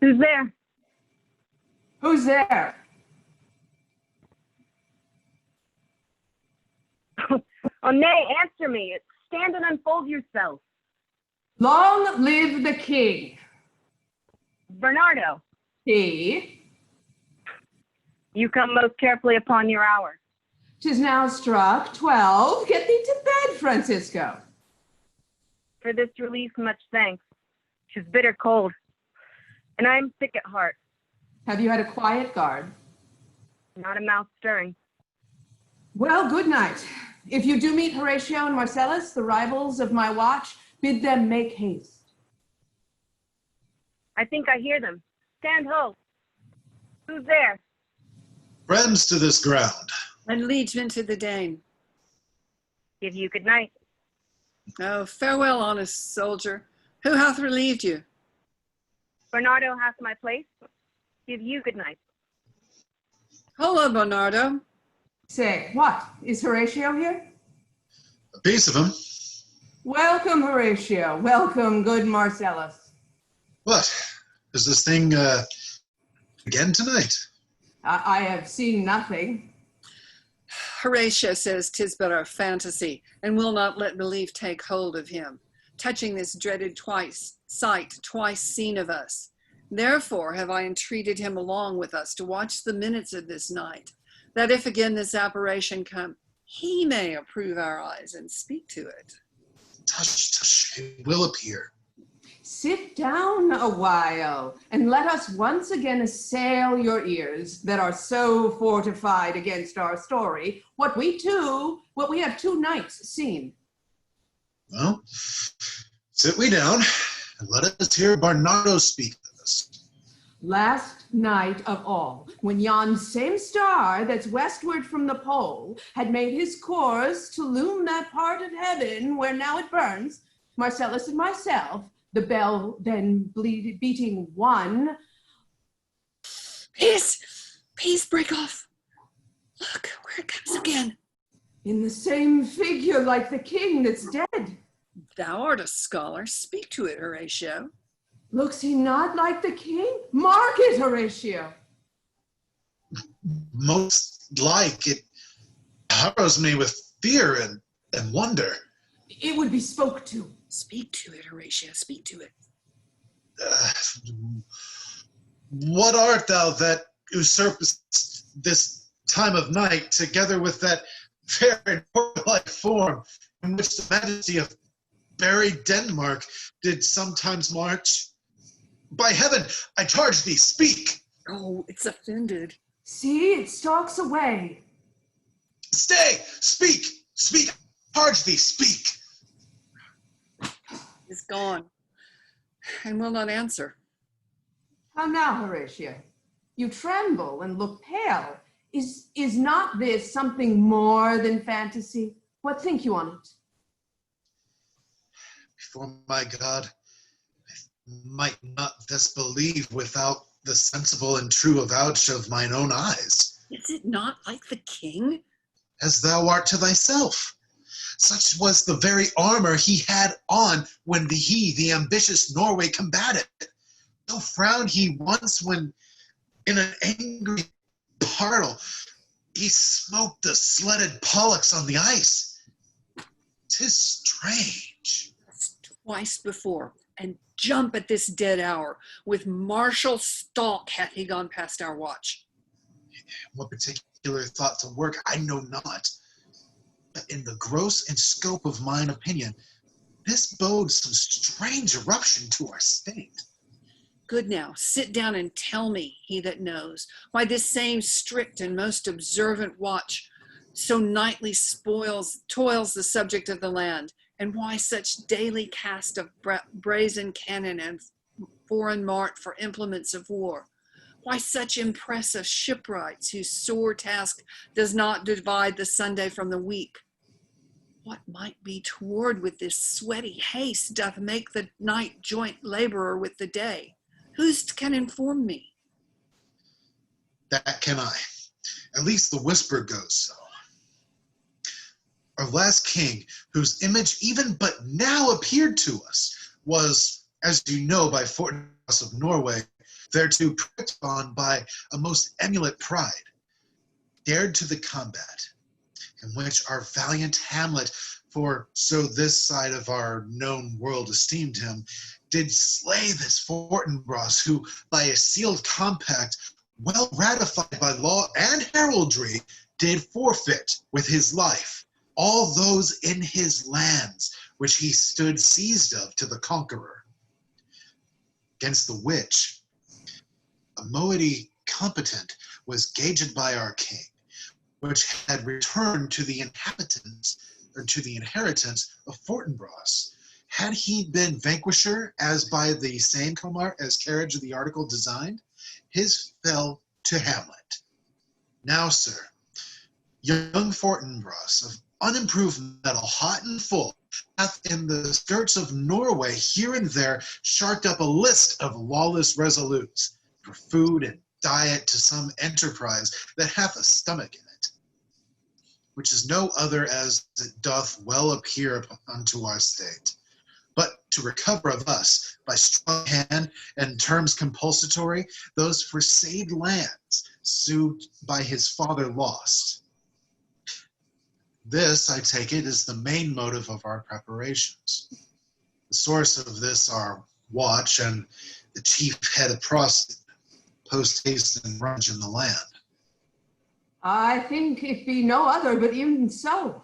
Who's there? Who's there? Oh, nay, answer me. Stand and unfold yourself. Long live the king. Bernardo, He. you come most carefully upon your hour. 'Tis now struck 12. Get thee to bed, Francisco. For this relief, much thanks. 'Tis bitter cold, and I am sick at heart. Have you had a quiet guard? Not a mouth stirring. Well, good night. If you do meet Horatio and Marcellus, the rivals of my watch, bid them make haste. I think I hear them. Stand ho. Who's there? Friends to this ground. And liegemen to the Dane. Give you good night. Oh, farewell, honest soldier. Who hath relieved you? Bernardo hath my place. Give you good night. Hola, Bernardo. Say, what? Is Horatio here? A piece of him. Welcome, Horatio. Welcome, good Marcellus. What? Is this thing again tonight? I have seen nothing. Horatio says 'tis but a fantasy, and will not let belief take hold of him, touching this dreaded sight twice seen of us. Therefore have I entreated him along with us to watch the minutes of this night, that if again this apparition come, he may approve our eyes and speak to it. Tush, tush, it will appear. Sit down a while, and let us once again assail your ears that are so fortified against our story, what we have 2 nights seen. Well, sit we down, and let us hear Bernardo speak of us. Last night of all, when yon same star that's westward from the pole had made his course to loom that part of heaven where now it burns, Marcellus and myself, the bell then beating 1. Peace, break off. Look, where it comes again. In the same figure like the king that's dead. Thou art a scholar. Speak to it, Horatio. Looks he not like the king? Mark it, Horatio. Most like. It harrows me with fear and wonder. It would be spoke to. Speak to it, Horatio. Speak to it. What art thou that usurpest this time of night, together with that fair and like form in which the majesty of buried Denmark did sometimes march? By heaven, I charge thee, speak! Oh, it's offended. See, it stalks away. Stay! Speak! Speak! Charge thee, speak! It's gone, and will not answer. How now, Horatio? You tremble and look pale. Is not this something more than fantasy? What think you on it? Before my God, I might not disbelieve without the sensible and true avouch of mine own eyes. Is it not like the king? As thou art to thyself. Such was the very armor he had on when the ambitious Norway combated. So frowned he once when, in an angry parle, he smote the sledded pollux on the ice. 'Tis strange. Twice before, and jump at this dead hour. With martial stalk hath he gone past our watch. What particular thought to work, I know not. But in the gross and scope of mine opinion, this bodes some strange eruption to our state. Good now, sit down and tell me, he that knows, why this same strict and most observant watch so nightly toils the subject of the land, and why such daily cast of brazen cannon and foreign mart for implements of war. Why such impressive shipwrights whose sore task does not divide the Sunday from the week? What might be toward with this sweaty haste doth make the night joint laborer with the day? Who's can inform me? That can I. At least the whisper goes so. Our last king, whose image even but now appeared to us, was, as you know by Fortinus of Norway, thereto pricked on by a most emulate pride, dared to the combat, in which our valiant Hamlet, for so this side of our known world esteemed him, did slay this Fortinbras, who by a sealed compact, well ratified by law and heraldry, did forfeit with his life all those in his lands which he stood seized of to the conqueror. Against the which a moiety competent was gauged by our king, which had returned to the inhabitants, or to the inheritance of Fortinbras. Had he been vanquisher, as by the same comart as carriage of the article designed, his fell to Hamlet. Now, sir, young Fortinbras of unimproved metal, hot and full, hath in the skirts of Norway here and there sharked up a list of lawless resolutes for food and diet to some enterprise that hath a stomach in it, which is no other as it doth well appear unto our state, but to recover of us by strong hand and terms compulsatory those foresaid lands sued by his father lost. This, I take it, is the main motive of our preparations. The source of this our watch and the chief head of post haste and rummage in the land. I think it be no other, but even so.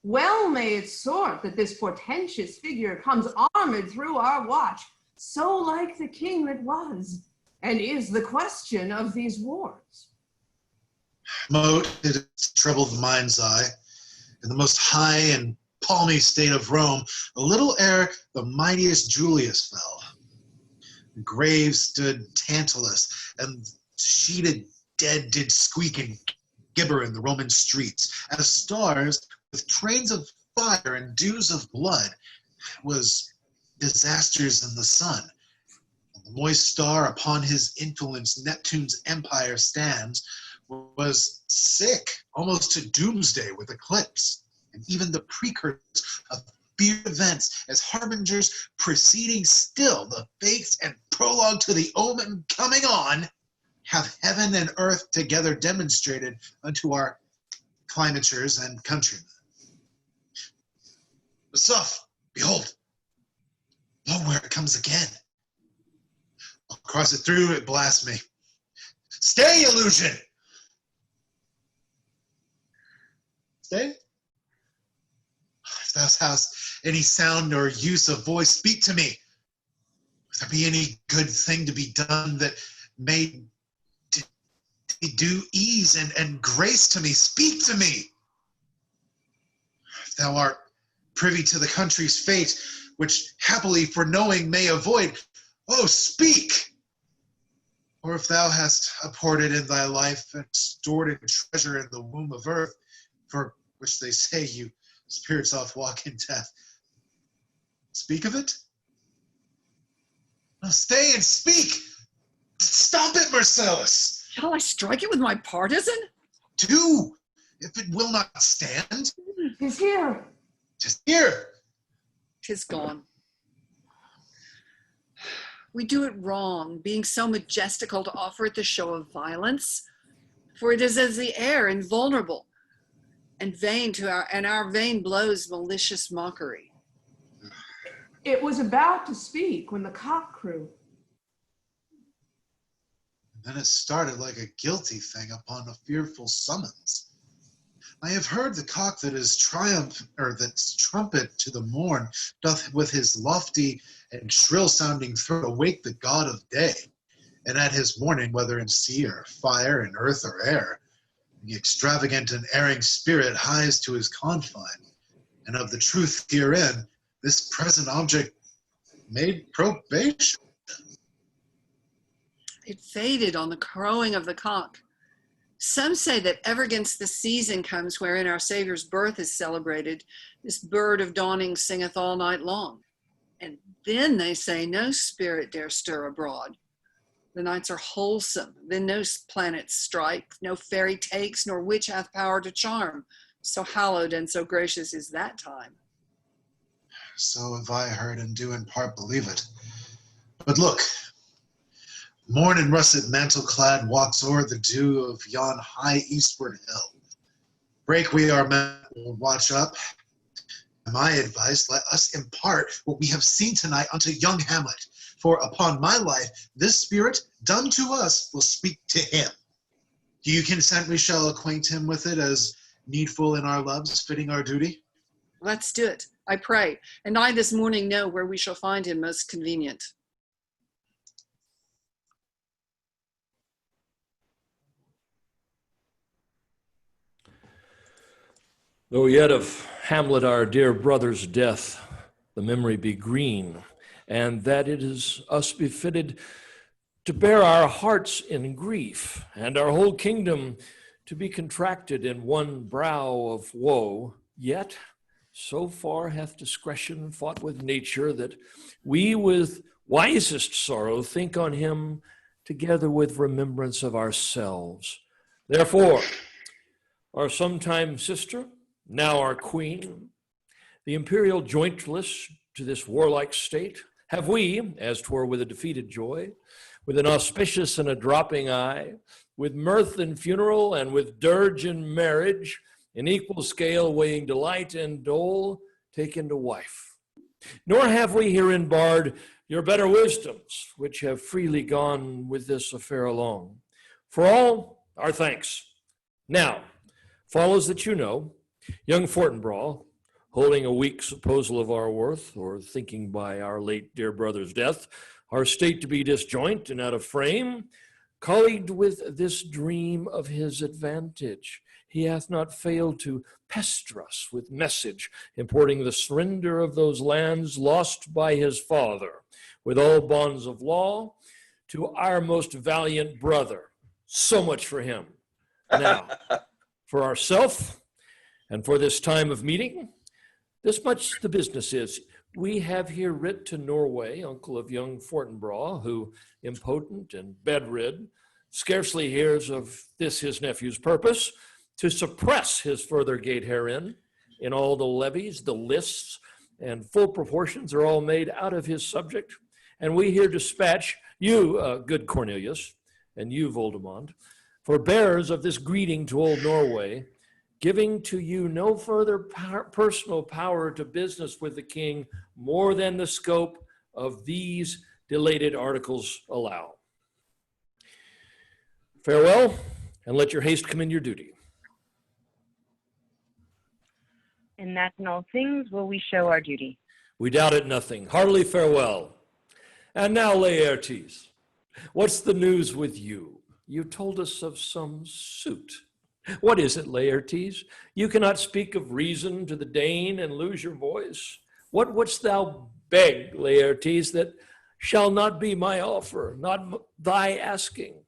Well may it sort that this portentous figure comes armored through our watch, so like the king that was, and is the question of these wars. Mote, it has troubled the mind's eye. In the most high and palmy state of Rome, a little ere the mightiest Julius fell. The grave stood Tantalus, and sheeted dead did squeak and gibber in the Roman streets, as stars with trains of fire and dews of blood was disasters in the sun. And the moist star upon his influence Neptune's empire stands, was sick almost to doomsday with eclipse, and even the precursors of feared events as harbingers preceding still the fates and prologue to the omen coming on, have heaven and earth together demonstrated unto our climatures and countrymen. But soft, behold, lo where it comes again. I'll cross it through, it blasts me. Stay, illusion! Stay? If thou hast any sound or use of voice, speak to me. If there be any good thing to be done that may do ease and grace to me, speak to me. If thou art privy to the country's fate, which happily for knowing may avoid, oh, speak. Or if thou hast apported in thy life and stored in treasure in the womb of earth, for which they say you spirits oft walk in death, speak of it. No, stay and speak. Stop it, Marcellus. Shall I strike it with my partisan? Do, if it will not stand. He's here. Just here. 'Tis gone. We do it wrong, being so majestical to offer it the show of violence, for it is as the air, invulnerable, and vain to our vain blows malicious mockery. It was about to speak when the cock crew. Then it started like a guilty thing upon a fearful summons. I have heard the cock that is that's trumpet to the morn doth with his lofty and shrill sounding throat awake the god of day, and at his warning, whether in sea or fire, in earth or air, the extravagant and erring spirit hies to his confine, and of the truth herein, this present object made probation. It faded on the crowing of the cock. Some say that ever against the season comes wherein our Savior's birth is celebrated, this bird of dawning singeth all night long. And then they say no spirit dare stir abroad. The nights are wholesome, then no planets strike, no fairy takes, nor witch hath power to charm. So hallowed and so gracious is that time. So have I heard, and do in part believe it. But look, Morn in russet mantle clad walks o'er the dew of yon high eastward hill. Break we our men, we'll watch up. My advice, let us impart what we have seen tonight unto young Hamlet. For upon my life, this spirit done to us will speak to him. Do you consent we shall acquaint him with it as needful in our loves, fitting our duty? Let's do it, I pray, and I this morning know where we shall find him most convenient. Though yet of Hamlet, our dear brother's death, the memory be green, and that it is us befitted to bear our hearts in grief, and our whole kingdom to be contracted in one brow of woe, yet so far hath discretion fought with nature that we with wisest sorrow think on him together with remembrance of ourselves. Therefore, our sometime sister, now our queen, the imperial jointless to this warlike state, have we, as 'twere with a defeated joy, with an auspicious and a dropping eye, with mirth in funeral and with dirge in marriage, in equal scale weighing delight and dole, taken to wife. Nor have we herein barred your better wisdoms, which have freely gone with this affair along. For all, our thanks. Now, follows that you know, young Fortinbras, holding a weak supposal of our worth, or thinking by our late dear brother's death, our state to be disjoint and out of frame, colleagued with this dream of his advantage, he hath not failed to pester us with message, importing the surrender of those lands lost by his father, with all bonds of law, to our most valiant brother. So much for him. Now, for ourself, and for this time of meeting, this much the business is. We have here writ to Norway, uncle of young Fortinbras, who, impotent and bedrid, scarcely hears of this his nephew's purpose, to suppress his further gait herein. In all the levies, the lists, and full proportions are all made out of his subject. And we here dispatch you, good Cornelius, and you, Voldemand, for bearers of this greeting to old Norway, giving to you no further personal power to business with the king more than the scope of these delated articles allow. Farewell, and let your haste come in your duty. And that in all things will we show our duty. We doubt it nothing. Heartily farewell. And now, Laertes, what's the news with you? You told us of some suit. What is it, Laertes? You cannot speak of reason to the Dane and lose your voice. What wouldst thou beg, Laertes, that shall not be my offer, not thy asking?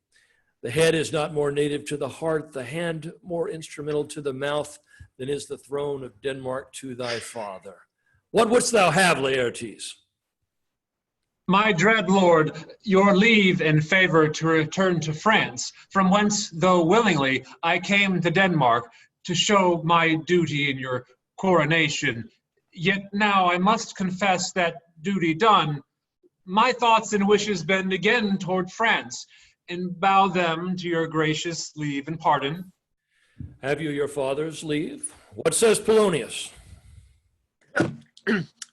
The head is not more native to the heart, the hand more instrumental to the mouth than is the throne of Denmark to thy father. What wouldst thou have, Laertes? My dread lord, your leave and favor to return to France, from whence, though willingly, I came to Denmark to show my duty in your coronation. Yet now I must confess that duty done, my thoughts and wishes bend again toward France, and bow them to your gracious leave and pardon. Have you your father's leave? What says Polonius?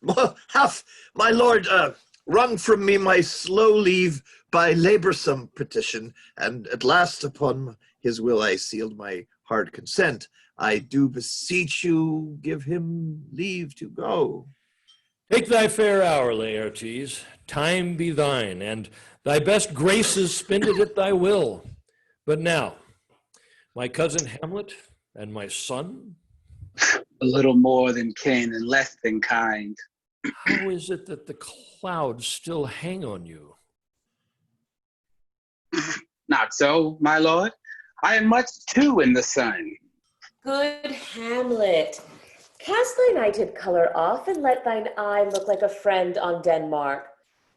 Well, hath my lord wrung from me my slow leave by laborsome petition, and at last upon his will I sealed my hard consent. I do beseech you, give him leave to go. Take thy fair hour, Laertes, time be thine, and thy best graces spend it at thy will. But now, my cousin Hamlet and my son? A little more than kin and less than kind. How is it that the clouds still hang on you? Not so, my lord. I am much too in the sun. Good Hamlet, cast thy nighted colour off, and let thine eye look like a friend on Denmark.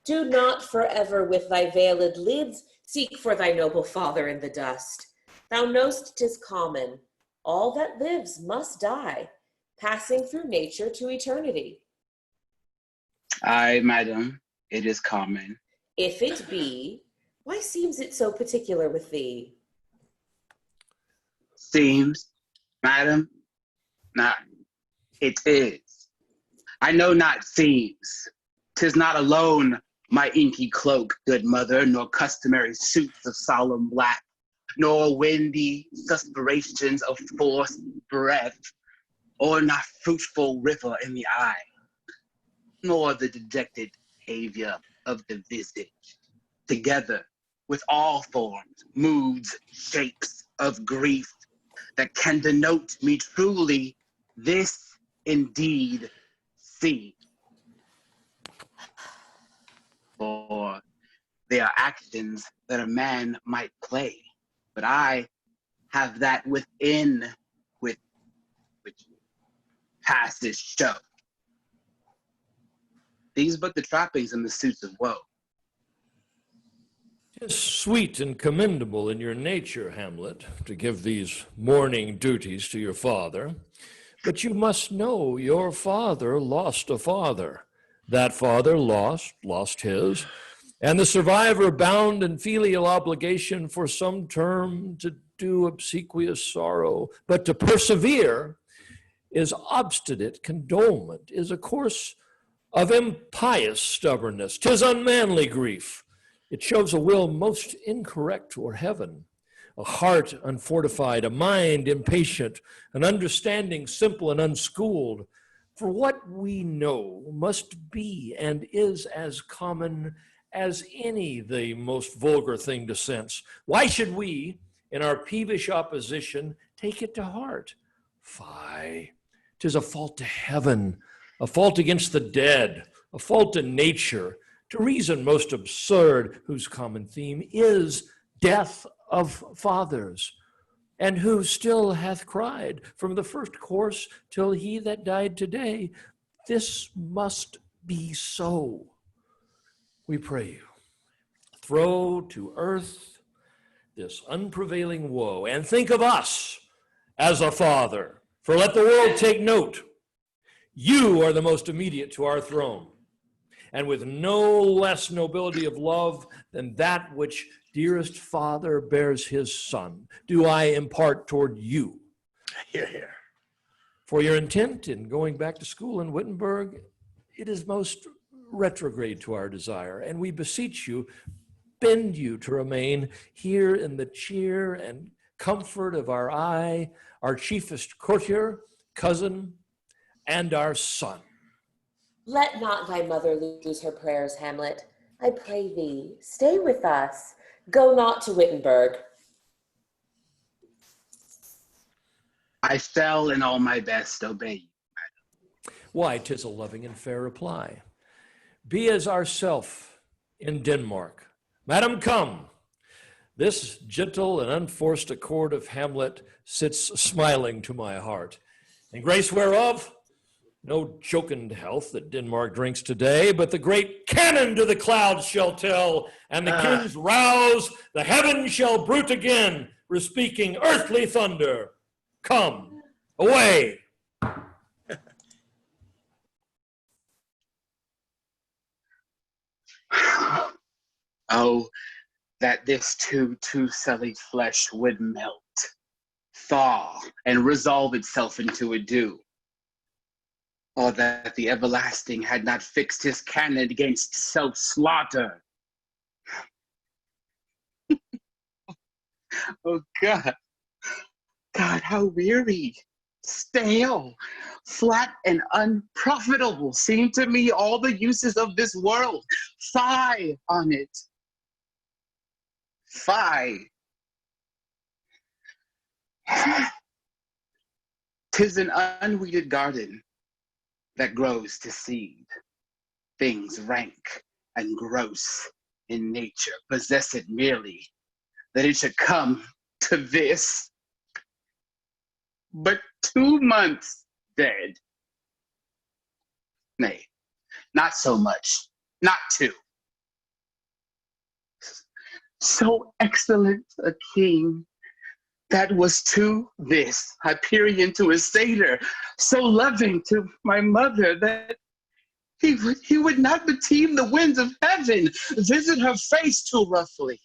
Do not forever with thy veiled lids seek for thy noble father in the dust. Thou know'st 'tis common. All that lives must die, passing through nature to eternity. Aye, madam, it is common. If it be, Why seems it so particular with thee? Seems, madam? Not, it is. I know not seems. 'Tis not alone my inky cloak, good mother, nor customary suits of solemn black, nor windy suspirations of forced breath, or not fruitful river in the eye, nor the dejected behavior of the visage, together with all forms, moods, shapes of grief that can denote me truly this indeed seed. For they are actions that a man might play, but I have that within which passes show. These but the trappings and the suits of woe. 'Tis sweet and commendable in your nature, Hamlet, to give these mourning duties to your father. But you must know your father lost a father. That father lost his, and the survivor bound in filial obligation for some term to do obsequious sorrow. But to persevere is obstinate condolement, is a course of impious stubbornness. 'Tis unmanly grief. It shows a will most incorrect toward heaven, a heart unfortified, a mind impatient, an understanding simple and unschooled. For what we know must be and is as common as any the most vulgar thing to sense. Why should we, in our peevish opposition, take it to heart? Fie, 'tis a fault to heaven, a fault against the dead, a fault to nature, to reason most absurd, whose common theme is death of fathers, and who still hath cried from the first course till he that died today, this must be so. We pray you, throw to earth this unprevailing woe, and think of us as a father, for let the world take note. You are the most immediate to our throne, and with no less nobility of love than that which dearest father bears his son, do I impart toward you. Hear, hear. For your intent in going back to school in Wittenberg, it is most retrograde to our desire, and we beseech you, bend you to remain here in the cheer and comfort of our eye, our chiefest courtier, cousin, and our son. Let not thy mother lose her prayers, Hamlet. I pray thee, stay with us. Go not to Wittenberg. I shall in all my best obey you. Why, 'tis a loving and fair reply. Be as ourself in Denmark. Madam, come. This gentle and unforced accord of Hamlet sits smiling to my heart, in grace whereof no jocund health that Denmark drinks today, but the great cannon to the clouds shall tell, and the kings rouse, the heavens shall bruit again, bespeaking earthly thunder. Come, away. Oh, that this too sullied flesh would melt, thaw, and resolve itself into a dew. Or that the everlasting had not fixed his cannon against self-slaughter. Oh God, how weary, stale, flat, and unprofitable seem to me all the uses of this world. Fie on it. Fie. 'Tis an unweeded garden that grows to seed. Things rank and gross in nature possess it merely, that it should come to this. But 2 months dead. Nay, not so much, not 2. So excellent a king that was to this Hyperion to his satyr, so loving to my mother that he would not beteem the winds of heaven, visit her face too roughly.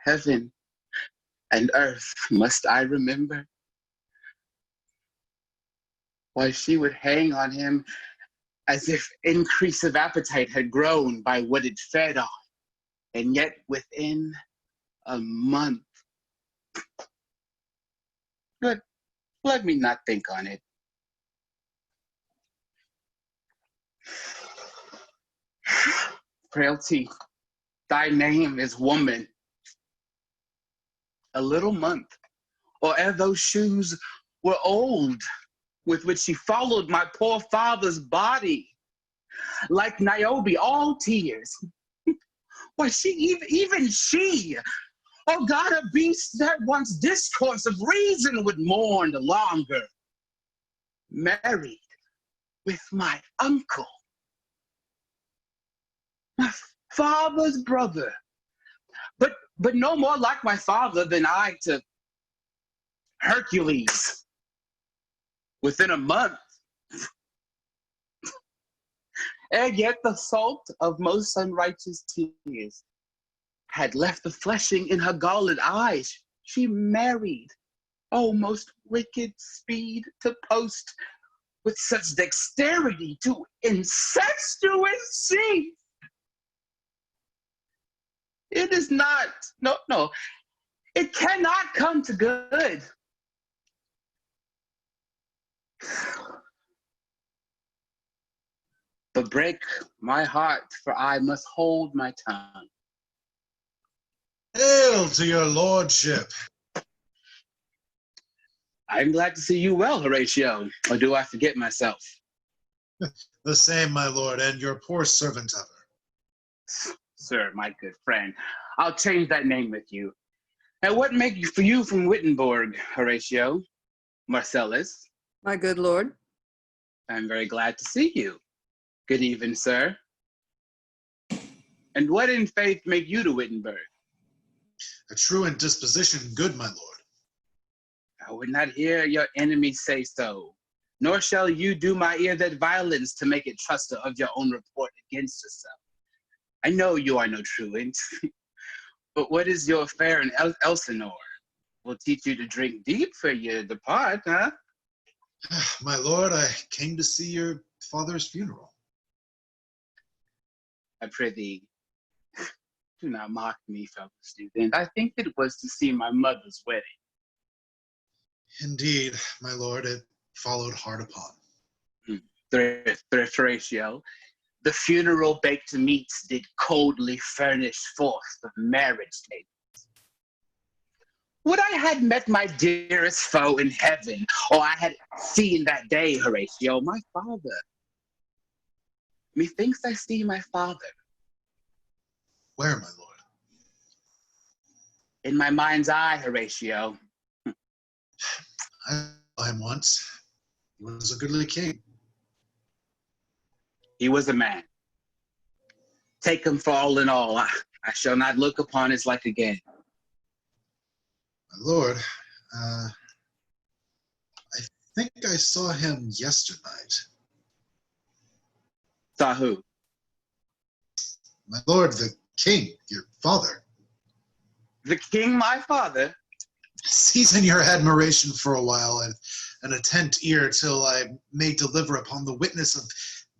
Heaven and earth must I remember. Why, she would hang on him as if increase of appetite had grown by what it fed on, and yet within a month. But let me not think on it. Frailty, thy name is woman. A little month, or ere those shoes were old, with which she followed my poor father's body, like Niobe, all tears. Why, even she, oh God, a beast that once discourse of reason would mourn the longer, married with my uncle, my father's brother, but no more like my father than I to Hercules. Within a month, and yet the salt of most unrighteous tears had left the fleshing in her galled eyes. She married, oh, most wicked speed to post with such dexterity to incestuous seed. It is not, no, it cannot come to good. But break my heart, for I must hold my tongue. Hail to your lordship. I'm glad to see you well, Horatio, or do I forget myself? The same, my lord, and your poor servant ever. Sir, my good friend, I'll change that name with you. And what make you for you from Wittenberg, Horatio? Marcellus? My good lord. I'm very glad to see you. Good even, sir. And what in faith make you to Wittenberg? A truant disposition, good my lord. I would not hear your enemies say so, nor shall you do my ear that violence to make it truster of your own report against yourself. I know you are no truant, but what is your affair in Elsinore? Will teach you to drink deep for you depart, huh? My lord, I came to see your father's funeral. I prithee, do not mock me, fellow student. I think it was to see my mother's wedding. Indeed, my lord, it followed hard upon. Thrift ratio. The funeral baked meats did coldly furnish forth the marriage tables. Would I had met my dearest foe in heaven, or I had seen that day, Horatio, my father. Methinks I see my father. Where, my lord? In my mind's eye, Horatio. I saw him once. He was a goodly king. He was a man. Take him for all in all. I shall not look upon his like again. My lord, I think I saw him yesternight. Saw who? My lord, the king, your father. The king, my father? Season your admiration for a while, and an attent ear till I may deliver upon the witness of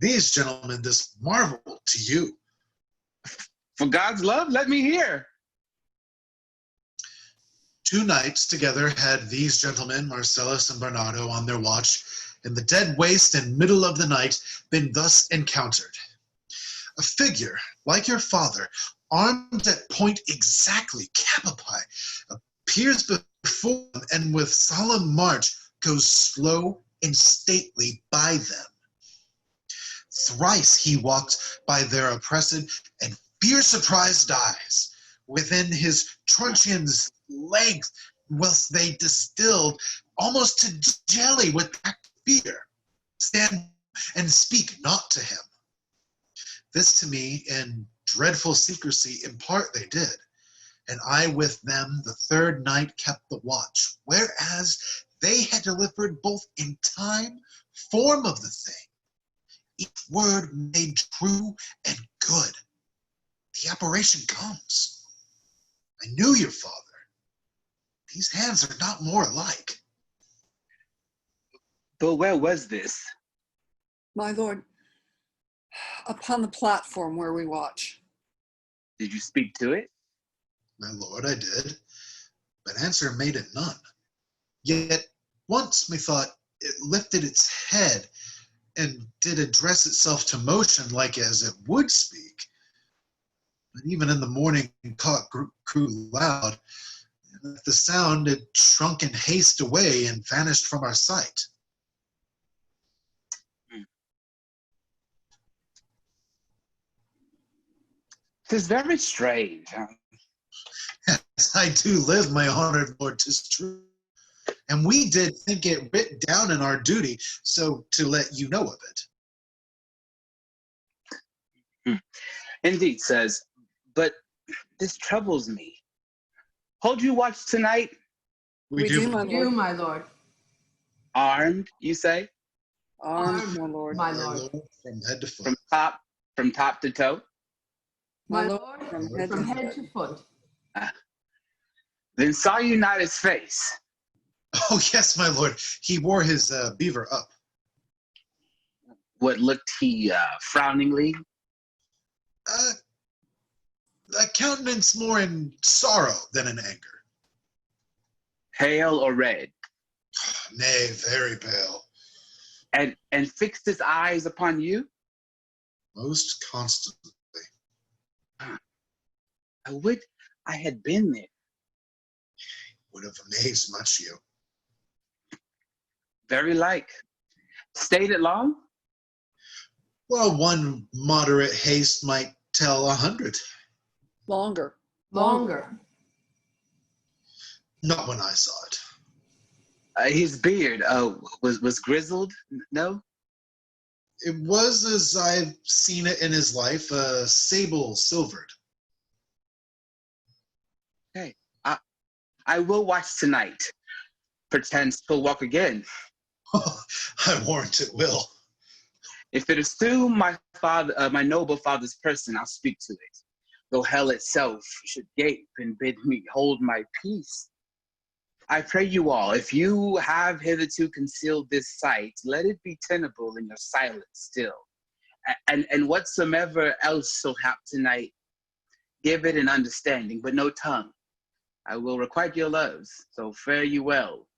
these gentlemen this marvel to you. For God's love, let me hear. 2 nights together had these gentlemen, Marcellus and Bernardo, on their watch, in the dead waste and middle of the night, been thus encountered. A figure, like your father, armed at point exactly, capipi, appears before them, and with solemn march goes slow and stately by them. Thrice he walked by their oppressed, and fear-surprised eyes, within his truncheon's length, whilst they distilled almost to jelly with fear, stand and speak not to him. This to me in dreadful secrecy impart they did, and I with them the 3rd night kept the watch, whereas they had delivered both in time, form of the thing, each word made true and good. The apparition comes. I knew your father. These hands are not more alike. But where was this? My lord, upon the platform where we watch. Did you speak to it? My lord, I did, but answer made it none. Yet once, methought, it lifted its head and did address itself to motion like as it would speak. But even in the morning cock crew loud, and at the sound it shrunk in haste away and vanished from our sight. 'Tis very strange. Yes, I do live, my honored lord, 'tis true. And we did think it writ down in our duty, so to let you know of it. Indeed, sirs, but this troubles me. Hold you watch tonight? We do, my You, lord. my lord. Armed, you say? Armed, my lord. My lord. From head to foot. From top to toe? My My lord, from from head head to to foot. Then saw you not his face? Oh, yes, my lord. He wore his beaver up. What looked he frowningly? A countenance more in sorrow than in anger. Pale or red? Nay, very pale. And fixed his eyes upon you? Most constantly. I would I had been there. Would have amazed much you. Very like. Stayed it long? Well, one moderate haste might tell 100. Longer. Longer. Not when I saw it. His beard was grizzled? No? It was, as I've seen it in his life, sable silvered. Okay. I will watch tonight. Perchance he'll walk again. I warrant it will. If it assume my noble father's person, I'll speak to it. Though hell itself should gape and bid me hold my peace. I pray you all, if you have hitherto concealed this sight, let it be tenable in your silence still. And whatsoever else shall hap tonight, give it an understanding, but no tongue. I will requite your loves, so fare you well.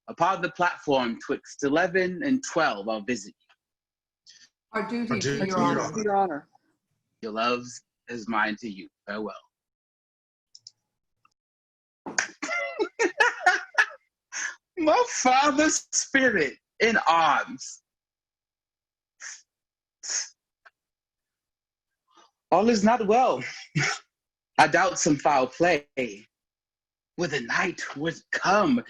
Upon the platform twixt 11 and 12, I'll visit you. Our duty to duty your to your honor. To your honor. Your loves is mine to you. Farewell. My father's spirit in arms. All is not well. I doubt some foul play. Where the night would come,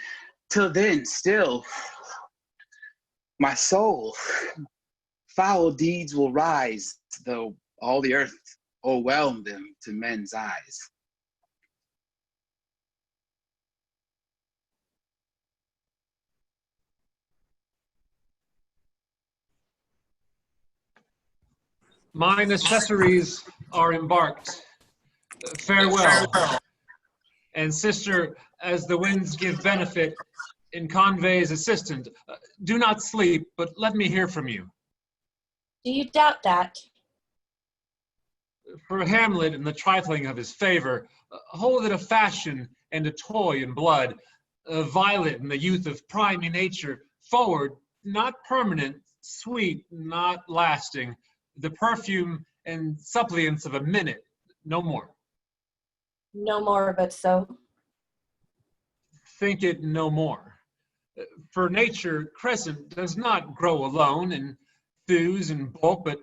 till then still, my soul, foul deeds will rise, though all the earth overwhelm them to men's eyes. Mine accessories are embarked. Farewell. And sister, as the winds give benefit, in Convey's assistant, do not sleep, but let me hear from you. Do you doubt that? For Hamlet in the trifling of his favor, hold it a fashion and a toy in blood, a violet in the youth of primy nature, forward, not permanent, sweet, not lasting, the perfume and suppliance of a minute, no more. No more but so. Think it no more. For nature, crescent does not grow alone in thews and bulk, but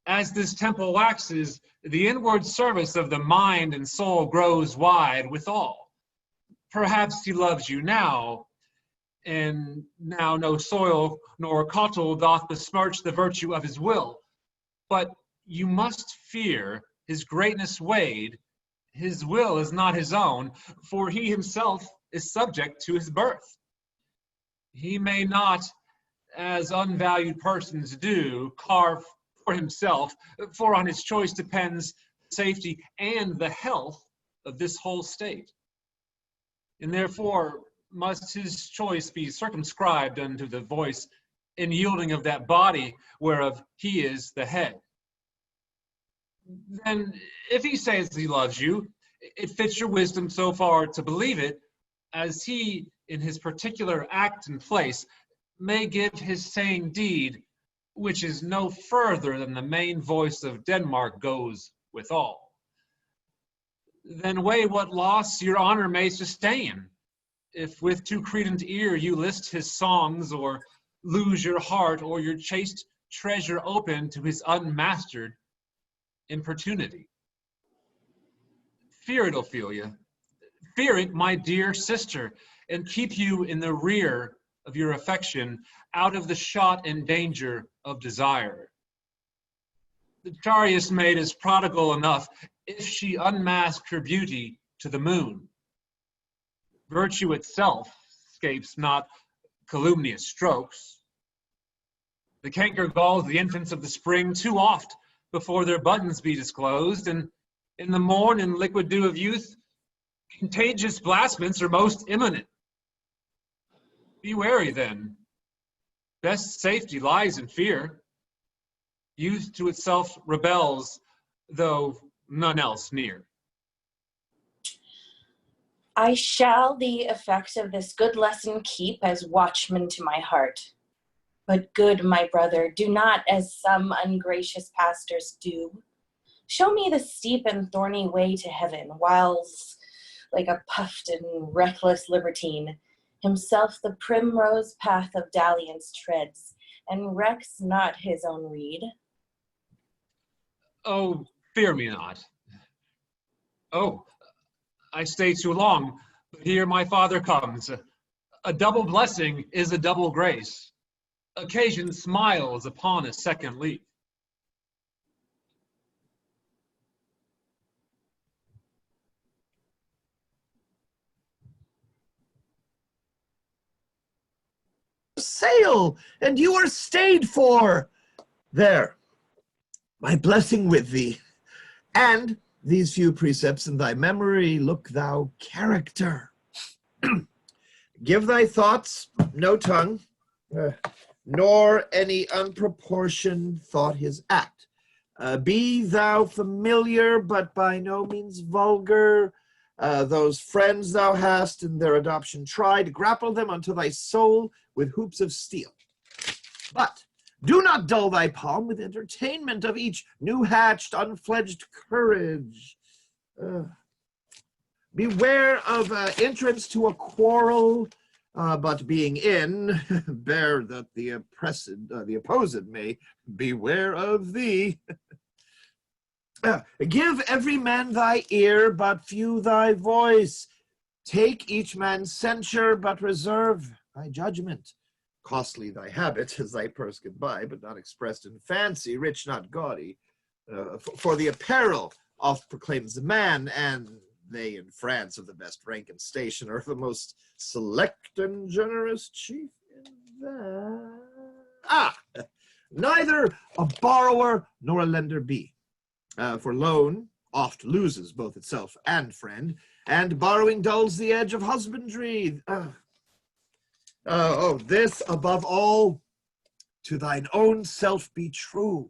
as this temple waxes, the inward service of the mind and soul grows wide withal. Perhaps he loves you now, and now no soil nor cottle doth besmirch the virtue of his will. But you must fear his greatness weighed. His will is not his own, for he himself is subject to his birth. He may not, as unvalued persons do, carve for himself, for on his choice depends the safety and the health of this whole state. and therefore must his choice be circumscribed unto the voice in yielding of that body whereof he is the head. Then, if he says he loves you, it fits your wisdom so far to believe it, as he, in his particular act and place, may give his saying deed, which is no further than the main voice of Denmark goes withal. Then weigh what loss your honor may sustain, if with too credent ear you list his songs, or lose your heart or your chaste treasure open to his unmastered importunity. Fear it, Ophelia. Fear it, my dear sister, and keep you in the rear of your affection, out of the shot and danger of desire. The chariest maid is prodigal enough if she unmask her beauty to the moon. Virtue itself escapes not calumnious strokes. The canker galls the infants of the spring too oft before their buttons be disclosed, and in the morn and liquid dew of youth, contagious blasphements are most imminent. Be wary then. Best safety lies in fear. Youth to itself rebels, though none else near. I shall the effect of this good lesson keep as watchman to my heart. But good, my brother, do not as some ungracious pastors do. Show me the steep and thorny way to heaven, whiles, like a puffed and reckless libertine, himself the primrose path of dalliance treads, and recks not his own reed. Oh, fear me not. Oh, I stay too long, but here my father comes. A double blessing is a double grace. Occasion smiles upon a second leaf. Sail, and you are stayed for. There, my blessing with thee, and these few precepts in thy memory, look thou character. Give thy thoughts no tongue, nor any unproportioned thought his act. Be thou familiar, but by no means vulgar. Those friends thou hast in their adoption tried, grapple them unto thy soul with hoops of steel. But do not dull thy palm with entertainment of each new-hatched, unfledged courage. Beware of entrance to a quarrel, but being in, bear that the opposed may beware of thee. Give every man thy ear, but few thy voice. Take each man's censure, but reserve thy judgment. Costly thy habit, as thy purse can buy, but not expressed in fancy, rich, not gaudy. For the apparel oft proclaims the man, and they in France of the best rank and station are the most select and generous chief in that. Neither a borrower nor a lender be. For loan oft loses both itself and friend, and borrowing dulls the edge of husbandry. This above all, to thine own self be true,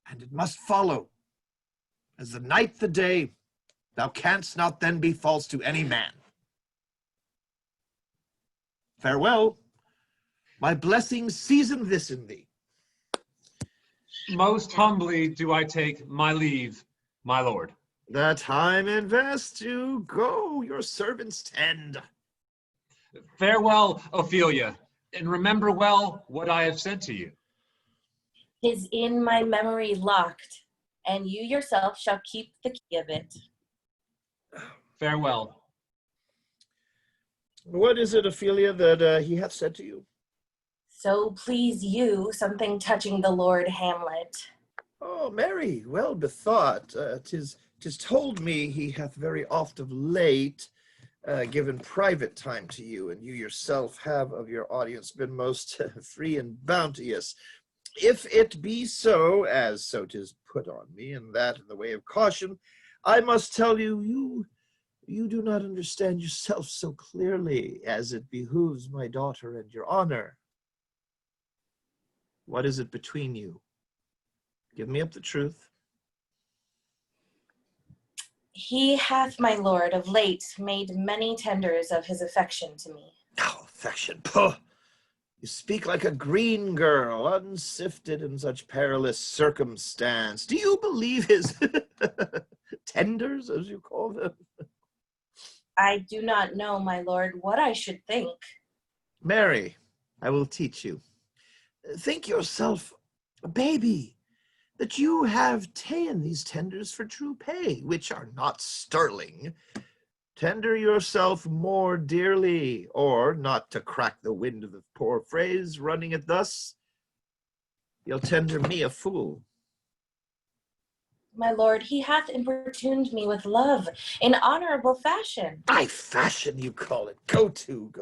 and it must follow, as the night the day, thou canst not then be false to any man. Farewell, my blessing season this in thee. Most humbly do I take my leave, my lord. The time invests you, go, your servants tend. Farewell, Ophelia, and remember well what I have said to you. 'Tis in my memory locked, and you yourself shall keep the key of it. Farewell. What is it, Ophelia, that he hath said to you? So please you, something touching the Lord Hamlet. Oh, Mary, well bethought. 'Tis told me he hath very oft of late given private time to you, and you yourself have of your audience been most free and bounteous. If it be so, as so 'tis put on me, and that in the way of caution, I must tell you, You do not understand yourself so clearly as it behooves my daughter and your honor. What is it between you? Give me up the truth. He hath, my lord, of late made many tenders of his affection to me. Oh, affection, pooh! You speak like a green girl, unsifted in such perilous circumstance. Do you believe his tenders, as you call them? I do not know, my lord, what I should think. Mary, I will teach you. Think yourself a baby, that you have ta'en these tenders for true pay, which are not sterling. Tender yourself more dearly, or, not to crack the wind of the poor phrase, running it thus, you'll tender me a fool. My lord, he hath importuned me with love in honorable fashion. By fashion you call it. Go to.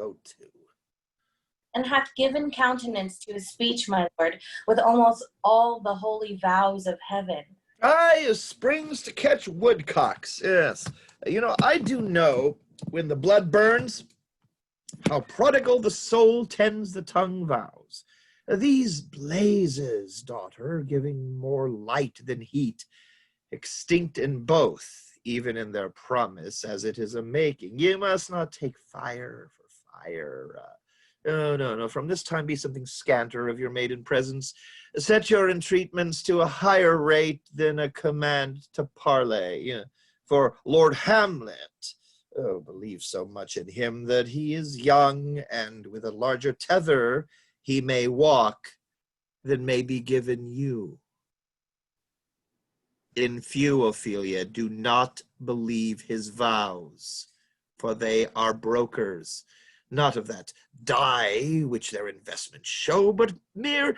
And hath given countenance to his speech, my lord, with almost all the holy vows of heaven. Aye, as springs to catch woodcocks, yes. You know, I do know, when the blood burns, how prodigal the soul tends the tongue vows. These blazes, daughter, giving more light than heat, extinct in both, even in their promise, as it is a making. You must not take fire for fire. No, from this time be something scanter of your maiden presence. Set your entreatments to a higher rate than a command to parley. For Lord Hamlet, believe so much in him that he is young, and with a larger tether he may walk than may be given you. In few, Ophelia, do not believe his vows, for they are brokers, not of that dye which their investments show, but mere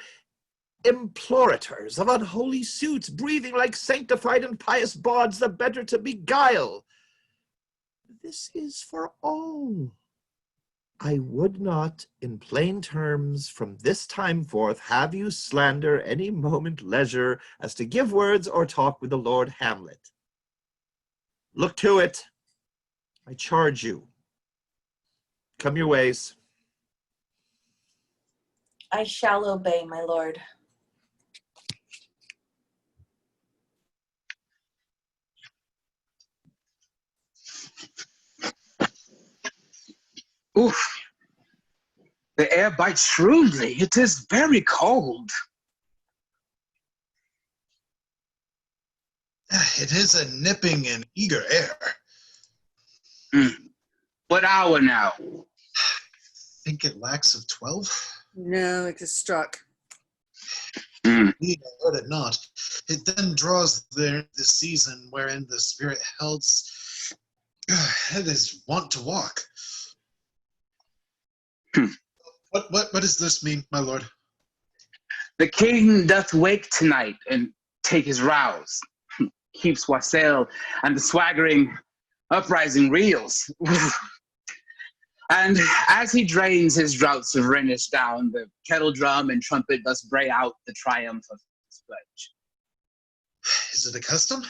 implorators of unholy suits, breathing like sanctified and pious bawds, the better to beguile. This is for all. I would not, in plain terms, from this time forth, have you slander any moment leisure as to give words or talk with the Lord Hamlet. Look to it, I charge you. Come your ways. I shall obey, my lord. Oof. The air bites shrewdly. It is very cold. It is a nipping and eager air. What hour now? I think it lacks of 12. No, it is struck. Indeed, I heard it not. It then draws the season wherein the spirit helds it is wont to walk. What does this mean, my lord? The king doth wake tonight and take his rouse. Keeps wassail and the swaggering uprising reels. And as he drains his draughts of Rhenish down, the kettle drum and trumpet thus bray out the triumph of his pledge. Is it a custom?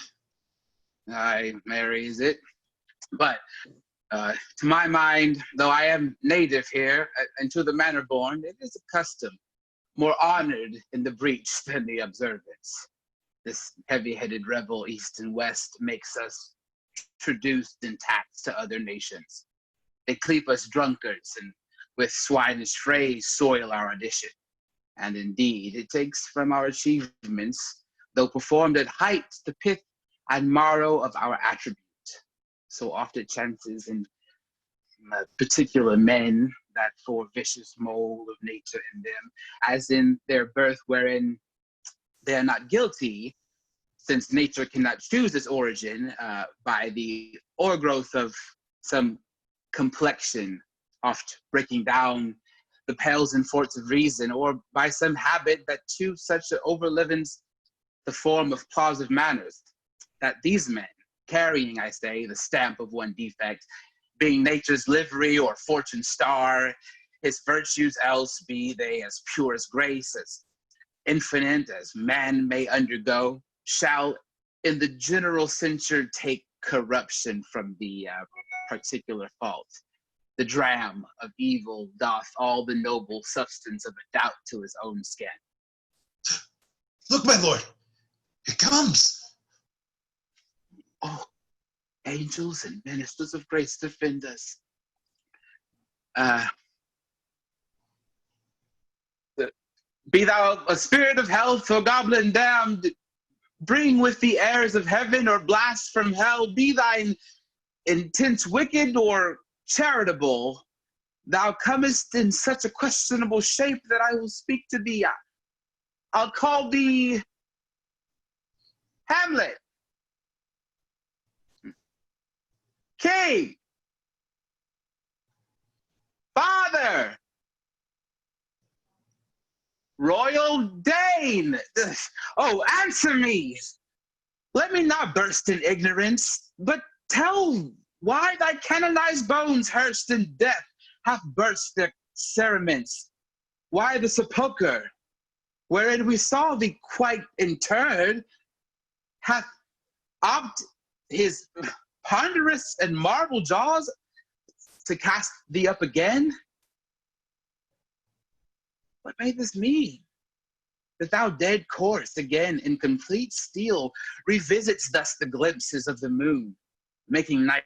Aye, Mary, is it? But to my mind, though I am native here and to the manor born, it is a custom more honored in the breach than the observance. This heavy-headed rebel east and west makes us traduced in tax to other nations. They cleap us drunkards and with swinish phrase soil our audition. And indeed, it takes from our achievements, though performed at height, the pith and marrow of our attribute. So oft it chances in particular men that for vicious mold of nature in them, as in their birth wherein they are not guilty, since nature cannot choose its origin by the o'ergrowth of some complexion, oft breaking down the pales and forts of reason, or by some habit that to such overlivens the form of plausive manners, that these men, carrying, I say, the stamp of one defect, being nature's livery or fortune's star, his virtues else be they as pure as grace, as infinite as man may undergo, shall in the general censure take corruption from the particular fault. The dram of evil doth all the noble substance of a doubt to his own skin. Look, my lord, it comes. Oh, angels and ministers of grace defend us. Be thou a spirit of health or goblin damned, bring with the airs of heaven or blast from hell, be thine intent wicked or charitable, thou comest in such a questionable shape that I will speak to thee. I'll call thee Hamlet, King, Father, Royal Dane. Oh, answer me. Let me not burst in ignorance, but tell why thy canonized bones hearsed in death hath burst their cerements, why the sepulchre, wherein we saw thee quite interred, hath opt his ponderous and marble jaws to cast thee up again? What may this mean? That thou dead corse again in complete steel revisits thus the glimpses of the moon, making night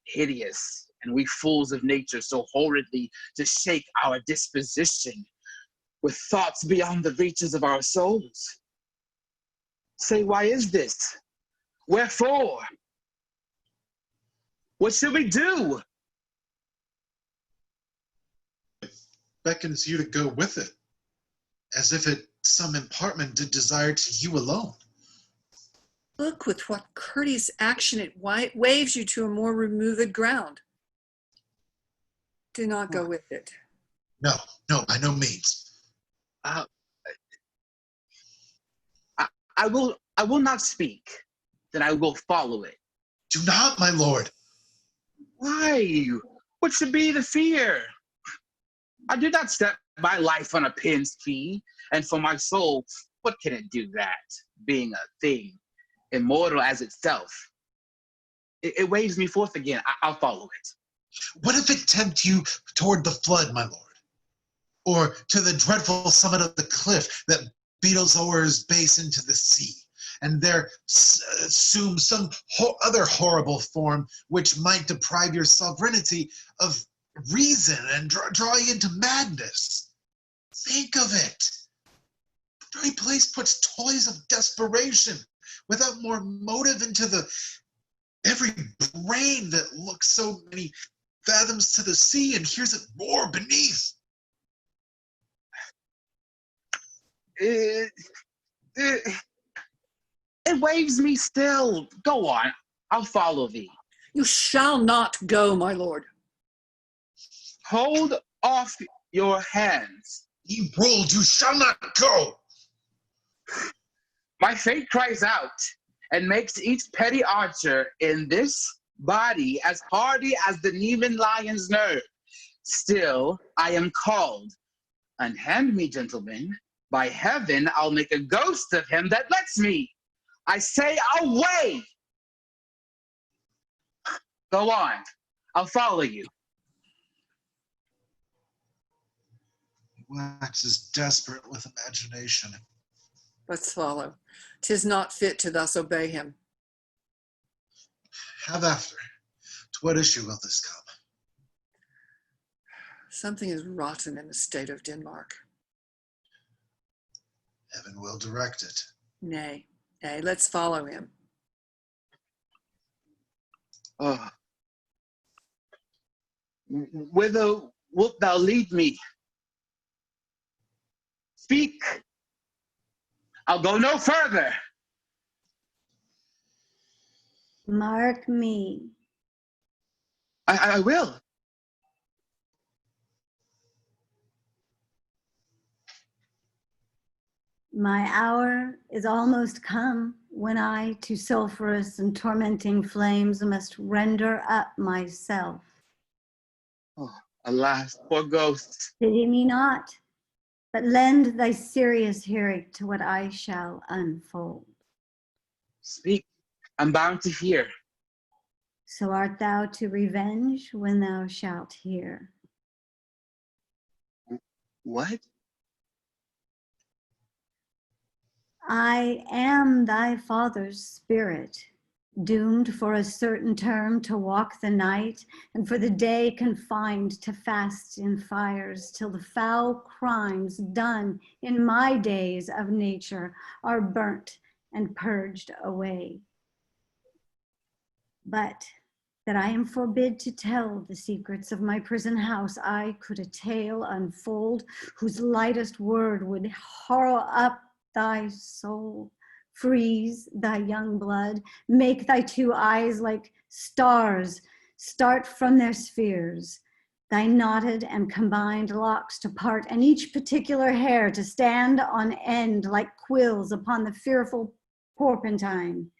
hideous, and we fools of nature so horridly to shake our disposition with thoughts beyond the reaches of our souls. Say, why is this? Wherefore? What should we do? It beckons you to go with it, as if it some impartment did desire to you alone. Look with what courteous action it waves you to a more removed ground. Do not go with it. No, by no means. I will not speak. Then I will follow it. Do not, my lord. Why? What should be the fear? I did not set my life on a pin's fee, and for my soul, what can it do that, being a thing, immortal as itself? It waves me forth again. I'll follow it. What if it tempt you toward the flood, my lord? Or to the dreadful summit of the cliff that beetles o'er his base into the sea, and there assume some other horrible form which might deprive your sovereignty of reason and draw you into madness? Think of it. The very place puts toys of desperation without more motive into the every brain that looks so many fathoms to the sea and hears it roar beneath. It waves me still. Go on. I'll follow thee. You shall not go, my lord. Hold off your hands. Ye bold, you shall not go. My fate cries out and makes each petty archer in this body as hardy as the Nemean lion's nerve. Still, I am called. Unhand me, gentlemen. By heaven, I'll make a ghost of him that lets me. I say, away! Go on. I'll follow you. He waxes desperate with imagination. Let's follow. 'Tis not fit to thus obey him. Have after. To what issue will this come? Something is rotten in the state of Denmark. Heaven will direct it. Nay, let's follow him. Oh. Whither wilt thou lead me? Speak. I'll go no further. Mark me. I will. My hour is almost come when I to sulphurous and tormenting flames must render up myself. Oh, alas, poor ghost. Pity me not, but lend thy serious hearing to what I shall unfold. Speak. I'm bound to hear. So art thou to revenge when thou shalt hear. What? I am thy father's spirit, doomed for a certain term to walk the night, and for the day confined to fast in fires, till the foul crimes done in my days of nature are burnt and purged away. But that I am forbid to tell the secrets of my prison house, I could a tale unfold whose lightest word would harrow up thy soul, freeze thy young blood, make thy two eyes like stars start from their spheres, thy knotted and combined locks to part, and each particular hair to stand on end like quills upon the fearful porpentine.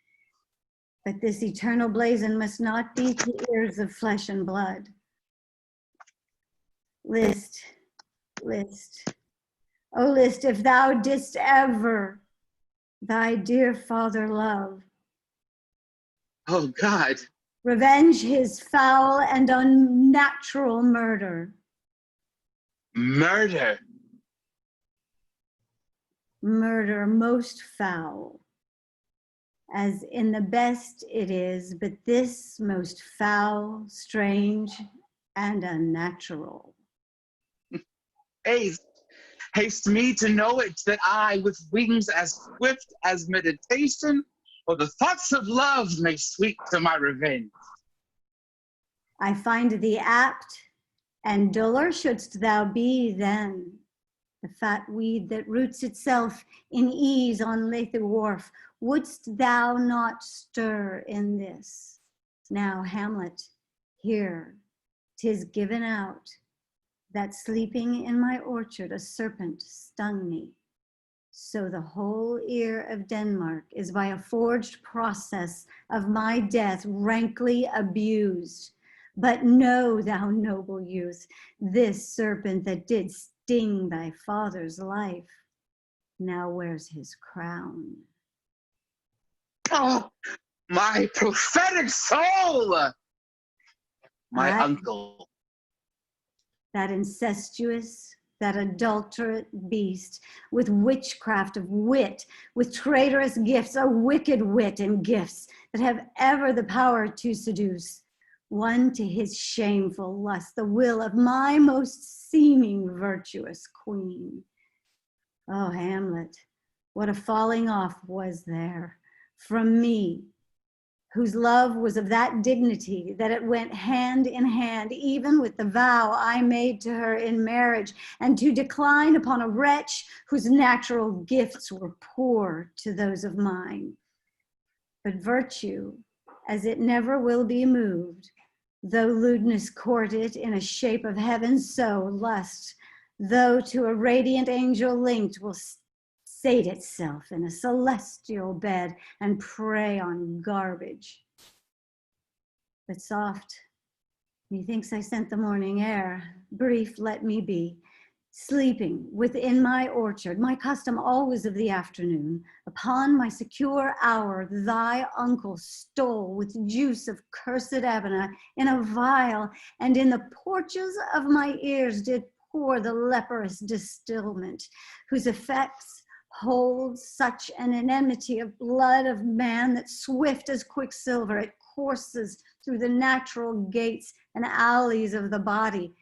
But this eternal blazon must not be to ears of flesh and blood. List, list, O list, if thou didst ever thy dear father love. Oh God. Revenge his foul and unnatural murder. Murder. Murder most foul, as in the best it is, but this most foul, strange, and unnatural. Haste me to know it, that I, with wings as swift as meditation, or the thoughts of love may sweep to my revenge. I find thee apt, and duller shouldst thou be then. The fat weed that roots itself in ease on Lethe wharf, wouldst thou not stir in this? Now, Hamlet, here, 'tis given out, that sleeping in my orchard a serpent stung me. So the whole ear of Denmark is by a forged process of my death rankly abused. But know, thou noble youth, this serpent that did sting thy father's life now wears his crown. Oh, my prophetic soul! My uncle. That incestuous, that adulterate beast, with witchcraft of wit, with traitorous gifts, a wicked wit and gifts that have ever the power to seduce, one to his shameful lust, the will of my most seeming virtuous queen. Oh, Hamlet, what a falling off was there from me, whose love was of that dignity that it went hand in hand even with the vow I made to her in marriage, and to decline upon a wretch whose natural gifts were poor to those of mine. But virtue, as it never will be moved, though lewdness court it in a shape of heaven, so lust, though to a radiant angel linked, will sate itself in a celestial bed and prey on garbage. But soft, methinks I scent the morning air. Brief let me be, sleeping within my orchard, my custom always of the afternoon. Upon my secure hour, thy uncle stole with juice of cursed Abana in a vial, and in the porches of my ears did pour the leprous distilment, whose effects holds such an enmity of blood of man that swift as quicksilver it courses through the natural gates and alleys of the body,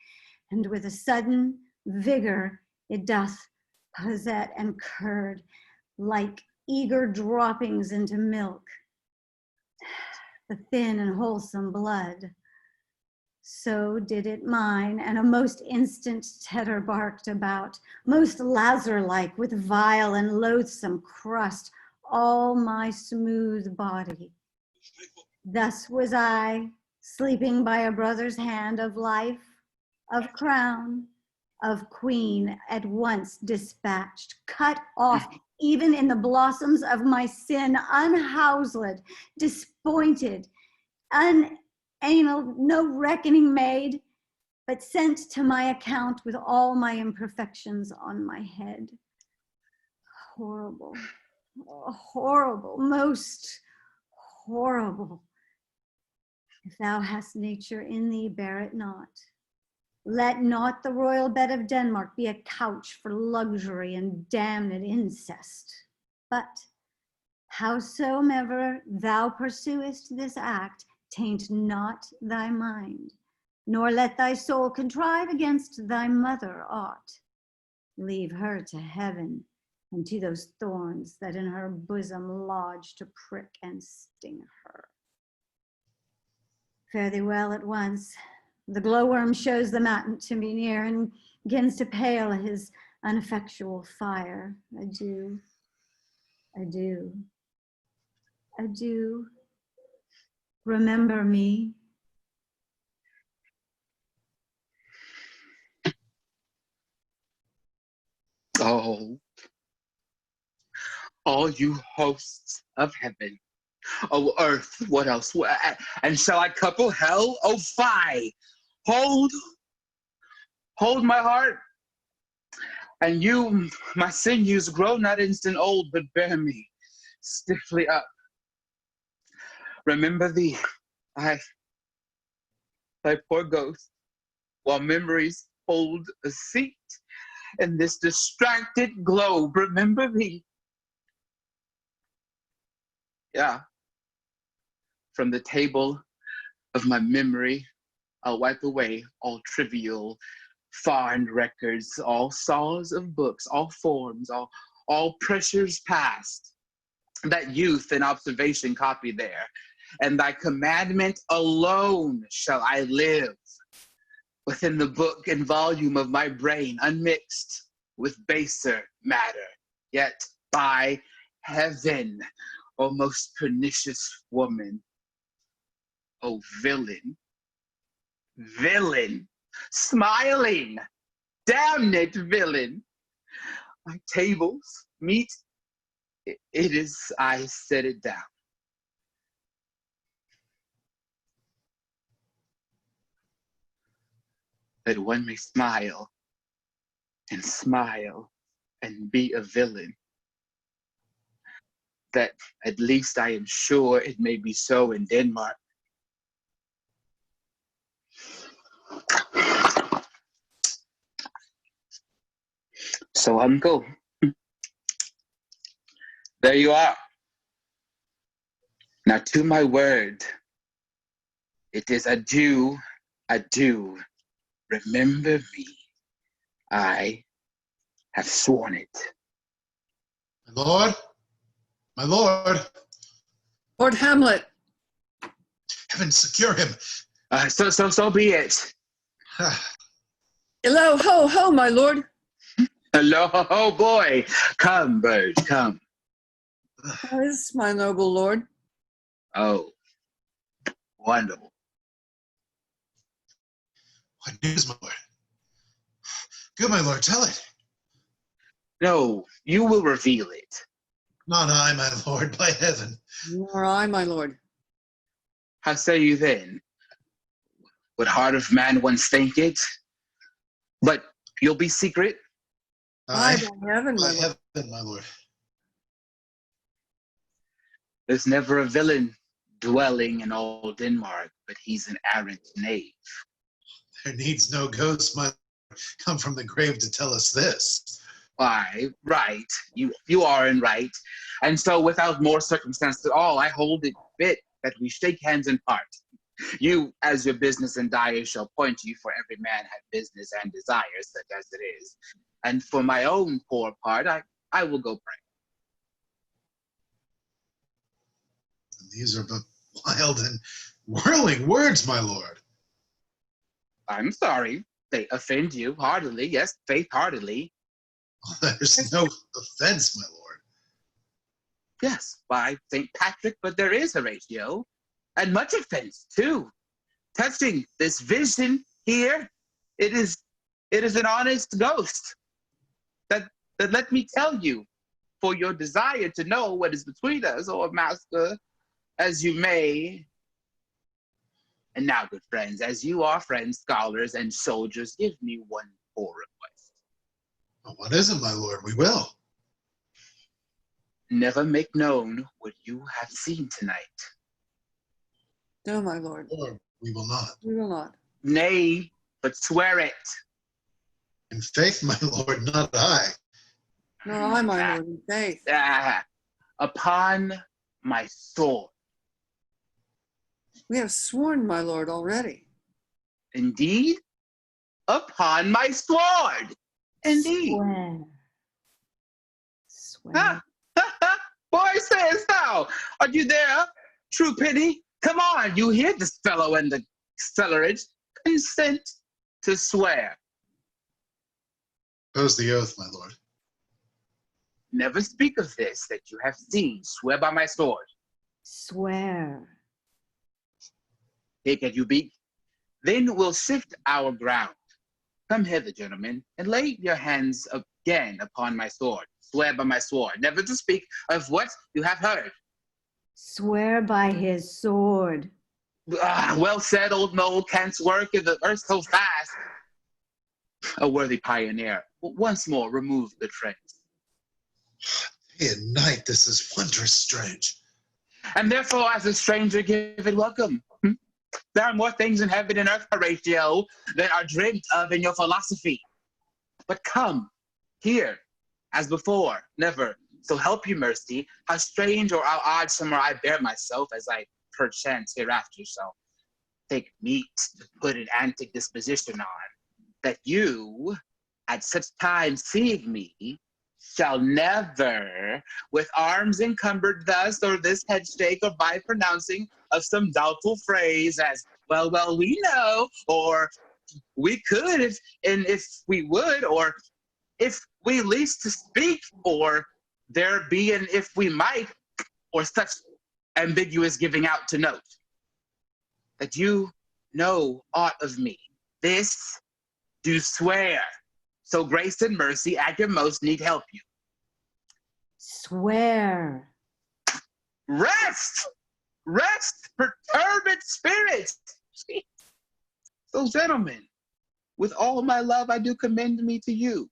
and with a sudden vigor it doth posset and curd like eager droppings into milk, the thin and wholesome blood. So did it mine, and a most instant tetter barked about, most Lazar-like with vile and loathsome crust, all my smooth body. Thus was I, sleeping by a brother's hand, of life, of crown, of queen, at once dispatched, cut off, even in the blossoms of my sin, unhouseled, disappointed, anal, no reckoning made, but sent to my account with all my imperfections on my head. Horrible, horrible, most horrible. If thou hast nature in thee, bear it not. Let not the royal bed of Denmark be a couch for luxury and damned incest. But howsoever thou pursuest this act, taint not thy mind, nor let thy soul contrive against thy mother aught. Leave her to heaven and to those thorns that in her bosom lodge to prick and sting her. Fare thee well at once. The glowworm shows the matin to be near and begins to pale his ineffectual fire. Adieu, adieu, adieu. Remember me. Oh, all you hosts of heaven. Oh, earth, what else? And shall I couple hell? Oh, fie! Hold my heart. And you, my sinews, grow not instant old, but bear me stiffly up. Remember thee, thy poor ghost, while memories hold a seat in this distracted globe. Remember thee. Yeah. From the table of my memory, I'll wipe away all trivial, foreign records, all saws of books, all forms, all pressures past. That youth and observation copy there. And thy commandment alone shall I live within the book and volume of my brain, unmixed with baser matter. Yet by heaven, O most pernicious woman, O villain, villain, smiling, damned villain, my tables meet, it is I set it down. That one may smile and be a villain. That at least I am sure it may be so in Denmark. So, uncle, there you are. Now, to my word, it is adieu, adieu. Remember me. I have sworn it. My lord, my lord. Lord Hamlet. Heaven secure him. So be it. Hello, ho, ho, my lord. Hello, oh boy. Come, bird, come. How is my noble lord? Oh, wonderful. What news, my lord? Good, my lord, tell it. No, you will reveal it. Not I, my lord, by heaven. Nor I, my lord. How say you then? Would heart of man once think it? But you'll be secret? By heaven, my by lord. heaven, my lord. There's never a villain dwelling in all Denmark, but he's an arrant knave. There needs no ghost, my lord, come from the grave to tell us this. Why, right, you are in right. And so without more circumstance at all, I hold it fit that we shake hands and part. You, as your business and dire, shall point you, for every man hath business and desires, such as it is. And for my own poor part, I will go pray. These are but wild and whirling words, my lord. I'm sorry, they offend you heartily, yes, faith-heartedly. There's no offense, my lord. Yes, by St. Patrick, but there is Horatio, and much offense too. Touching this vision here, it is an honest ghost. That let me tell you, for your desire to know what is between us, or master, as you may. And now, good friends, as you are friends, scholars, and soldiers, give me one poor request. Well, what is it, my lord? We will. Never make known what you have seen tonight. No, my lord. Lord, we will not. We will not. Nay, but swear it. In faith, my lord, not I. Nor I, my lord, in faith. Upon my sword. We have sworn, my lord, already. Indeed? Upon my sword. Indeed. Swear. Boy, sayest thou, are you there? True pity, come on, you hear this fellow in the cellarage. Consent to swear. Oppose the oath, my lord. Never speak of this that you have seen. Swear by my sword. Swear. Take it, you beak. Then we'll shift our ground. Come hither, gentlemen, and lay your hands again upon my sword. Swear by my sword, never to speak of what you have heard. Swear by his sword. Well said, old mole, canst work in the earth so fast. A worthy pioneer, once more remove the trains. Day and night, this is wondrous strange. And therefore, as a stranger, give it welcome. There are more things in heaven and earth, Horatio, than are dreamt of in your philosophy. But come, here, as before, never. So help you mercy, how strange or how odd somewhere I bear myself, as I perchance hereafter shall take meat to put an antic disposition on, that you, at such time seeing me, shall never, with arms encumbered thus, or this head shake, or by pronouncing of some doubtful phrase as, well, we know, or we could, if we would, or if we least to speak, or there be an if we might, or such ambiguous giving out to note, that you know aught of me. This do swear, so grace and mercy at your most need help you. Swear. Rest, perturbed spirits. So gentlemen, with all my love I do commend me to you.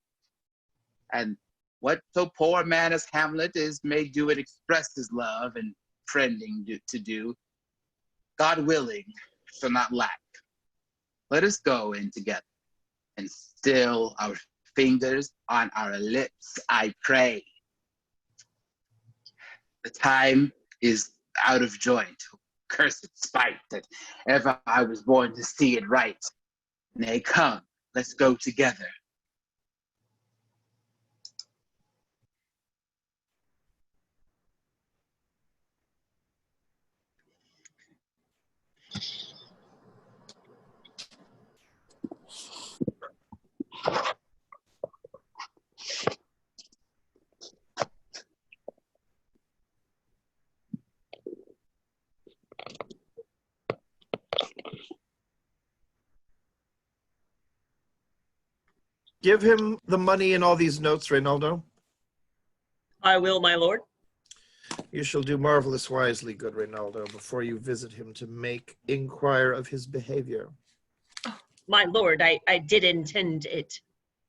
And what so poor a man as Hamlet is may do it express his love and friending to do, God willing, shall not lack. Let us go in together and still our fingers on our lips, I pray. The time is out of joint. Cursed spite that ever I was born to see it right. Nay, come, let's go together. Give him the money and all these notes, Reynaldo. I will, my lord. You shall do marvelous wisely, good Reynaldo, before you visit him to inquire of his behavior. Oh, my lord, I did intend it.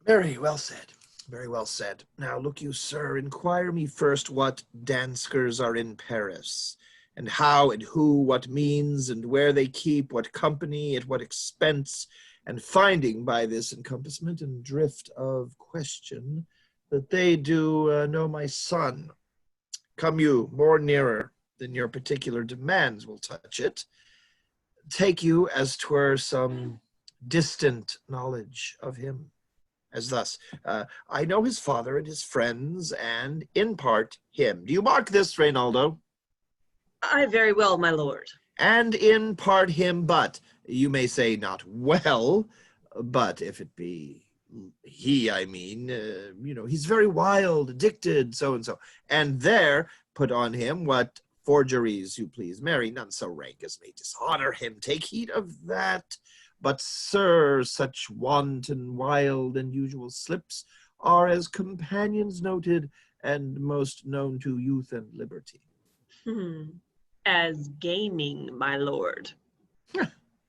Very well said. Very well said. Now, look you, sir, inquire me first what danskers are in Paris, and how and who, what means, and where they keep, what company, at what expense, and finding by this encompassment and drift of question that they do know my son. Come you more nearer than your particular demands will touch it. Take you as 'twere some distant knowledge of him. As thus, I know his father and his friends, and in part him. Do you mark this, Reynaldo? I very well, my lord. And in part him, but you may say not well, but if it be he, I mean, he's very wild, addicted, so and so. And there put on him what forgeries you please. Marry, none so rank as may dishonor him. Take heed of that. But, sir, such wanton, wild, and usual slips are as companions noted and most known to youth and liberty. As gaming, my lord.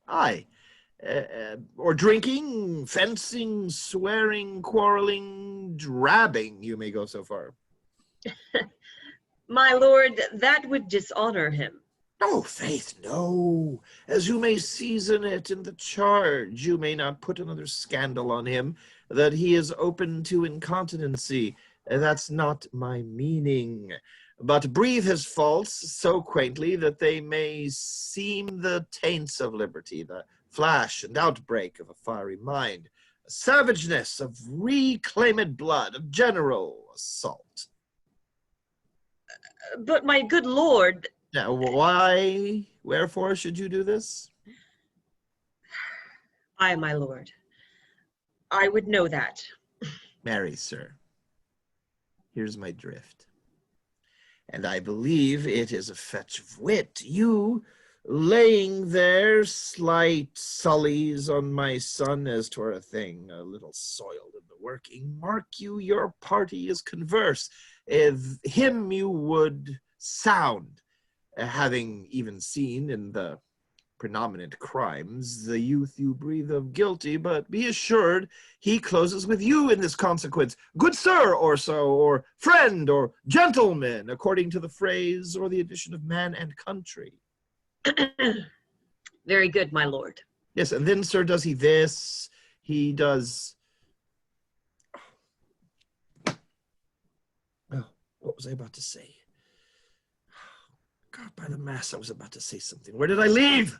Aye. Or drinking, fencing, swearing, quarreling, drabbing, you may go so far. My lord, that would dishonor him. No, faith, no. As you may season it in the charge, you may not put another scandal on him, that he is open to incontinency. That's not my meaning. But breathe his faults so quaintly that they may seem the taints of liberty, the flash and outbreak of a fiery mind, a savageness of reclaimed blood, of general assault. But my good lord... Now, why, wherefore should you do this? Aye, my lord. I would know that. Marry, sir, here's my drift. And I believe it is a fetch of wit. You, laying there slight sullies on my son as 'twere a thing a little soiled in the working, mark you, your party is converse. If him you would sound, having even seen in the predominant crimes the youth you breathe of guilty, but be assured he closes with you in this consequence, good sir, or so, or friend, or gentleman, according to the phrase or the addition of man and country. Very good, my lord. Yes, and then, sir, does he this, he does... Oh, what was I about to say? God, by the mass, I was about to say something. Where did I leave?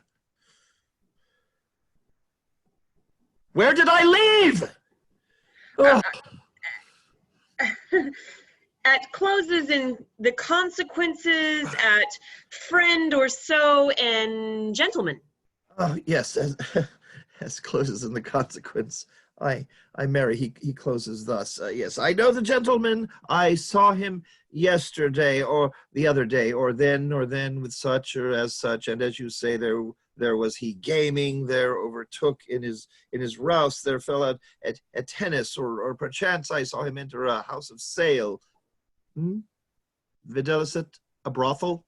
Where did I leave? Oh. At closes in the consequences, at friend or so, and gentleman. Oh, yes, as closes in the consequence. I marry, he closes thus. Yes, I know the gentleman. I saw him yesterday, or the other day, or then with such or as such. And as you say, there was he gaming, there overtook in his rouse, there fell out at tennis, or perchance I saw him enter a house of sale. Videlicet, a brothel?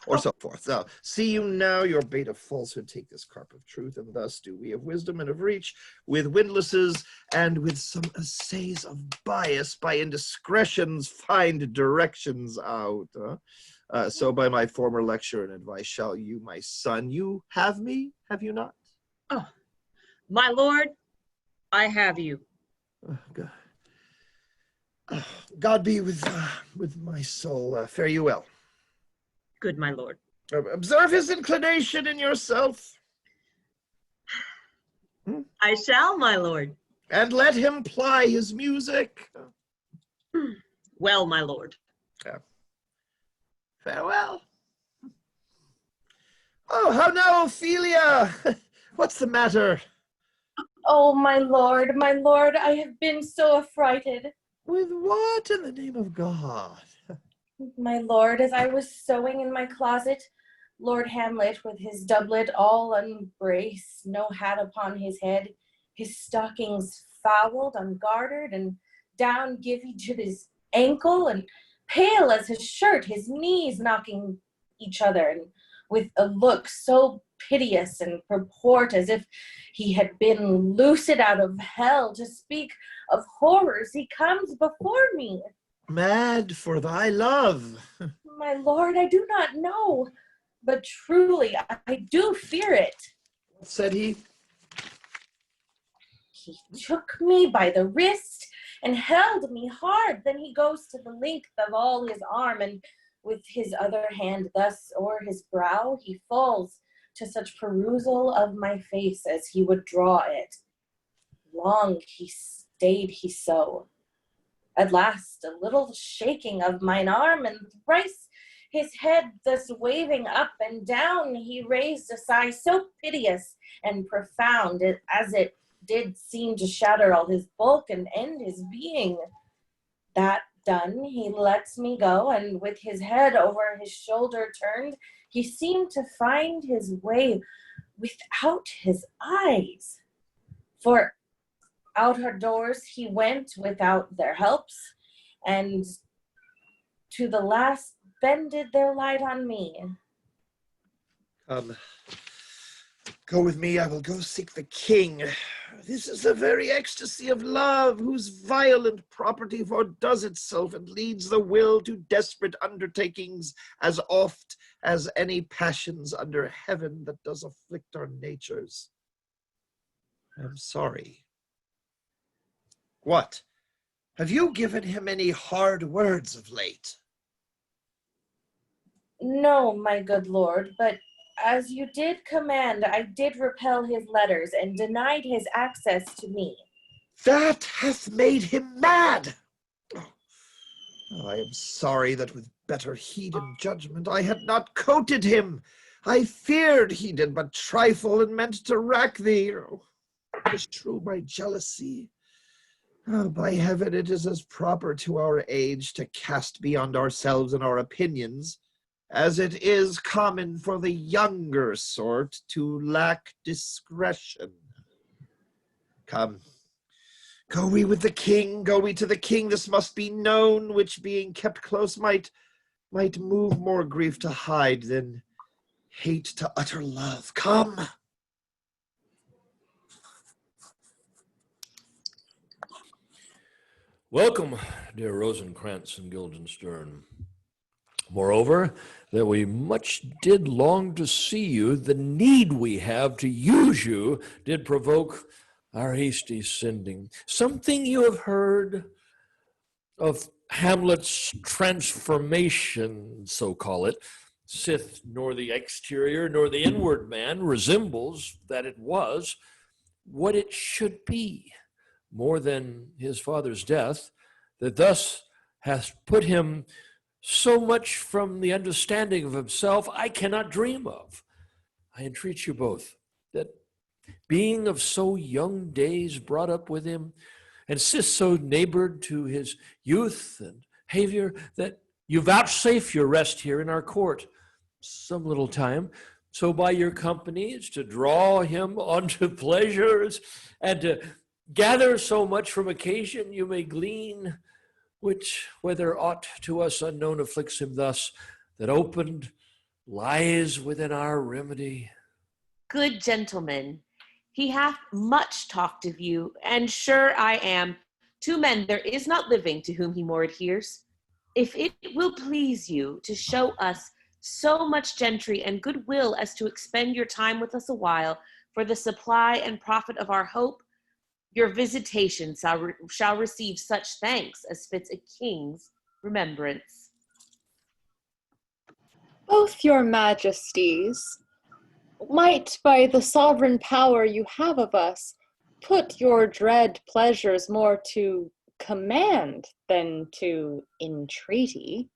Or so forth. Now, see you now your bait of falsehood take this carp of truth, and thus do we of wisdom and of reach, with windlasses and with some essays of bias, by indiscretions find directions out. So by my former lecture and advice shall you, my son, you have me, have you not? Oh, my lord, I have you. Oh, God. Oh, God be with my soul. Fare you well. Good, my lord. Observe his inclination in yourself. I shall, my lord. And let him ply his music. Well, my lord. Farewell. Oh, how now, Ophelia? What's the matter? Oh, my lord, I have been so affrighted. With what in the name of God? My lord, as I was sewing in my closet, Lord Hamlet, with his doublet all unbraced, no hat upon his head, his stockings fouled, ungartered, and down giving to his ankle, and pale as his shirt, his knees knocking each other, and with a look so piteous and purport as if he had been loosed out of hell to speak of horrors, he comes before me. Mad for thy love. My lord, I do not know, but truly I do fear it. What said he? He took me by the wrist and held me hard. Then he goes to the length of all his arm, and with his other hand thus o'er his brow, he falls to such perusal of my face as he would draw it. Long he stayed he so. At last, a little shaking of mine arm, and thrice his head thus waving up and down, he raised a sigh so piteous and profound, as it did seem to shatter all his bulk and end his being. That done, he lets me go, and with his head over his shoulder turned, he seemed to find his way without his eyes. For out of doors he went without their helps, and to the last bended their light on me. Go with me, I will go seek the king. This is the very ecstasy of love, whose violent property fordoes itself and leads the will to desperate undertakings as oft as any passions under heaven that does afflict our natures. I am sorry. What? Have you given him any hard words of late? No, my good lord, but as you did command, I did repel his letters and denied his access to me. That hath made him mad. Oh, I am sorry that with better heed and judgment I had not coated him. I feared he did but trifle and meant to rack thee. Oh, beshrew my jealousy. Oh, by heaven, it is as proper to our age to cast beyond ourselves and our opinions as it is common for the younger sort to lack discretion. Come, go we with the king, go we to the king, this must be known, which being kept close might move more grief to hide than hate to utter love. Come. Welcome, dear Rosencrantz and Guildenstern. Moreover, that we much did long to see you, the need we have to use you did provoke our hasty sending. Something you have heard of Hamlet's transformation, so call it, sith nor the exterior nor the inward man resembles that it was what it should be, more than his father's death, that thus hath put him so much from the understanding of himself I cannot dream of. I entreat you both, that being of so young days brought up with him, and sis so neighbored to his youth and behavior, that you vouchsafe your rest here in our court some little time, so by your companies to draw him onto pleasures, and to gather so much from occasion you may glean, which, whether aught to us unknown afflicts him thus, that opened lies within our remedy. Good gentlemen, he hath much talked of you, and sure I am, two men there is not living to whom he more adheres. If it will please you to show us so much gentry and goodwill as to expend your time with us a while for the supply and profit of our hope, your visitation shall receive such thanks as fits a king's remembrance. Both your majesties might, by the sovereign power you have of us, put your dread pleasures more to command than to entreaty.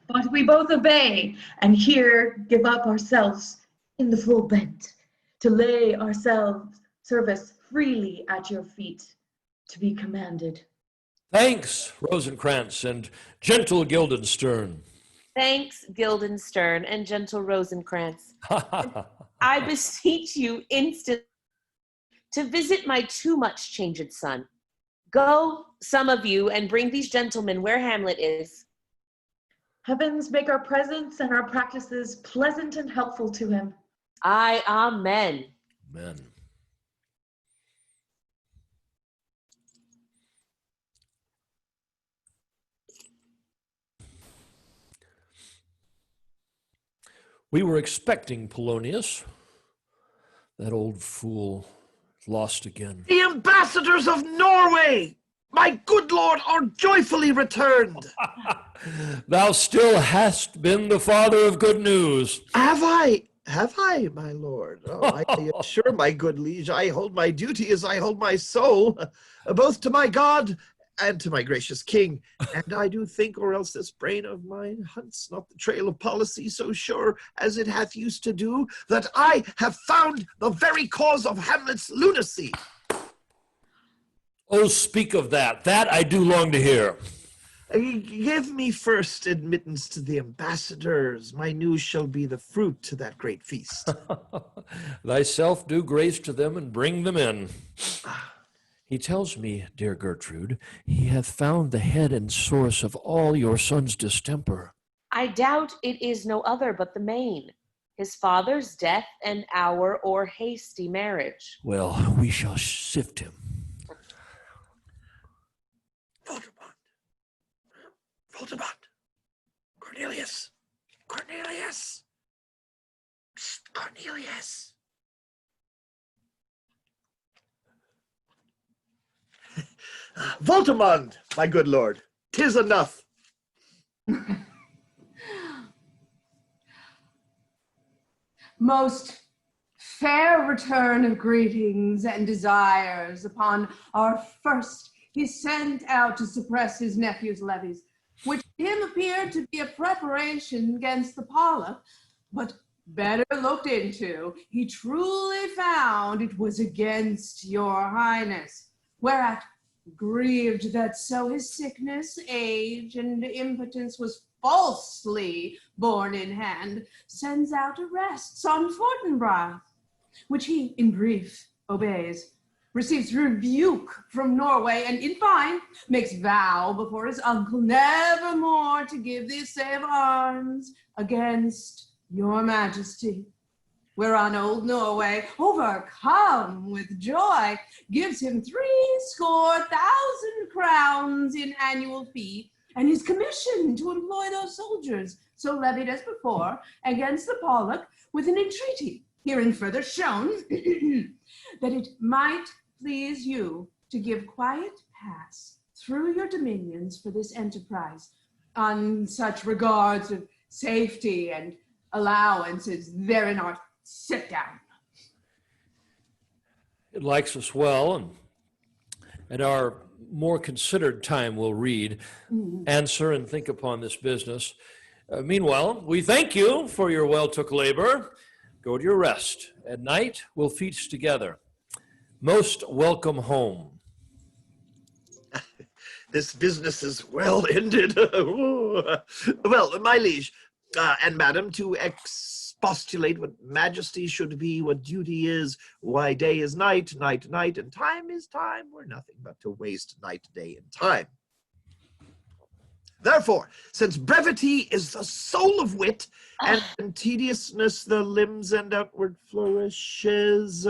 But we both obey, and here give up ourselves in the full bent, to lay ourselves service freely at your feet, to be commanded. Thanks, Rosencrantz and gentle Guildenstern. Thanks, Guildenstern and gentle Rosencrantz. I beseech you instantly to visit my too much changed son. Go, some of you, and bring these gentlemen where Hamlet is. Heavens make our presence and our practices pleasant and helpful to him. Aye, amen. Amen. We were expecting Polonius. That old fool lost again. The ambassadors of Norway, my good lord, are joyfully returned. Thou still hast been the father of good news. Have I, my lord? Oh, I assure my good liege, I hold my duty as I hold my soul, both to my God and to my gracious king. And I do think, or else this brain of mine hunts not the trail of policy so sure as it hath used to do, that I have found the very cause of Hamlet's lunacy. Oh, speak of that. That I do long to hear. Give me first admittance to the ambassadors. My news shall be the fruit to that great feast. Thyself do grace to them and bring them in. He tells me, dear Gertrude, he hath found the head and source of all your son's distemper. I doubt it is no other but the main. his father's death and our or hasty marriage. Well, we shall sift him. Voltemand! Cornelius! Cornelius! Psst, Cornelius! Voltemand, my good lord, 'tis enough. Most fair return of greetings and desires upon our first. He sent out to suppress his nephew's levies, which to him appeared to be a preparation against the Pollock, but better looked into, he truly found it was against your highness, whereat grieved that so his sickness, age, and impotence was falsely borne in hand, sends out arrests on Fortinbras, which he, in brief, obeys, receives rebuke from Norway, and in fine, makes vow before his uncle never more to give the assay of arms against your majesty. Whereon old Norway, overcome with joy, gives him 70,000 crowns in annual fee, and is commissioned to employ those soldiers, so levied as before, against the Pollock, with an entreaty, herein further shown, that it might please you to give quiet pass through your dominions for this enterprise, on such regards of safety and allowances therein are set down. It likes us well, and at our more considered time we'll read, answer, and think upon this business. Meanwhile, we thank you for your well-took labor. Go to your rest. At night, we'll feast together. Most welcome home. This business is well ended. Well, my liege, and madam, to expostulate what majesty should be, what duty is, why day is night, night, night, and time is time, we're nothing but to waste night, day, and time. Therefore, since brevity is the soul of wit, and tediousness the limbs and outward flourishes,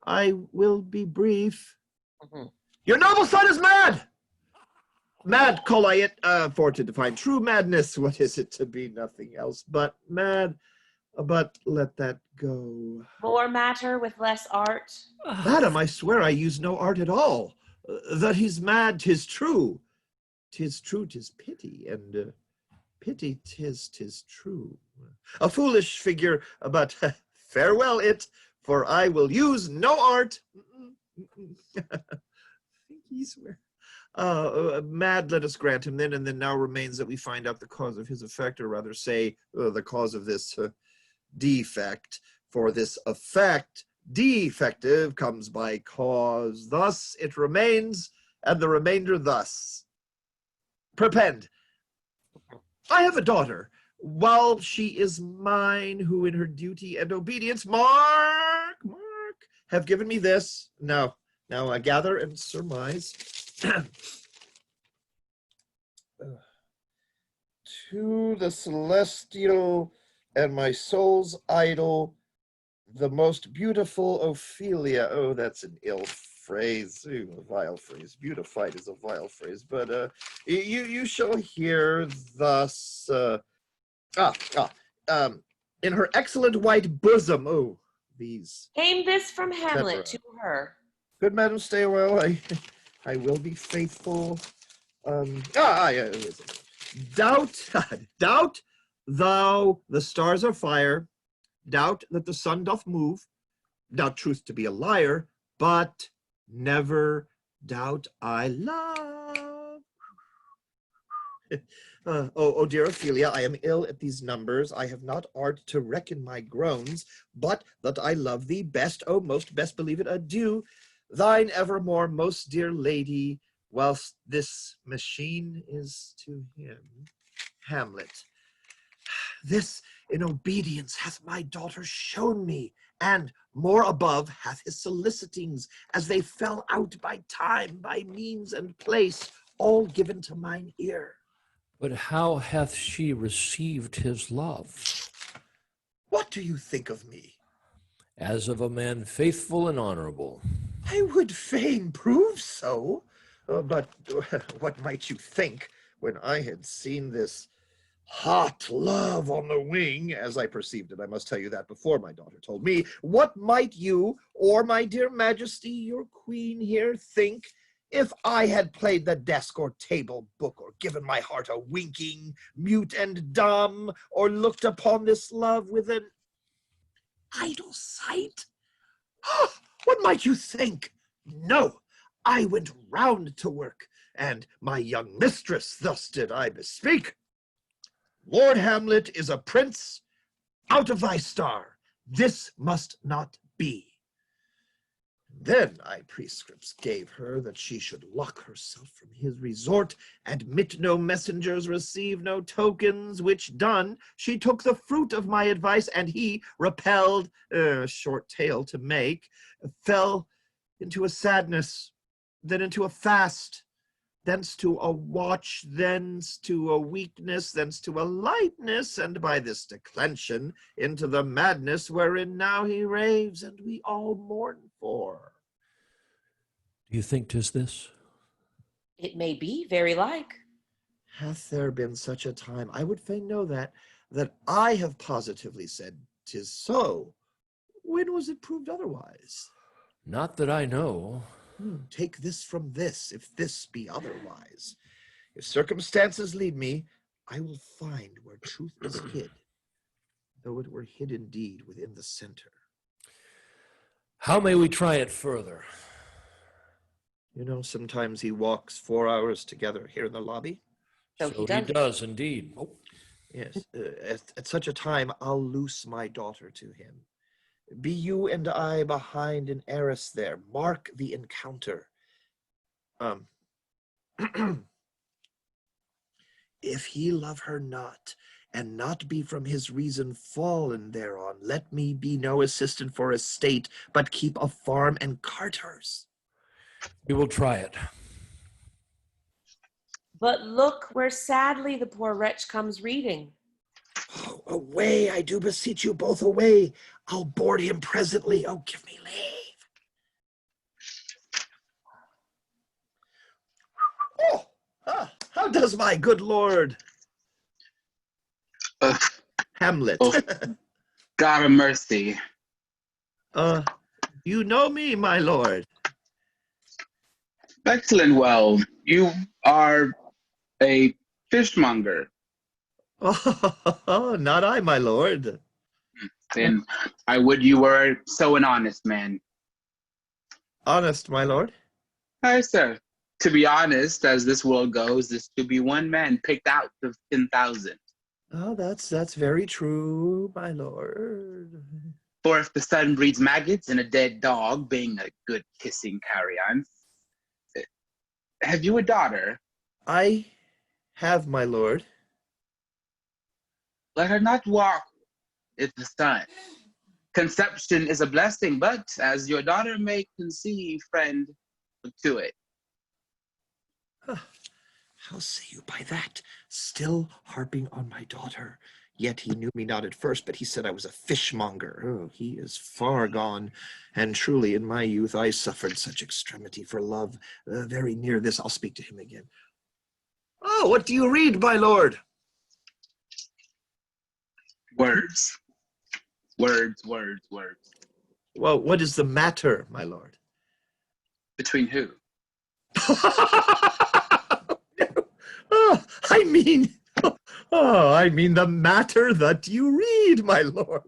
I will be brief. Your noble son is mad! Mad call I it, for to define true madness, what is it to be nothing else but mad? But let that go. More matter with less art. Madam, I swear I use no art at all. That he's mad, 'tis true. 'Tis true, 'tis pity, and pity 'tis true. A foolish figure, but farewell it, for I will use no art. He swear. Mad, let us grant him then, and then now remains that we find out the cause of his effect, or rather say the cause of this defect. For this effect, defective, comes by cause. Thus it remains, and the remainder thus. Prepend. I have a daughter, while she is mine, who in her duty and obedience, mark, have given me this. Now I gather and surmise. To the celestial and my soul's idol, the most beautiful Ophelia. Oh, that's an ill phrase, ooh, a vile phrase. Beautified is a vile phrase, but you shall hear thus. In her excellent white bosom. Oh, these. Came this from Hamlet to her. Good madam, stay a while. I will be faithful. Doubt thou the stars are fire, doubt that the sun doth move, doubt truth to be a liar, but never doubt I love. Oh, dear Ophelia, I am ill at these numbers. I have not art to reckon my groans, but that I love thee best, oh, most best believe it, adieu. Thine evermore, most dear lady, whilst this machine is to him. Hamlet. This in obedience hath my daughter shown me, and more above hath his solicitings, as they fell out by time, by means and place, all given to mine ear. But how hath she received his love? What do you think of me? As of a man faithful and honorable. I would fain prove so. But what might you think when I had seen this hot love on the wing, as I perceived it? I must tell you that before my daughter told me. What might you, or my dear majesty, your queen here, think if I had played the desk or table book, or given my heart a winking, mute and dumb, or looked upon this love with an idle sight? What might you think? No, I went round to work, and my young mistress thus did I bespeak. Lord Hamlet is a prince out of thy star. This must not be. Then I prescripts gave her that she should lock herself from his resort, admit no messengers, receive no tokens, which done, she took the fruit of my advice, and he, repelled, short tale to make, fell into a sadness, then into a fast, thence to a watch, thence to a weakness, thence to a lightness, and by this declension into the madness wherein now he raves, and we all mourn for. Do you think 'tis this? It may be, very like. Hath there been such a time, I would fain know that I have positively said 'tis so. When was it proved otherwise? Not that I know. Take this from this, if this be otherwise. If circumstances lead me, I will find where truth is hid, though it were hid indeed within the center. How may we try it further? You know, sometimes he walks 4 hours together here in the lobby. So he does indeed. Oh. Yes, at such a time, I'll loose my daughter to him. Be you and I behind an arras there. Mark the encounter. If he love her not, and not be from his reason fallen thereon, let me be no assistant for estate, but keep a farm and carters. We will try it. But look where sadly the poor wretch comes reading. Oh, away, I do beseech you both, away. I'll board him presently. Oh, give me leave. Oh, how does my good lord Hamlet? God of mercy. You know me, my lord. Excellent. Well, you are a fishmonger. Oh, not I, my lord. Then I would you were so an honest man. Honest, my lord? Aye, sir. To be honest, as this world goes, this should be one man picked out of 10,000. Oh, that's very true, my lord. For if the sun breeds maggots in a dead dog, being a good kissing carrion. Have you a daughter? I have, my lord. Let her not walk in the sun. Conception is a blessing, but as your daughter may conceive, friend, look to it. How say you by that? Still harping on my daughter. Yet he knew me not at first, but he said I was a fishmonger. Oh, he is far gone. And truly, in my youth, I suffered such extremity for love. Very near this, I'll speak to him again. Oh, what do you read, my lord? Words. Words, words, words. Well, what is the matter, my lord? Between who? I mean the matter that you read, my lord.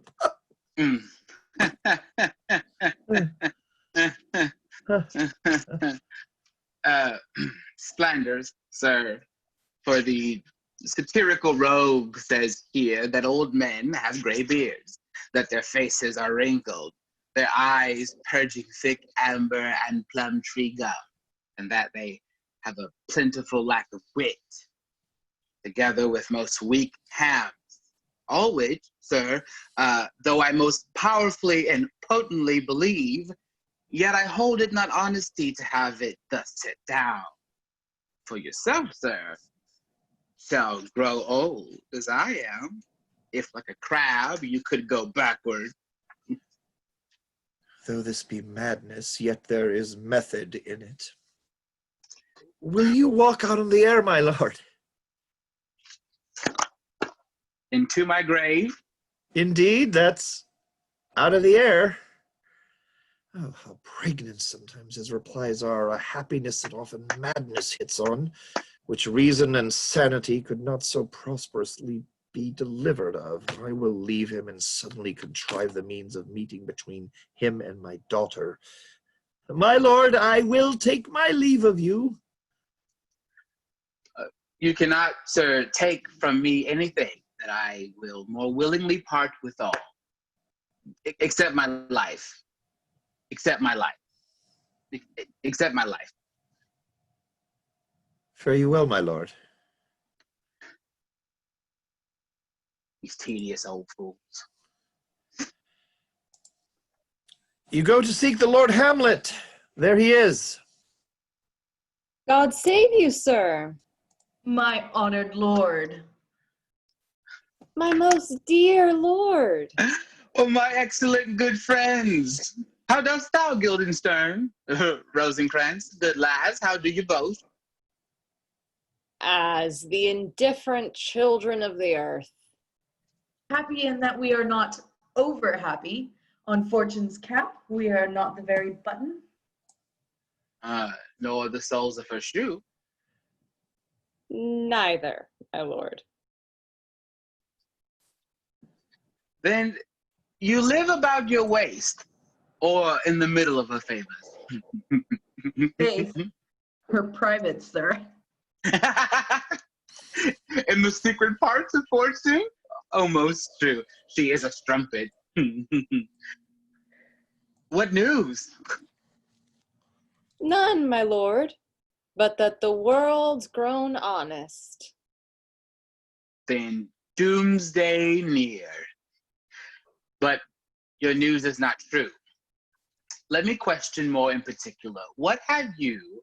Splendors, sir. For the satirical rogue says here that old men have gray beards, that their faces are wrinkled, their eyes purging thick amber and plum tree gum, and that they have a plentiful lack of wit, together with most weak hams. All which, sir, though I most powerfully and potently believe, yet I hold it not honesty to have it thus set down. For yourself, sir, shall grow old as I am. if like a crab you could go backward. Though this be madness, yet there is method in it. Will you walk out on the air, my lord? Into my grave? Indeed, that's out of the air. Oh, how pregnant sometimes his replies are, a happiness that often madness hits on, which reason and sanity could not so prosperously be delivered of. I will leave him and suddenly contrive the means of meeting between him and my daughter. My lord, I will take my leave of you. You cannot, sir, take from me anything that I will more willingly part with all, except my life. Except my life. Except my life. Fare you well, my lord. These tedious old fools. You go to seek the Lord Hamlet. There he is. God save you, sir. My honored lord. My most dear lord. Oh, my excellent good friends. How dost thou, Guildenstern? Rosencrantz, good lads, how do you both? As the indifferent children of the earth. Happy in that we are not over happy. On fortune's cap, we are not the very button. Nor the soles of her shoe. Neither, my lord. Then you live about your waist, or in the middle of her favors. Faith, her private, sir. In the secret parts of fortune? Almost true. She is a strumpet. What news? None, my lord, but that the world's grown honest. Then doomsday near. But your news is not true. Let me question more in particular. What have you,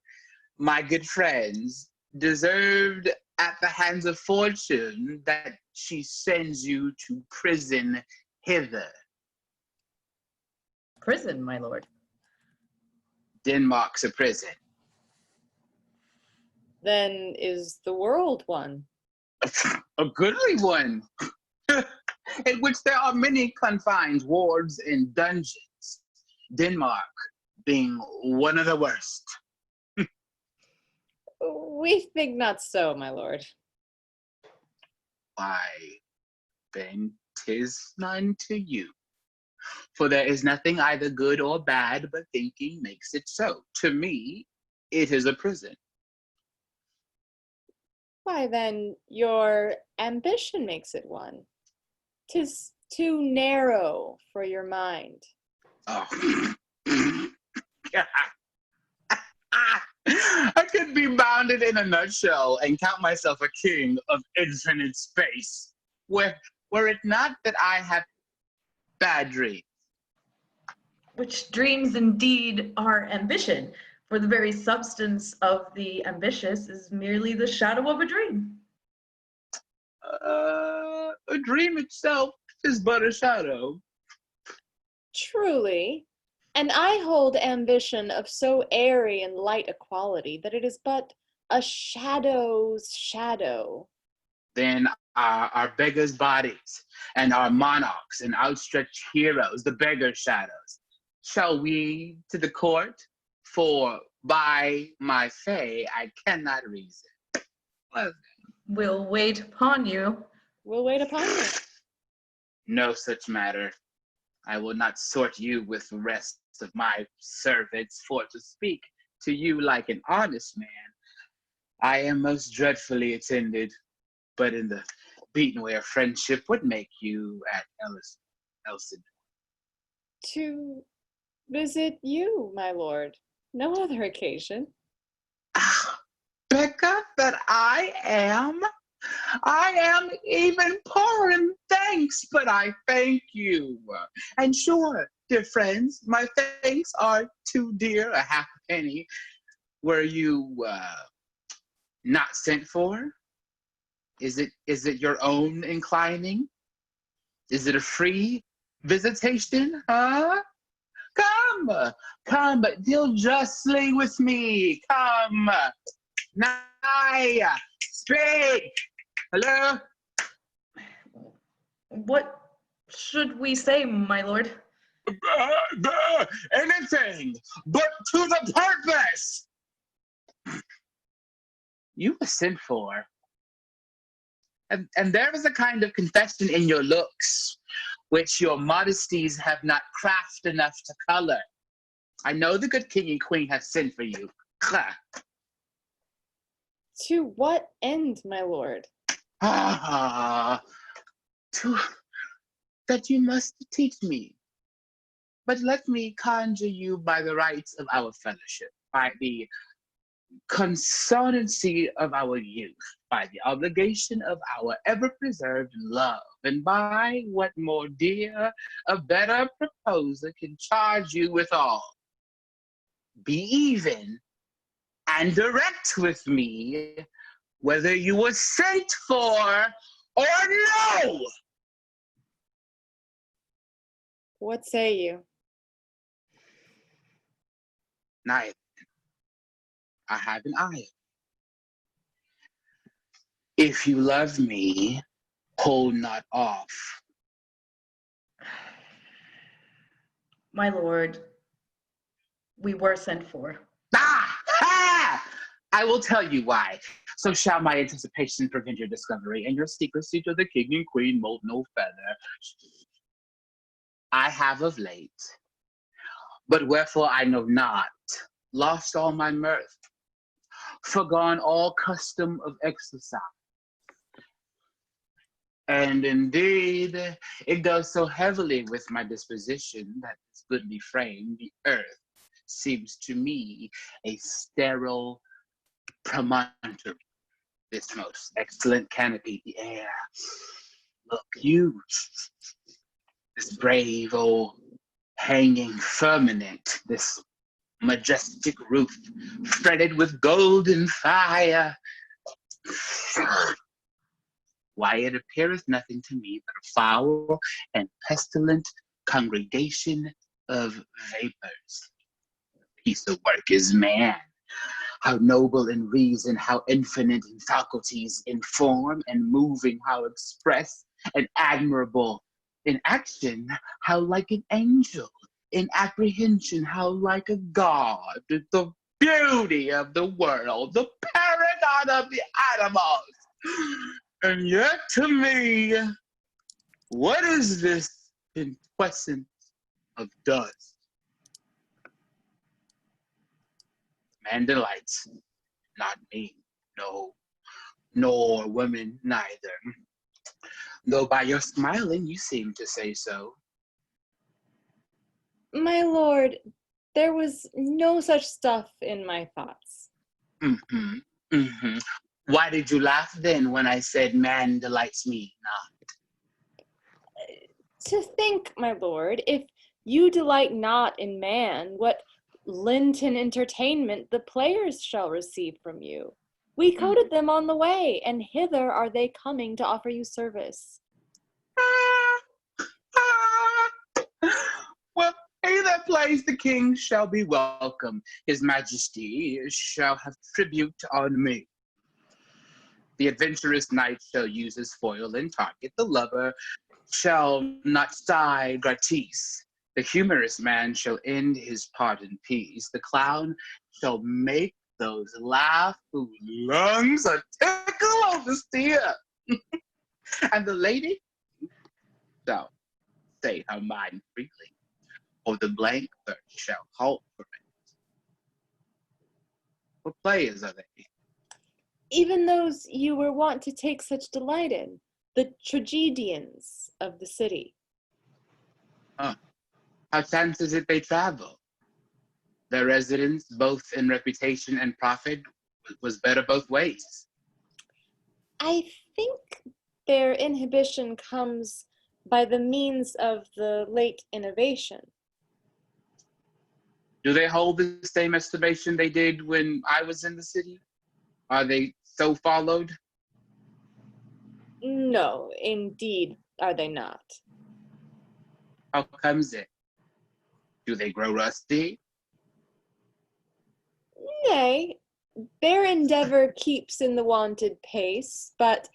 my good friends, deserved at the hands of fortune that she sends you to prison hither? Prison, my lord. Denmark's a prison. Then is the world one? A goodly one, in which there are many confines, wards, and dungeons. Denmark being one of the worst. We think not so, my lord. Why, then 'tis none to you. For there is nothing either good or bad, but thinking makes it so. To me, it is a prison. Why then, your ambition makes it one. 'Tis too narrow for your mind. Oh. I could be bounded in a nutshell and count myself a king of infinite space, were it not that I have bad dreams. Which dreams indeed are ambition, for the very substance of the ambitious is merely the shadow of a dream. A dream itself is but a shadow. Truly, and I hold ambition of so airy and light a quality that it is but a shadow's shadow. Then our beggars' bodies and our monarchs and outstretched heroes, the beggar shadows, shall we to the court? For by my fay I cannot reason. We'll wait upon you. We'll wait upon you. No such matter. I will not sort you with the rest of my servants, for to speak to you like an honest man, I am most dreadfully attended, but in the beaten way of friendship, what make you at Elson? To visit you, my lord. No other occasion. Becca, that I am even poor in thanks, but I thank you. And sure, dear friends, my thanks are too dear a halfpenny. Were you not sent for? Is it your own inclining? Is it a free visitation, huh? Come, deal justly with me. Come, nigh, speak. Hello? What should we say, my lord? Anything but to the purpose. You were sent for. And there is a kind of confession in your looks, which your modesties have not craft enough to color. I know the good king and queen have sent for you. To what end, my lord? That you must teach me. But let me conjure you by the rights of our fellowship, by the consonancy of our youth, by the obligation of our ever-preserved love, and by what more dear, a better proposer can charge you withal. Be even and direct with me whether you were sent for or no. What say you? Neither. I have an eye. If you love me, hold not off. My lord, we were sent for. I will tell you why. So shall my anticipation prevent your discovery, and your secrecy to the king and queen mold no feather. I have of late, but wherefore I know not, lost all my mirth, forgone all custom of exercise. And indeed, it goes so heavily with my disposition that this goodly frame, the earth, seems to me a sterile promontory. This most excellent canopy, the air. Look, you, this brave old hanging firmament, this majestic roof, fretted with golden fire. Why, it appeareth nothing to me but a foul and pestilent congregation of vapors. Piece of work is man. How noble in reason, how infinite in faculties, in form and moving, how express and admirable in action, how like an angel, in apprehension, how like a god, the beauty of the world, the paragon of the animals. And yet to me, what is this quintessence of dust? Man delights, not me, no, nor women neither. Though by your smiling you seem to say so. My lord, there was no such stuff in my thoughts. Why did you laugh then when I said man delights me not? To think, my lord, if you delight not in man, what Linton entertainment the players shall receive from you. We coted them on the way, and hither are they coming to offer you service. Well, he that plays the king shall be welcome. His majesty shall have tribute on me. The adventurous knight shall use his foil and target. The lover shall not sigh gratis. The humorous man shall end his part in peace. The clown shall make those laugh whose lungs are tickle over steer. And the lady shall say her mind freely, or the blank verse shall halt for it. What players are they? Even those you were wont to take such delight in, the tragedians of the city. How chances it they travel? Their residence, both in reputation and profit, was better both ways. I think their inhibition comes by the means of the late innovation. Do they hold the same estimation they did when I was in the city? Are they so followed? No, indeed, are they not. How comes it? Do they grow rusty? Nay, their endeavor keeps in the wonted pace, but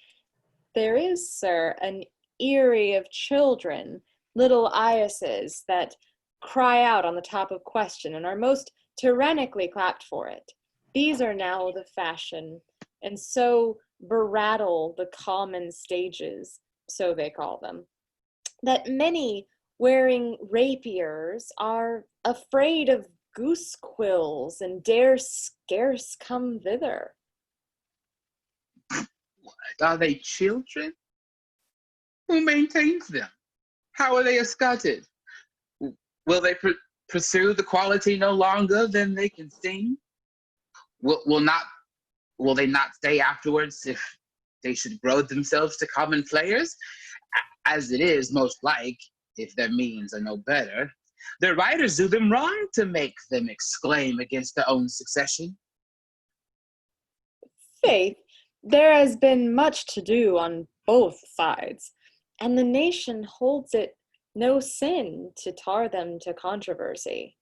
there is, sir, an eyrie of children, little Iases, that cry out on the top of question and are most tyrannically clapped for it. These are now the fashion, and so berattle the common stages, so they call them, that many wearing rapiers are afraid of goose quills and dare scarce come thither. What, are they children? Who maintains them? How are they escorted? Will they pursue the quality no longer than they can sing? Will they not stay afterwards if they should grow themselves to common players? As it is, most like, if their means are no better, their writers do them wrong to make them exclaim against their own succession. Faith, there has been much to do on both sides, and the nation holds it no sin to tar them to controversy.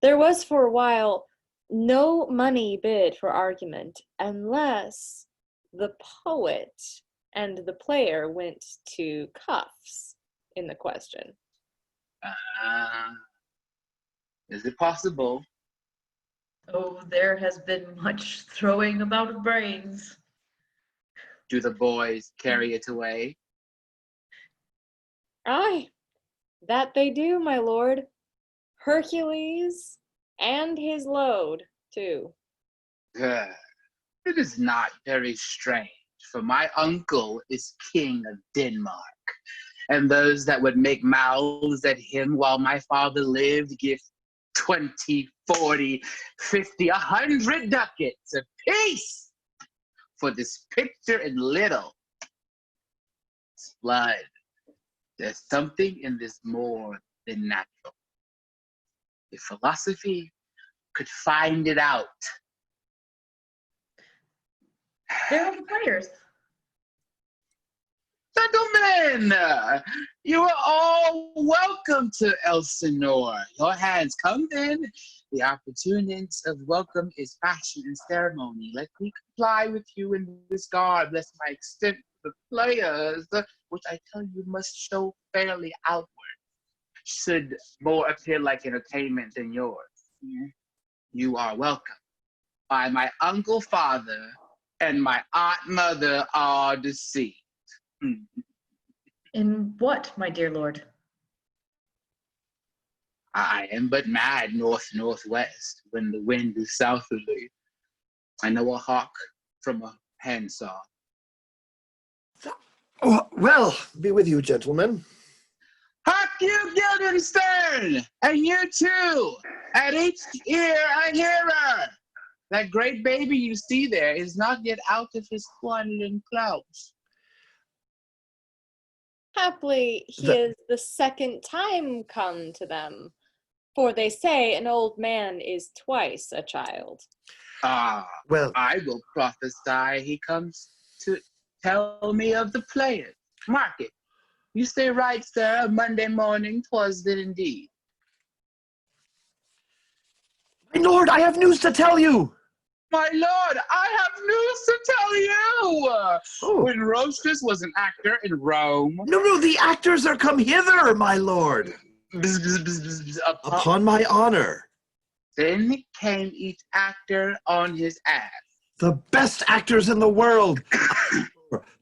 There was for a while no money bid for argument, unless the poet and the player went to cuffs in the question. Is it possible? Oh, there has been much throwing about of brains. Do the boys carry it away? Aye, that they do, my lord. Hercules and his load, too. It is not very strange, for my uncle is king of Denmark, and those that would make mouths at him while my father lived give 20, 40, 50, 100 ducats apiece for this picture in little. It's blood. There's something in this more than natural. If philosophy could find it out. There are the players. Gentlemen, you are all welcome to Elsinore. Your hands come then. The opportunities of welcome is fashion and ceremony. Let me comply with you in this garb, lest my extent to the players, which I tell you must show fairly outward, should more appear like entertainment than yours. You are welcome. By my uncle father and my aunt mother are deceased. In what, my dear lord? I am but mad north-northwest when the wind is southerly. I know a hawk from a handsaw. Oh, well, be with you, gentlemen. Hark you, Guildenstern! And you too! At each ear a hearer! That great baby you see there is not yet out of his swaddling clouds. Haply he is the second time come to them, for they say an old man is twice a child. Well, I will prophesy he comes to tell me of the players. Mark it. You say right, sir. Monday morning 'twas then indeed. My lord, I have news to tell you. My lord, I have news to tell you. When Rostus was an actor in Rome. No, the actors are come hither, my lord. Upon my honor. Then came each actor on his ass. The best actors in the world.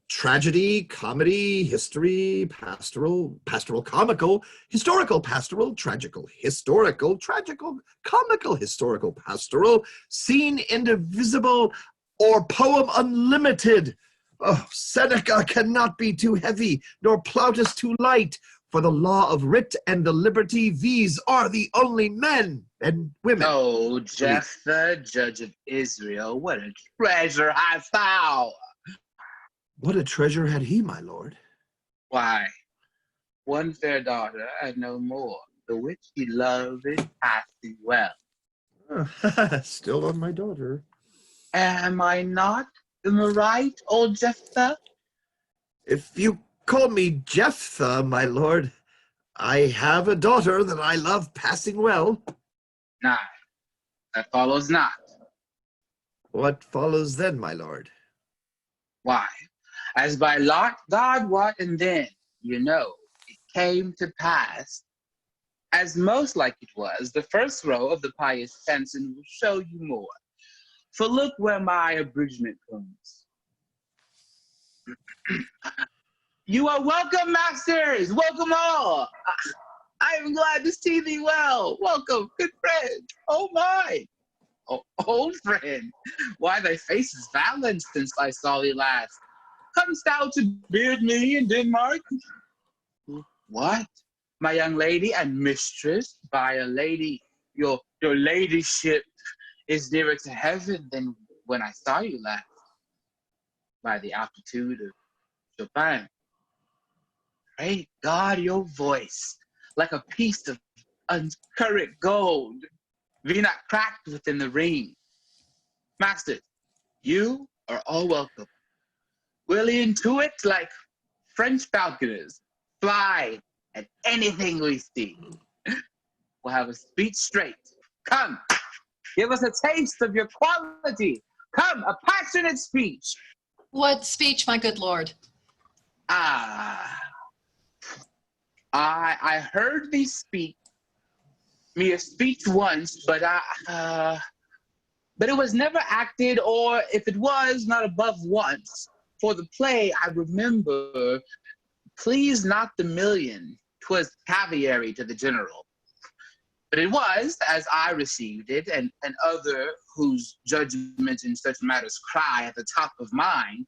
Tragedy, comedy, history, pastoral, comical, historical, pastoral, tragical, historical, tragical, comical, historical, pastoral, scene indivisible, or poem unlimited. Oh, Seneca cannot be too heavy, nor Plautus too light, for the law of writ and the liberty, these are the only men and women. Oh, Jephthah, judge of Israel, what a treasure I found. What a treasure had he, my lord? Why, one fair daughter and no more, the which he loved passing well. Still on my daughter. Am I not in the right, old Jephthah? If you call me Jephthah, my lord, I have a daughter that I love passing well. Nay, that follows not. What follows then, my lord? Why, as by lot, God wot, and then, you know, it came to pass, as most like it was, the first row of the pious Denton will show you more. For look where my abridgment comes. You are welcome, masters! Welcome all! I am glad to see thee well. Welcome, good friend. Oh my! Oh, old friend, why thy face is valiant since I saw thee last. Comest thou to beard me in Denmark? What? My young lady and mistress, by a lady, your ladyship is nearer to heaven than when I saw you last. By the altitude of Chopin. Great God, your voice, like a piece of uncurrent gold, be not cracked within the ring. Masters, you are all welcome. We'll into it like French falconers, fly at anything we see. We'll have a speech straight. Come, give us a taste of your quality. Come, a passionate speech. What speech, my good lord? I heard thee speak me a speech once, but it was never acted, or if it was, not above once. For the play, I remember, please not the million, 'twas caviary to the general. But it was, as I received it, and other whose judgment in such matters cry at the top of mine,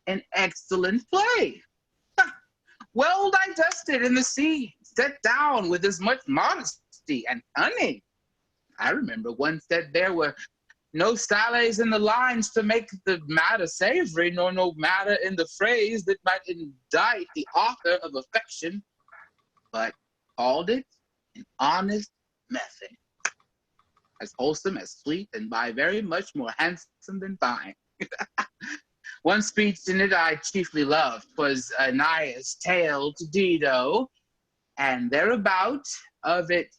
an excellent play. Well digested in the sea, set down with as much modesty and cunning. I remember one said there were no styles in the lines to make the matter savory, nor no matter in the phrase that might indict the author of affection, but called it an honest method, as wholesome as sweet, and by very much more handsome than fine. One speech in it I chiefly loved, 'twas Aeneas' tale to Dido, and thereabout of it,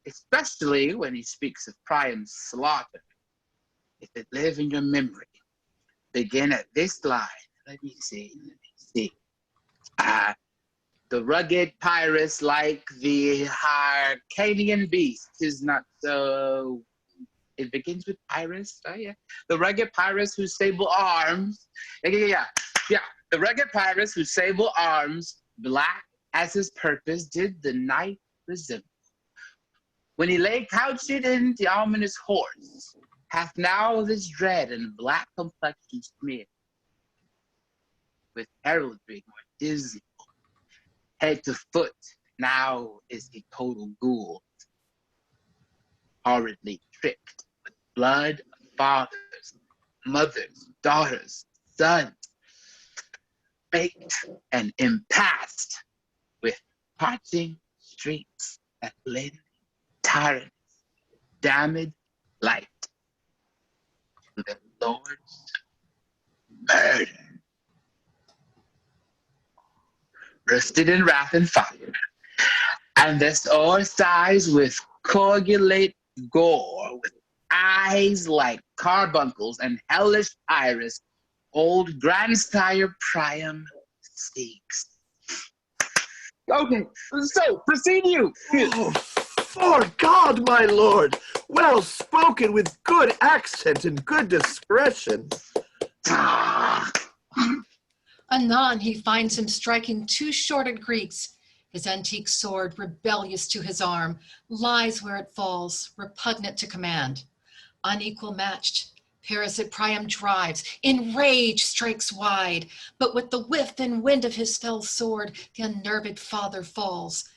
especially when he speaks of Priam's slaughter. If it live in your memory, begin at this line. Let me see. The rugged Pyrrhus, like the Hyrcanian beast, is not so. It begins with Pyrrhus. Oh yeah, the rugged Pyrrhus whose sable arms. Yeah. The rugged Pyrrhus whose sable arms, black as his purpose, did the night resemble. When he lay couched in the ominous horse, hath now this dread and black complexion smeared with heraldry more dismal. Head to foot, now is he total ghoul, horridly tricked with blood of fathers, mothers, daughters, sons, baked and impassed with parching streets that blend tyrants, damned light to the Lord's murder. Roasted in wrath and fire, and this o'er sighs with coagulate gore, with eyes like carbuncles and hellish iris, old grandsire Priam speaks. Okay, so proceed you. Oh, for God, my lord, well spoken with good accent and good discretion. Anon he finds him striking two shorted Greeks. His antique sword, rebellious to his arm, lies where it falls, repugnant to command. Unequal matched, Paris at Priam drives, in rage strikes wide, but with the whiff and wind of his fell sword, the unnerved father falls.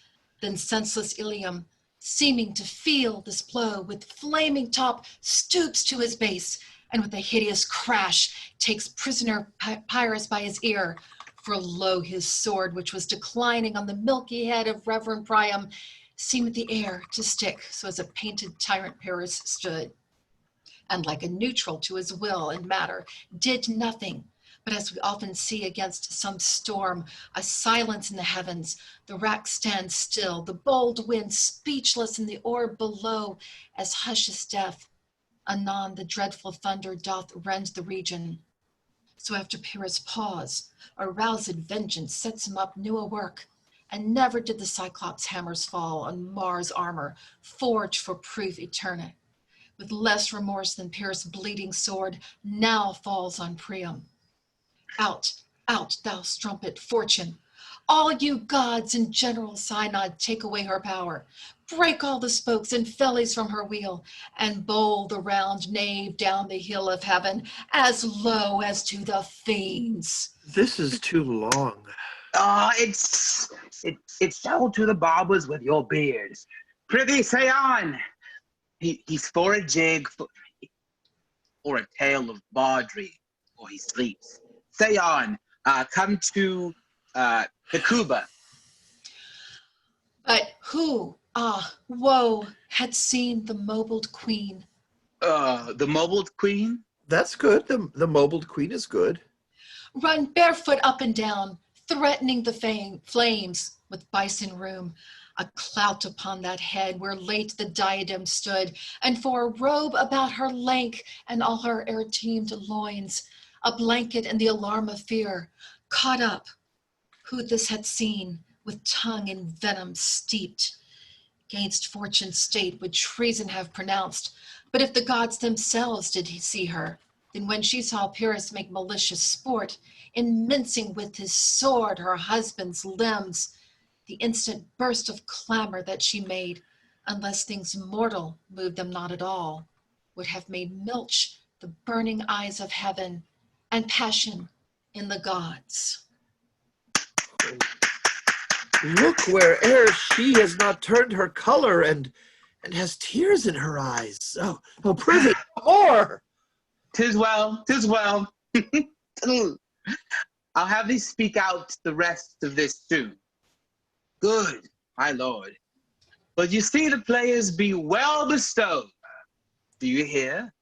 Then senseless Ilium, seeming to feel this blow, with flaming top stoops to his base, and with a hideous crash takes prisoner Pyrrhus by his ear. For lo, his sword, which was declining on the milky head of Reverend Priam, seemed the air to stick, so as a painted tyrant Paris stood, and like a neutral to his will and matter, did nothing, But as we often see against some storm, a silence in the heavens, the rack stands still, the bold wind speechless in the orb below, as hushes death. Anon the dreadful thunder doth rend the region. So after Pyrrhus' pause, aroused vengeance sets him up new a work, and never did the Cyclops' hammers fall on Mars' armor, forged for proof eternal. With less remorse than Pyrrhus' bleeding sword now falls on Priam. Out, out, thou strumpet, Fortune! All you gods and general synod take away her power. Break all the spokes and fellies from her wheel, and bowl the round nave down the hill of heaven, as low as to the fiends. This is too long. It's so to the barbers with your beards. Prithee, say on. He's for a jig, or a tale of bawdry, or he sleeps. Say on. Come to the Cuba. But who, woe, had seen the mobled queen? The mobled queen? That's good. The mobled queen is good. Run barefoot up and down, threatening the flames with bison room, a clout upon that head where late the diadem stood, and for a robe about her lank and all her air-teamed loins, a blanket in the alarm of fear, caught up. Who this had seen, with tongue in venom steeped, gainst fortune's state would treason have pronounced. But if the gods themselves did see her, then when she saw Pyrrhus make malicious sport, in mincing with his sword her husband's limbs, the instant burst of clamor that she made, unless things mortal moved them not at all, would have made milch the burning eyes of heaven, and passion in the gods. Look where'er she has not turned her color and has tears in her eyes. Oh, prithee, more! 'Tis well, 'tis well. I'll have thee speak out the rest of this soon. Good, my lord. But you see the players be well bestowed. Do you hear?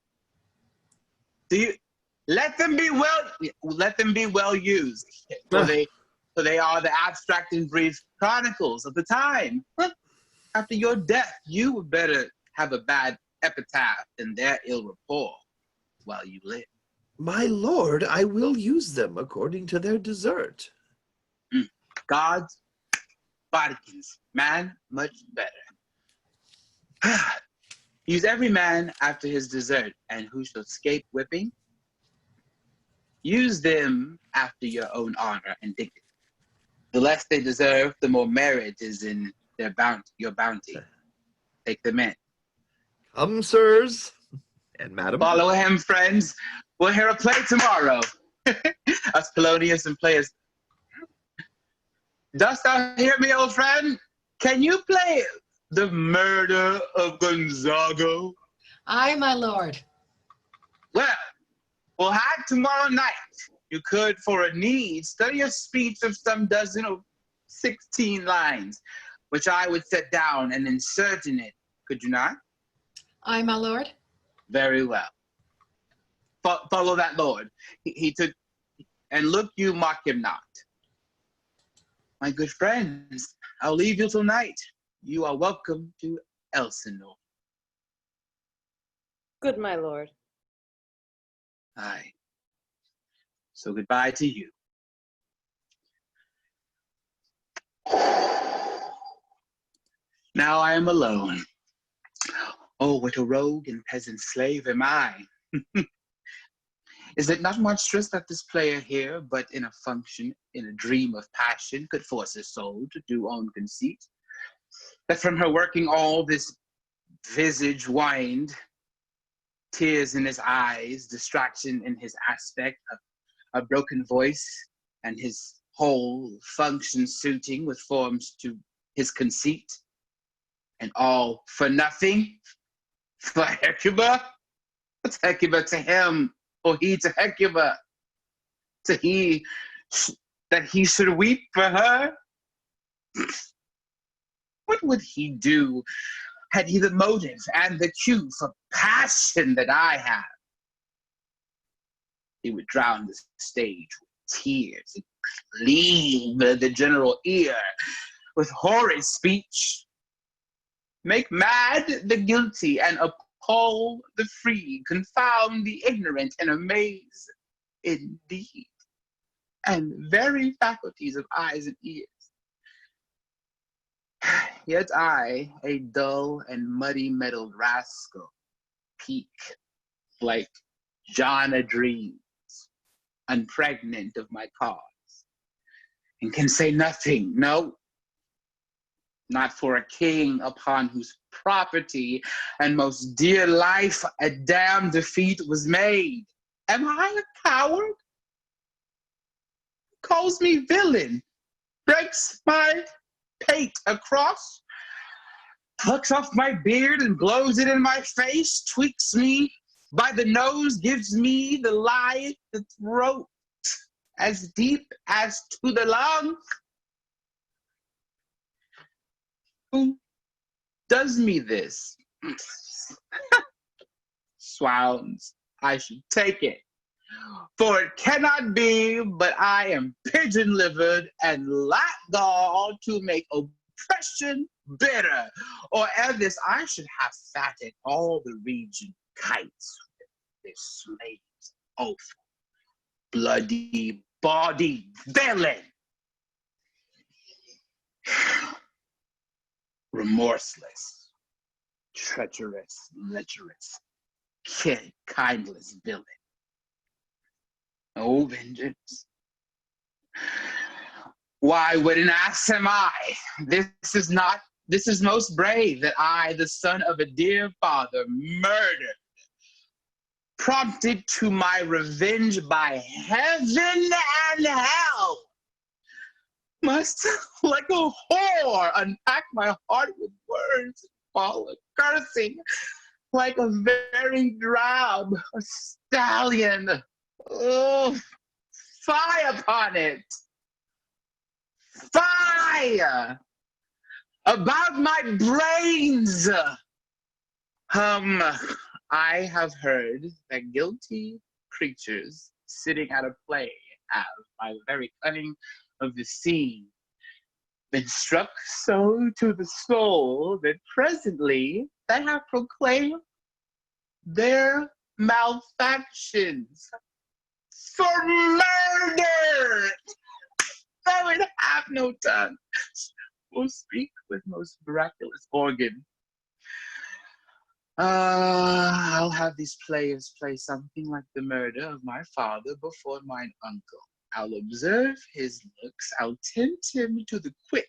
Let them be well used. For they are the abstract and brief chronicles of the time. After your death, you would better have a bad epitaph than their ill rapport while you live. My lord, I will use them according to their desert. Gods, bodikins, man, much better. Use every man after his desert, and who shall escape whipping? Use them after your own honor and dignity. The less they deserve, the more merit is in your bounty. Take them in. Come, sirs, and madam. Follow him, friends. We'll hear a play tomorrow. Us Polonius and players. Dost thou hear me, old friend? Can you play The Murder of Gonzago? Aye, my lord. Well, we'll have tomorrow night. You could, for a need, study a speech of some dozen or 16 lines, which I would set down and insert in it. Could you not? Aye, my lord. Very well. Follow that lord. He took, and look you mock him not. My good friends, I'll leave you till night. You are welcome to Elsinore. Good, my lord. Aye. So goodbye to you. Now I am alone. Oh, what a rogue and peasant slave am I. Is it not monstrous that this player here, but in a function, in a dream of passion, could force his soul to do own conceit? That from her working all this visage wind, tears in his eyes, distraction in his aspect, a broken voice, and his whole function suiting with forms to his conceit, and all for nothing? For Hecuba? What's Hecuba to him, or he to Hecuba? To he, that he should weep for her? What would he do had he the motive and the cue for passion that I have? He would drown the stage with tears and cleave the general ear with horrid speech, make mad the guilty and appall the free, confound the ignorant and amaze indeed, and very faculties of eyes and ears. Yet I, a dull and muddy-mettled rascal, peak like John a Dreams, unpregnant of my cause, and can say nothing, no, not for a king upon whose property and most dear life a damned defeat was made. Am I a coward? Calls me villain, breaks my pate across, plucks off my beard and blows it in my face, tweaks me by the nose, gives me the lie, the throat, as deep as to the lungs. Who does me this? Swounds, I should take it, for it cannot be but I am pigeon-livered and lack gall to make oppression bitter, or ere this I should have fatted all the region kites with their slaves, awful, bloody, body villain, remorseless, treacherous, lecherous, kindless villain. Oh, vengeance. Why, what an ass am I? This is most brave that I, the son of a dear father, murdered, prompted to my revenge by heaven and hell, must, like a whore, unpack my heart with words, fall a cursing, like a very drab, a stallion. Oh, fie upon it! Fie! About my brains! I have heard that guilty creatures sitting at a play have, by the very cunning of the scene, been struck so to the soul that presently they have proclaimed their malfactions for murder. They would have no tongue, will speak with most miraculous organ. I'll have these players play something like the murder of my father before mine uncle. I'll observe his looks, I'll tempt him to the quick.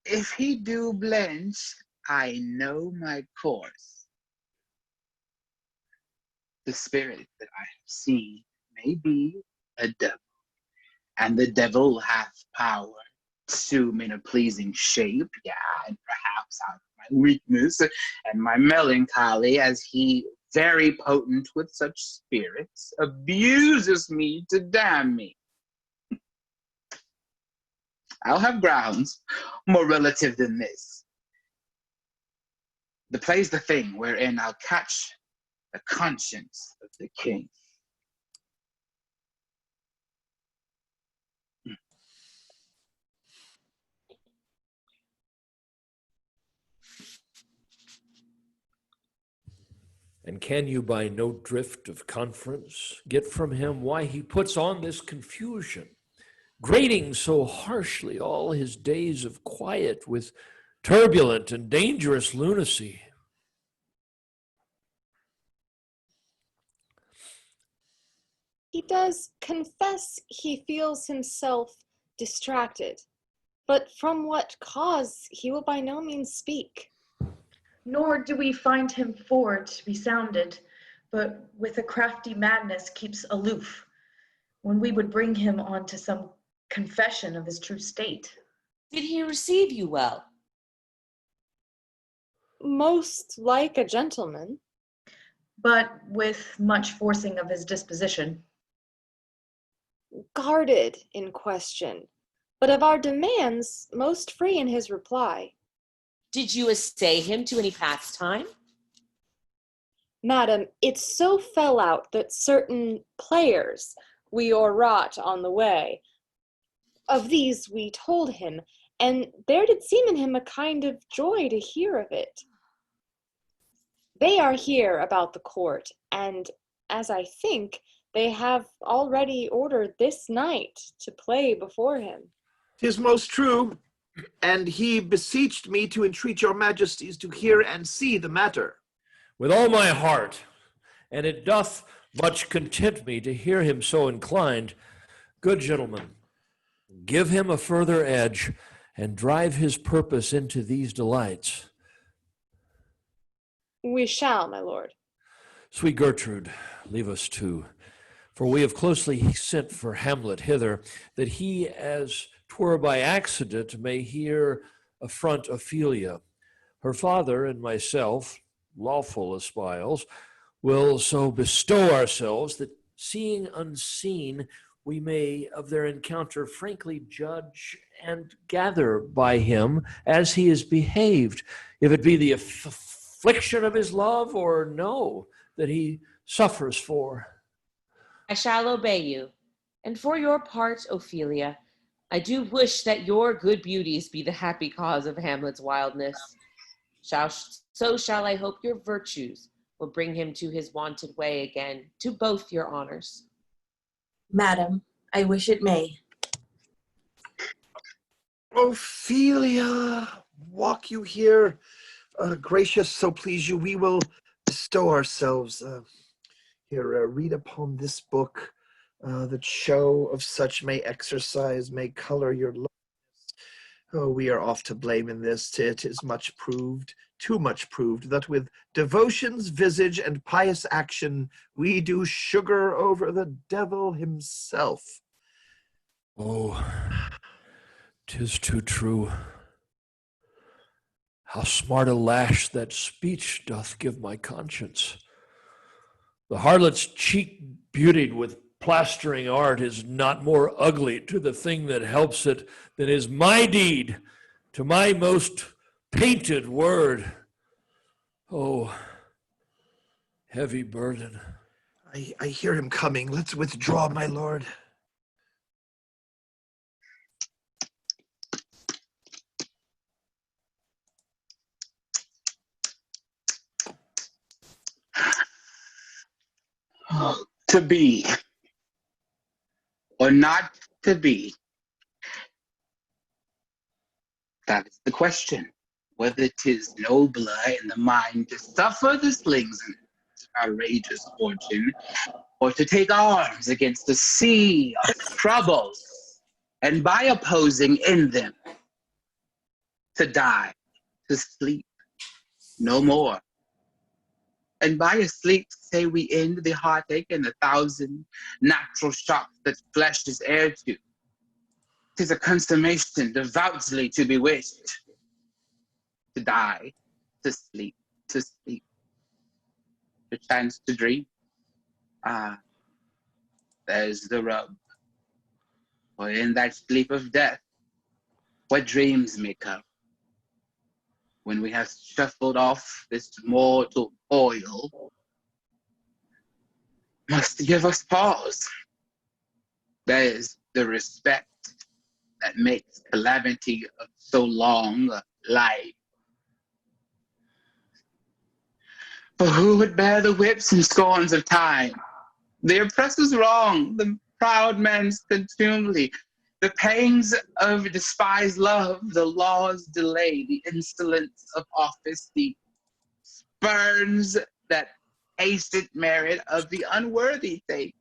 If he do blench, I know my course. The spirit that I have seen may be a devil, and the devil hath power to assume in a pleasing shape, yeah, and perhaps out of my weakness and my melancholy, as he, very potent with such spirits, abuses me to damn me. I'll have grounds more relative than this. The play's the thing wherein I'll catch the conscience of the king. And can you by no drift of conference get from him why he puts on this confusion, grating so harshly all his days of quiet with turbulent and dangerous lunacy? He does confess he feels himself distracted, but from what cause he will by no means speak. Nor do we find him forward to be sounded, but with a crafty madness keeps aloof, when we would bring him on to some confession of his true state. Did he receive you well? Most like a gentleman. But with much forcing of his disposition. Guarded in question, but of our demands most free in his reply. Did you essay him to any pastime? Madam, it so fell out that certain players we o'erwrought on the way. Of these we told him, and there did seem in him a kind of joy to hear of it. They are here about the court, and, as I think, they have already ordered this night to play before him. 'Tis most true, and he beseeched me to entreat your majesties to hear and see the matter. With all my heart, and it doth much content me to hear him so inclined. Good gentlemen, give him a further edge, and drive his purpose into these delights. We shall, my lord. Sweet Gertrude, leave us too, for we have closely sent for Hamlet hither, that he, as 'twere by accident, may here affront Ophelia. Her father and myself, lawful espials, will so bestow ourselves that, seeing unseen, we may of their encounter frankly judge and gather by him as he is behaved, if it be the affliction of his love or no that he suffers for. I shall obey you. And for your part, Ophelia, I do wish that your good beauties be the happy cause of Hamlet's wildness. So shall I hope your virtues will bring him to his wonted way again, to both your honors. Madam, I wish it may. Ophelia, walk you here. Gracious, so please you, we will bestow ourselves. Here, read upon this book, that show of such may exercise, may color your loveliness. Oh, we are oft to blame in this. It is much proved, too much proved, that with devotion's visage and pious action, we do sugar over the devil himself. Oh, 'tis too true. How smart a lash that speech doth give my conscience. The harlot's cheek beautied with plastering art is not more ugly to the thing that helps it than is my deed to my most painted word. Oh, heavy burden. I hear him coming. Let's withdraw, my lord. To be or not to be, that is the question. Whether 'tis nobler in the mind to suffer the slings and outrageous fortune, or to take arms against a sea of troubles, and by opposing in them, to die, to sleep no more. And by a sleep, say we end the heartache and 1,000 natural shocks that flesh is heir to. 'Tis a consummation devoutly to be wished. To die, to sleep, perchance to dream. Ah, there's the rub. For in that sleep of death, what dreams may come? When we have shuffled off this mortal coil, must give us pause. There's the respect that makes calamity of so long a life. For who would bear the whips and scorns of time? The oppressor's wrong, the proud man's contumely, the pangs of despised love, the law's delay, the insolence of office, the spurns that hasted merit of the unworthy thing.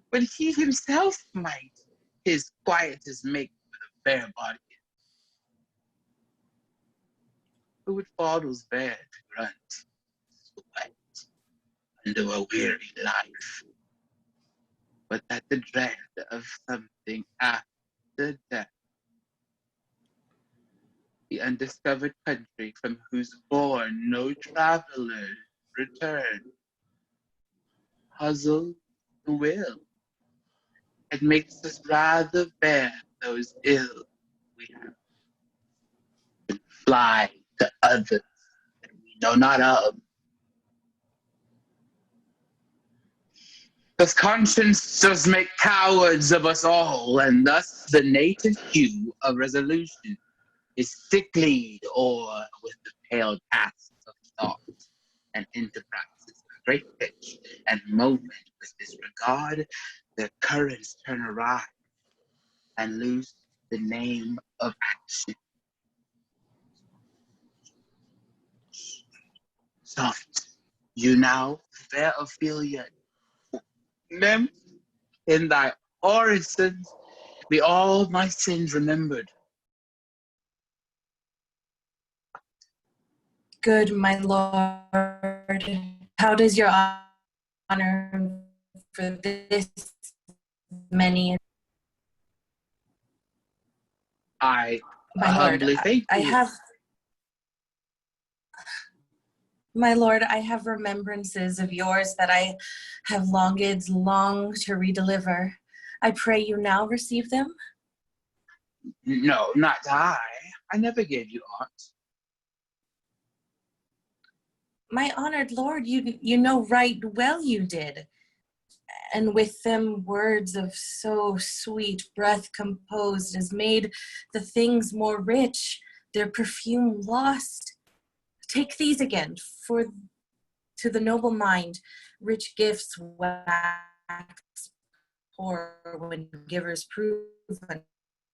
When he himself might his quietus make with a fair body. Who would fondles bear to grunt, sweat under a weary life? But that the dread of something after death, the undiscovered country from whose bourne no travelers return, puzzles the will, and makes us rather bear those ills we have, and fly to others that we know not of. Thus conscience does make cowards of us all, and thus the native hue of resolution is sicklied o'er with the pale task of thought and enterprises of great pitch and moment with disregard, their currents turn awry and lose the name of action. Soft, you now, fair Ophelia, nymph, in thy orisons, be all my sins remembered. Good, my lord. How does your honor for this many? I My lord, humbly thank I you. have, my lord, I have remembrances of yours that I have longed to redeliver. I pray you now receive them. No, not I. I never gave you aught. My honored lord, you know right well you did. And with them words of so sweet breath composed as made the things more rich, their perfume lost. Take these again, for to the noble mind, rich gifts wax poor when givers prove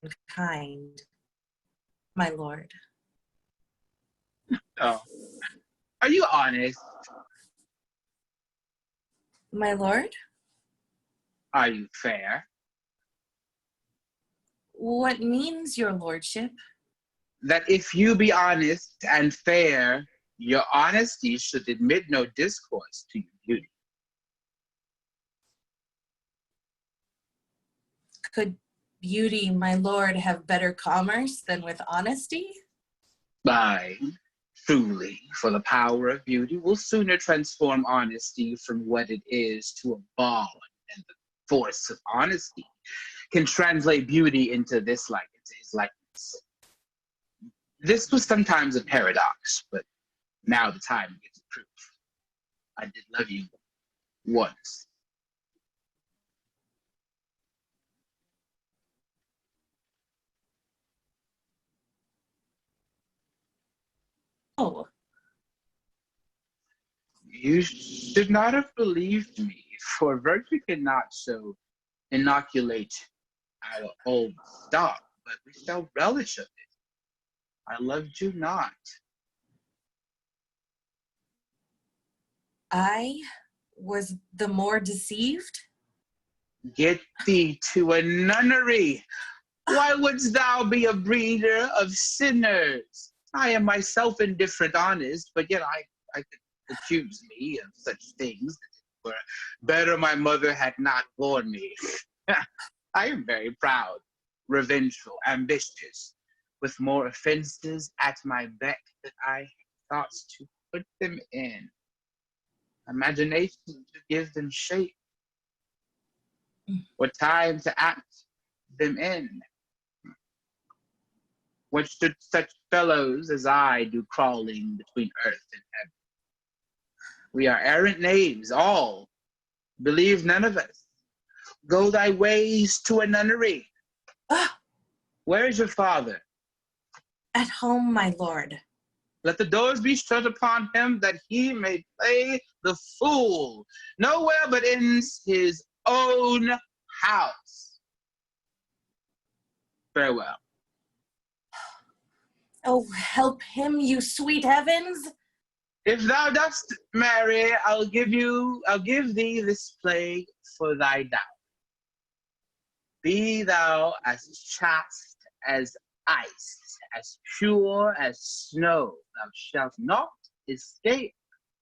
unkind. My lord. Oh, are you honest? My lord? Are you fair? What means your lordship? That if you be honest and fair, your honesty should admit no discourse to your beauty. Could beauty, my lord, have better commerce than with honesty? Aye, truly, for the power of beauty will sooner transform honesty from what it is to a bond, and the force of honesty can translate beauty into this like into his likeness. This was sometimes a paradox, but now the time gives proof. I did love you once. Oh. You should not have believed me, for virtue cannot so inoculate our old stock, but we shall relish of it. I loved you not. I was the more deceived? Get thee to a nunnery. Why wouldst thou be a breeder of sinners? I am myself indifferent honest, but yet I could accuse me of such things that were better my mother had not borne me. I am very proud, revengeful, ambitious, with more offenses at my beck than I have thoughts to put them in. Imagination to give them shape, or time to act them in. What should such fellows as I do crawling between earth and heaven? We are errant knaves, all. Believe none of us. Go thy ways to a nunnery. Where is your father? At home, my lord. Let the doors be shut upon him, that he may play the fool nowhere but in his own house. Farewell. Oh, help him, you sweet heavens! If thou dost marry, I'll give thee this plague for thy dowry. Be thou as chaste as ice, as pure as snow. Thou shalt not escape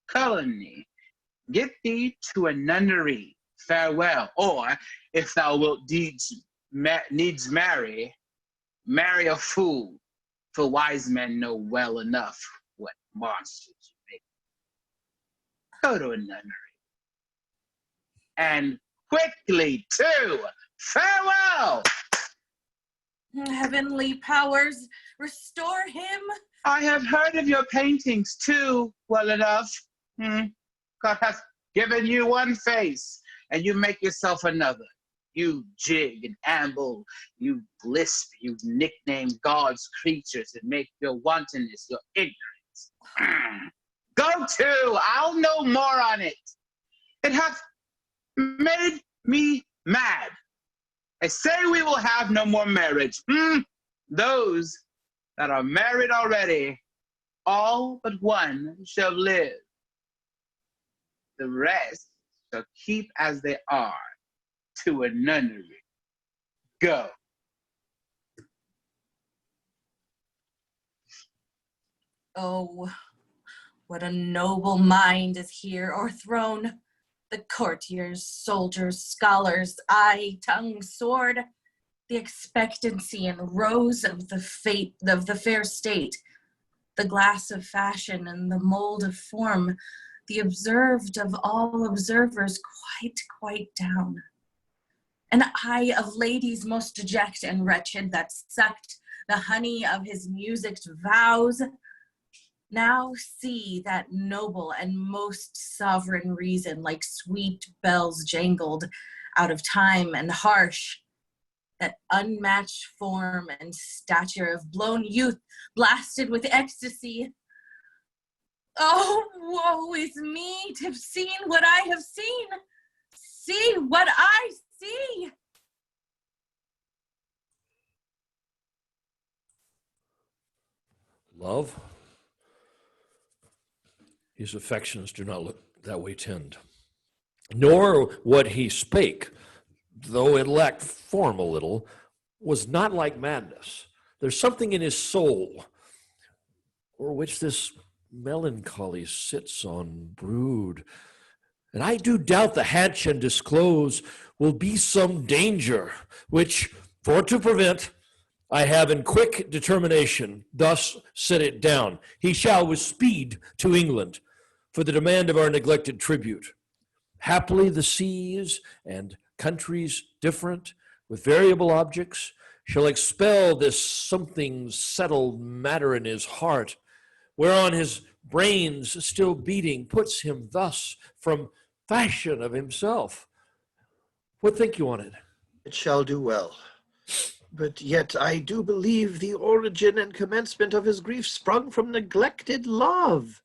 calumny. Get thee to a nunnery. Farewell. Or, if thou wilt needs marry, marry a fool. For wise men know well enough what monsters you make. Go to a nunnery. And quickly, too. Farewell! Heavenly powers, restore him. I have heard of your paintings, too, well enough. God hath given you one face. and you make yourself another. You jig and amble, you lisp, you nickname God's creatures and make your wantonness your ignorance. Go to, I'll know more on it. It hath made me mad. I say we will have no more marriage. Those that are married already, all but one shall live. The rest shall keep as they are to a nunnery. Go. Oh, what a noble mind is here o'erthrown. The courtiers, soldiers, scholars, eye, tongue, sword, the expectancy and rose of the fate of the fair state, the glass of fashion and the mold of form, the observed of all observers quite down. An eye of ladies most deject and wretched that sucked the honey of his musicked vows. Now see that noble and most sovereign reason, like sweet bells jangled out of time and harsh, that unmatched form and stature of blown youth blasted with ecstasy. Oh, woe is me to have seen what I have seen. See what I see. Love? His affections do not look that way tend. Nor what he spake, though it lacked form a little, was not like madness. There's something in his soul, o'er which this melancholy sits on brood. And I do doubt the hatch and disclose will be some danger, which, for to prevent, I have in quick determination thus set it down. He shall with speed to England for the demand of our neglected tribute. Haply the seas and countries different, with variable objects, shall expel this something settled matter in his heart, whereon his brains still beating puts him thus from fashion of himself. What think you on it? It shall do well. But yet I do believe the origin and commencement of his grief sprung from neglected love.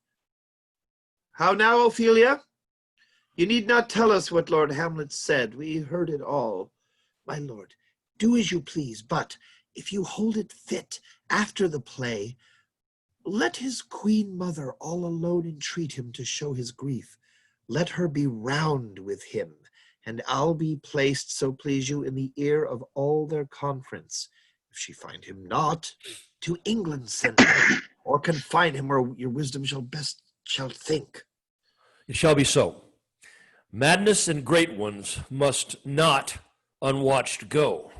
How now, Ophelia? You need not tell us what Lord Hamlet said. We heard it all. My lord, do as you please, but if you hold it fit after the play, let his queen mother all alone entreat him to show his grief. Let her be round with him, and I'll be placed, so please you, in the ear of all their conference. If she find him not, to England send him, or confine him where your wisdom shall think. It shall be so. Madness and great ones must not unwatched go.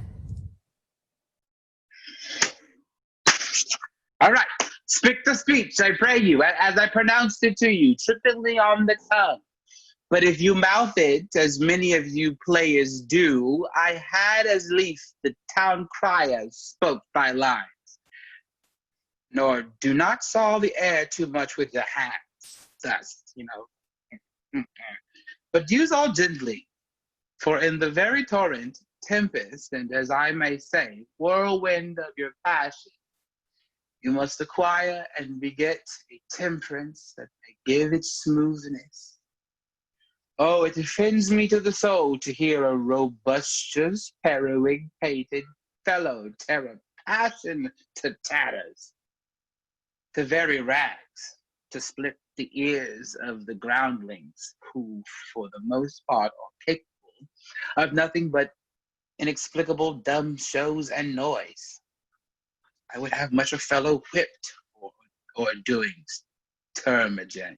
All right, speak the speech, I pray you, as I pronounced it to you, trippingly on the tongue. But if you mouth it, as many of you players do, I had as lief the town crier spoke by lines. Nor do not saw the air too much with your hands, thus, But use all gently, for in the very torrent, tempest, and as I may say, whirlwind of your passion, you must acquire and beget a temperance that may give it smoothness. Oh, it offends me to the soul to hear a robustious, periwig-pated fellow tear a passion to tatters, to very rags, to split the ears of the groundlings, who, for the most part, are capable of nothing but inexplicable dumb shows and noise. I would have much a fellow whipped or doings termagant.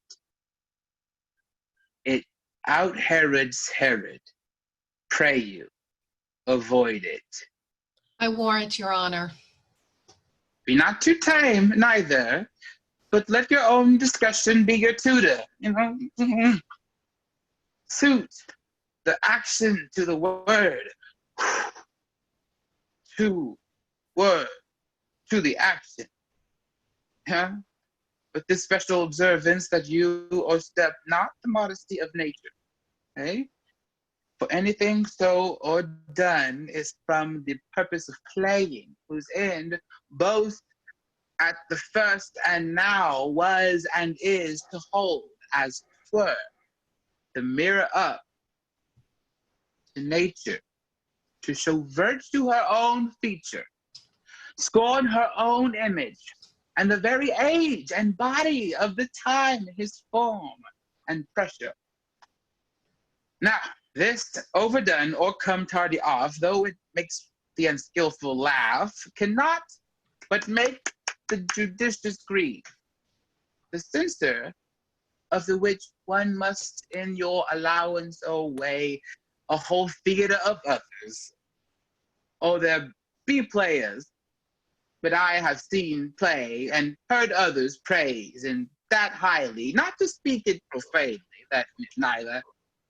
It out Herods Herod. Pray you, avoid it. I warrant your honor. Be not too tame, neither, but let your own discretion be your tutor, Suit the action to the word, to word, to the action. With this special observance that you o'erstep not the modesty of nature, For anything so or done is from the purpose of playing, whose end both at the first and now was and is to hold, as 'twere, the mirror up to nature, to show virtue her own feature, scorn her own image, and the very age and body of the time his form and pressure. Now, this overdone or come tardy off, though it makes the unskillful laugh, cannot but make the judicious grieve. The censor of the which one must in your allowance weigh a whole theater of others. Oh, there be players, but I have seen play and heard others praise, and that highly, not to speak it profanely, that which neither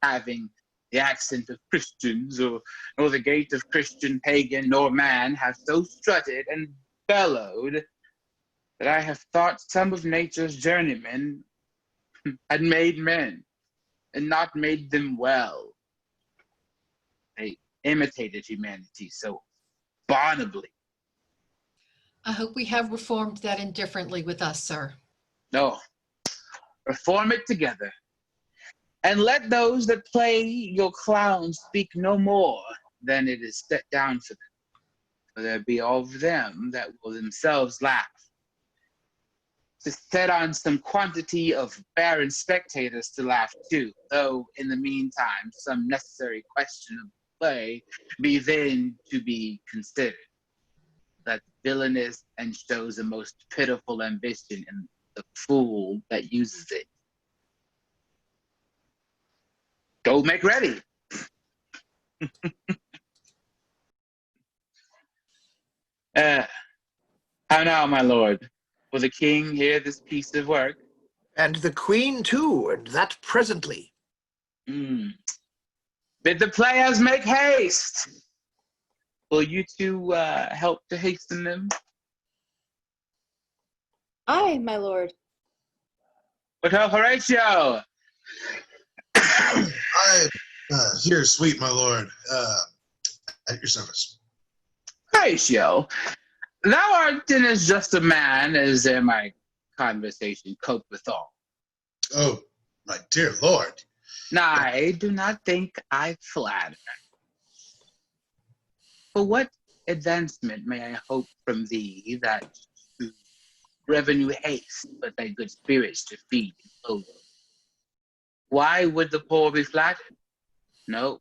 having the accent of Christians, nor the gait of Christian, pagan, nor man, have so strutted and bellowed, that I have thought some of nature's journeymen had made men, and not made them well. They imitated humanity so abominably. I hope we have reformed that indifferently with us, sir. No, reform it together. And let those that play your clowns speak no more than it is set down for them. For there be of them that will themselves laugh. To set on some quantity of barren spectators to laugh too, though in the meantime some necessary question of play be then to be considered. That villainous and shows a most pitiful ambition in the fool that uses it. Go make ready. How now, my lord? Will the king hear this piece of work? And the queen too, and that presently. Bid the players make haste. Will you two help to hasten them? Aye, my lord. But Horatio! I, here, sweet my lord, at your service. Horatio, thou art in as just a man as my conversation cope withal. Oh, my dear lord. I do not think I flatter. For what advancement may I hope from thee that to revenue haste but thy good spirits to feed and clothe? Why would the poor be flattered? No.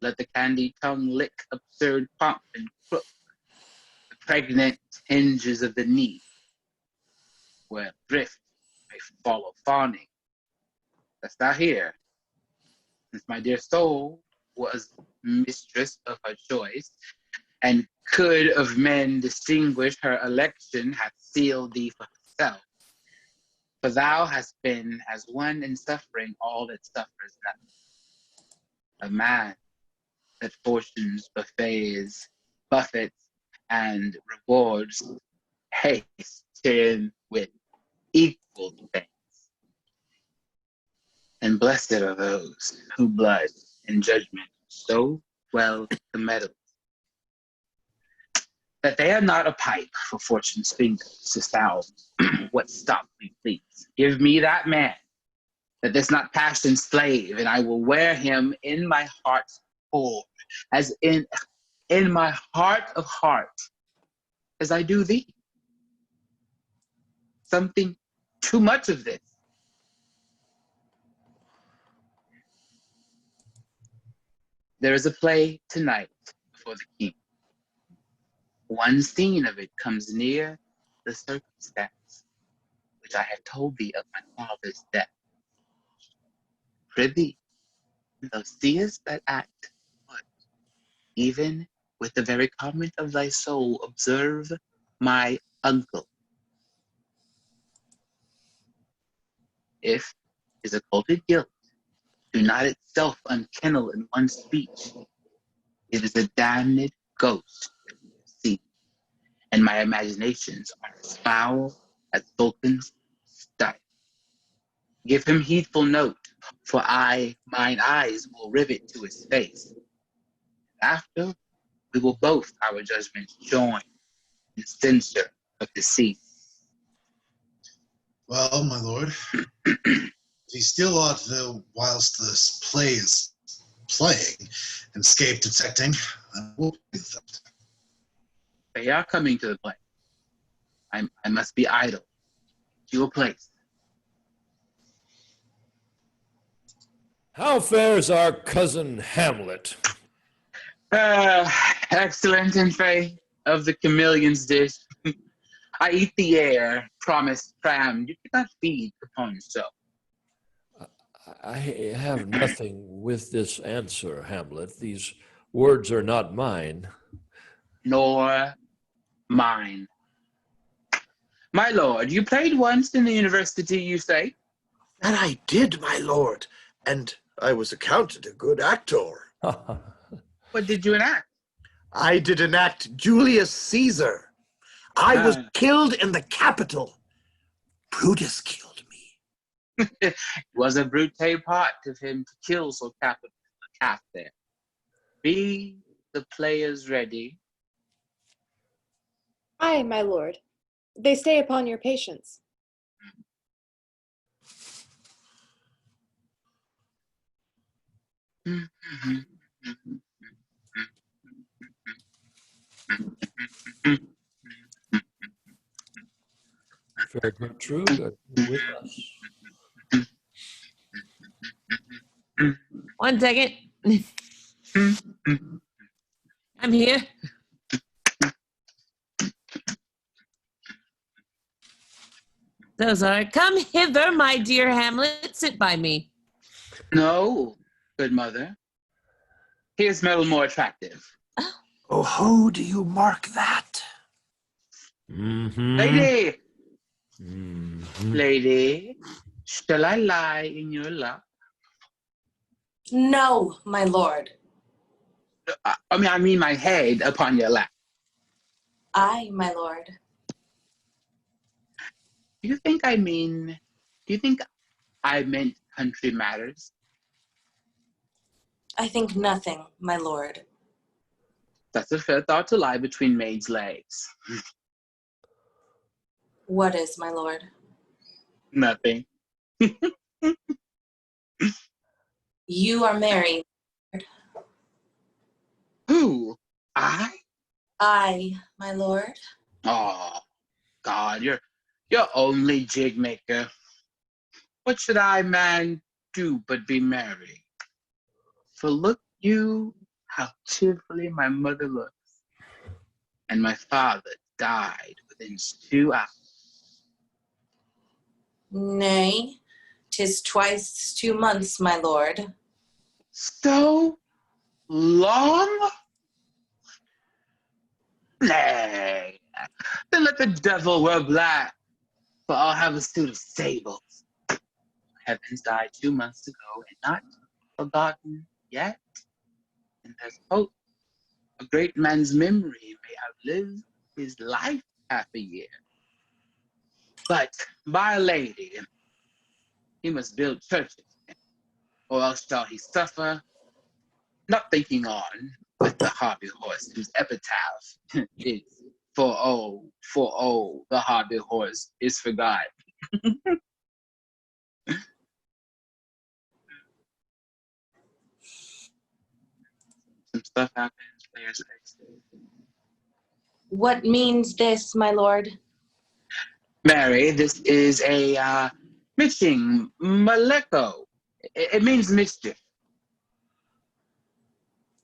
Let the candy tongue lick absurd pomp and crook, the pregnant hinges of the knee, where thrift may follow fawning. Dost thou hear? Since my dear soul was mistress of her choice, and could of men distinguish her election, hath sealed thee for herself. For thou hast been as one in suffering all that suffers not. A man that fortune's buffets, and rewards haste in with equal thanks. And blessed are those who blood in judgment so well the medals, that they are not a pipe for fortune's fingers to sound what stop me please. Give me that man, that is not passion's slave, and I will wear him in my heart's core, as in my heart of heart, as I do thee. Something too much of this. There is a play tonight before the king. One scene of it comes near the circumstance which I have told thee of my father's death. Prithee, thou seest that act, but even with the very comment of thy soul, observe my uncle. If his occulted guilt do not itself unkennel in one speech, it is a damned ghost that we have seen, and my imaginations are as foul as Vulcan's sty. Give him heedful note, For mine eyes will rivet to his face. After, we will both our judgments join in censure of deceit. Well, my lord, if he still ought, though, whilst this play is playing, and escape detecting, I will do that. They are coming to the play. I must be idle. To your place. How fares our cousin Hamlet? Excellent in faith of the chameleon's dish. I eat the air, promised cram. You cannot feed upon so. I have nothing with this answer, Hamlet. These words are not mine. Nor mine. My lord, you played once in the university, you say? That I did, my lord, and I was accounted a good actor. What did you enact? I did enact Julius Caesar. I was killed in the Capitol. Brutus killed me. It was a brute part of him to kill so capital a calf there. Be the players ready? Aye, my lord. They stay upon your patience. Fair Gertrude, are you with us? 1 second. I'm here. Those are, come hither, my dear Hamlet, sit by me. No, good mother. Here's metal more attractive. Oh, how do you mark that? Lady! Lady, shall I lie in your lap? No, my lord. I mean my head upon your lap. Aye, my lord. Do you think I meant country matters? I think nothing, my lord. That's a fair thought to lie between maids' legs. What is, my lord? Nothing. You are married. Who? I? Aye, my lord. Oh, God, you're only jig maker. What should I, man, do but be merry? For look you how cheerfully my mother looks, and my father died within 2 hours. Nay, 'tis twice 2 months, my lord. So long? Nay, then let the devil wear black, for I'll have a suit of sables. Heavens died 2 months ago, and not forgotten yet. And there's hope. A great man's memory may outlive his life half a year. But, my lady, he must build churches, or else shall he suffer, not thinking on with the Harvey horse, whose epitaph is, for oh, the Harvey horse is forgot. Some stuff happens, players exit. What means this, my lord? Mary, this is a mitching, maleko. It means mischief.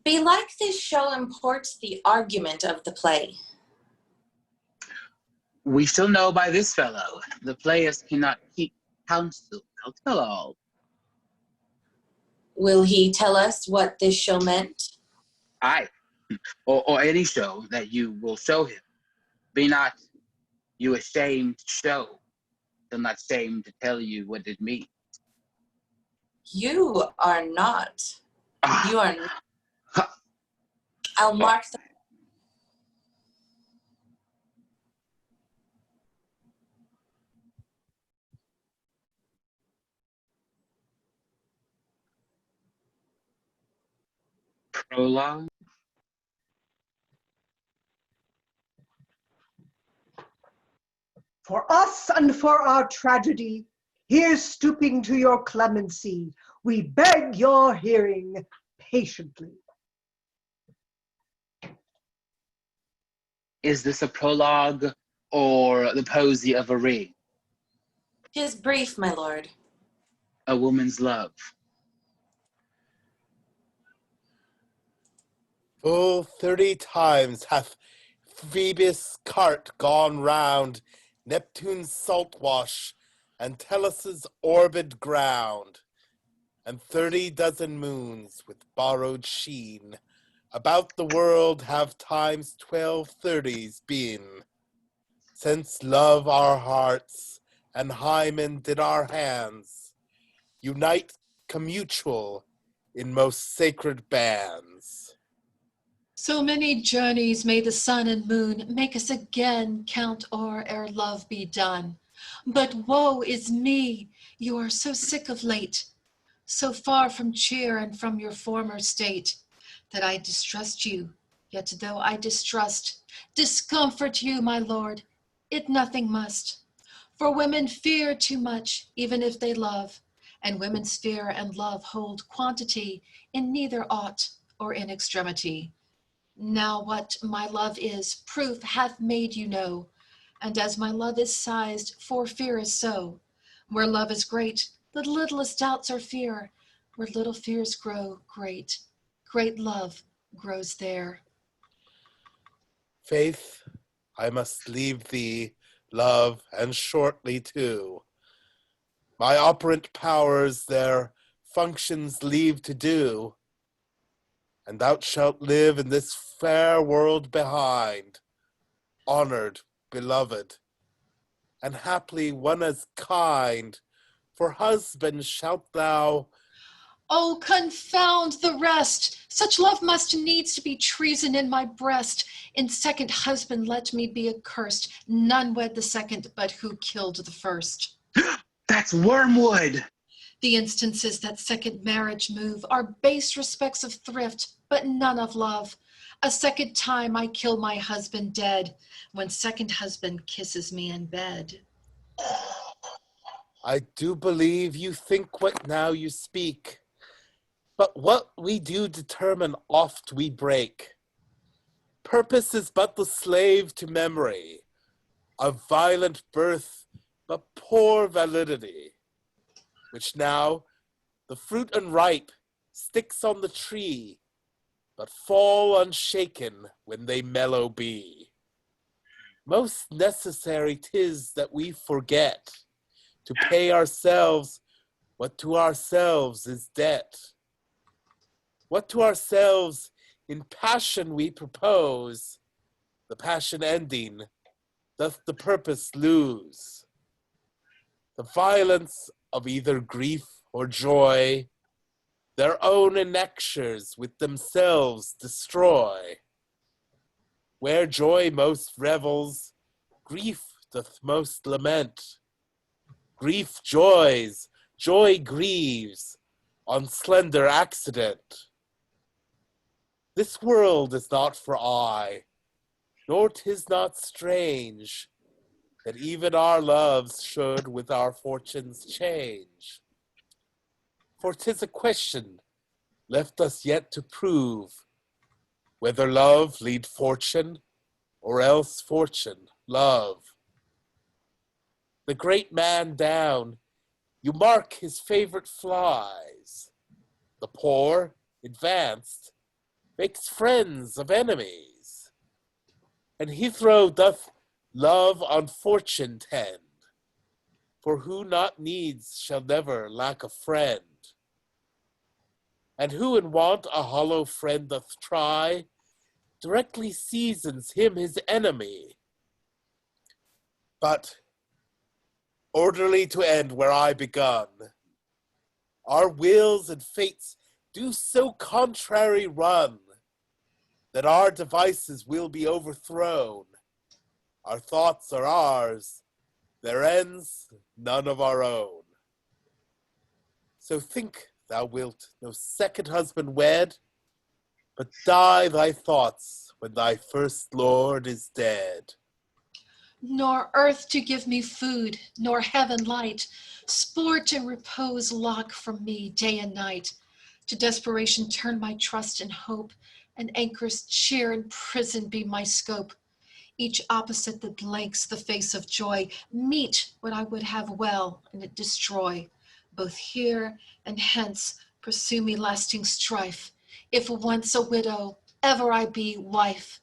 Belike this show imports the argument of the play. We shall know by this fellow. The players cannot keep counsel. They'll tell all. Will he tell us what this show meant? Aye, or any show that you will show him. Be not you ashamed to show, till not ashamed to tell you what it means. You are not. You are not. I'll mark the... Prologue. For us and for our tragedy, here stooping to your clemency, we beg your hearing patiently. Is this a prologue or the posy of a ring? 'Tis brief, my lord. A woman's love. Full 30 times hath Phoebus' cart gone round Neptune's salt wash and Tellus' orbed ground, and 30 dozen moons with borrowed sheen about the world have times 1230s been, since love our hearts and hymen did our hands unite commutual in most sacred bands. So many journeys may the sun and moon make us again count o'er ere love be done. But woe is me, you are so sick of late, so far from cheer and from your former state, that I distrust you, yet though I distrust, discomfort you, my lord, it nothing must. For women fear too much, even if they love, and women's fear and love hold quantity in neither aught or in extremity. Now what my love is, proof hath made you know, and as my love is sized, for fear is so. Where love is great, the littlest doubts are fear. Where little fears grow great, great love grows there. Faith, I must leave thee, love, and shortly too. My operant powers their functions leave to do, and thou shalt live in this fair world behind, honored, beloved, and haply one as kind, for husband shalt thou. Oh, confound the rest! Such love must needs to be treason in my breast. In second husband let me be accursed. None wed the second, but who killed the first. That's wormwood! The instances that second marriage move are base respects of thrift, but none of love. A second time I kill my husband dead, when second husband kisses me in bed. I do believe you think what now you speak, but what we do determine oft we break. Purpose is but the slave to memory, of violent birth but poor validity, which now, the fruit unripe, sticks on the tree, but fall unshaken when they mellow be. Most necessary 'tis that we forget to pay ourselves what to ourselves is debt. What to ourselves in passion we propose, the passion ending, doth the purpose lose. The violence of either grief or joy, their own enactures with themselves destroy. Where joy most revels, grief doth most lament. Grief joys, joy grieves, on slender accident. This world is not for aye, nor 'tis not strange that even our loves should with our fortunes change. For 'tis a question left us yet to prove, whether love lead fortune, or else fortune love. The great man down, you mark his favorite flies. The poor, advanced, makes friends of enemies. And Heathrow doth love on fortune tend, for who not needs shall never lack a friend. And who in want a hollow friend doth try, directly seasons him his enemy. But, orderly to end where I begun, our wills and fates do so contrary run, that our devices will be overthrown. Our thoughts are ours, their ends none of our own. So think thou wilt no second husband wed, but die thy thoughts when thy first lord is dead. Nor earth to give me food, nor heaven light, sport and repose lock from me day and night. To desperation turn my trust and hope, and anchor's cheer in prison be my scope. Each opposite that blanks the face of joy, meet what I would have well, and it destroy. Both here and hence pursue me lasting strife. If once a widow, ever I be wife.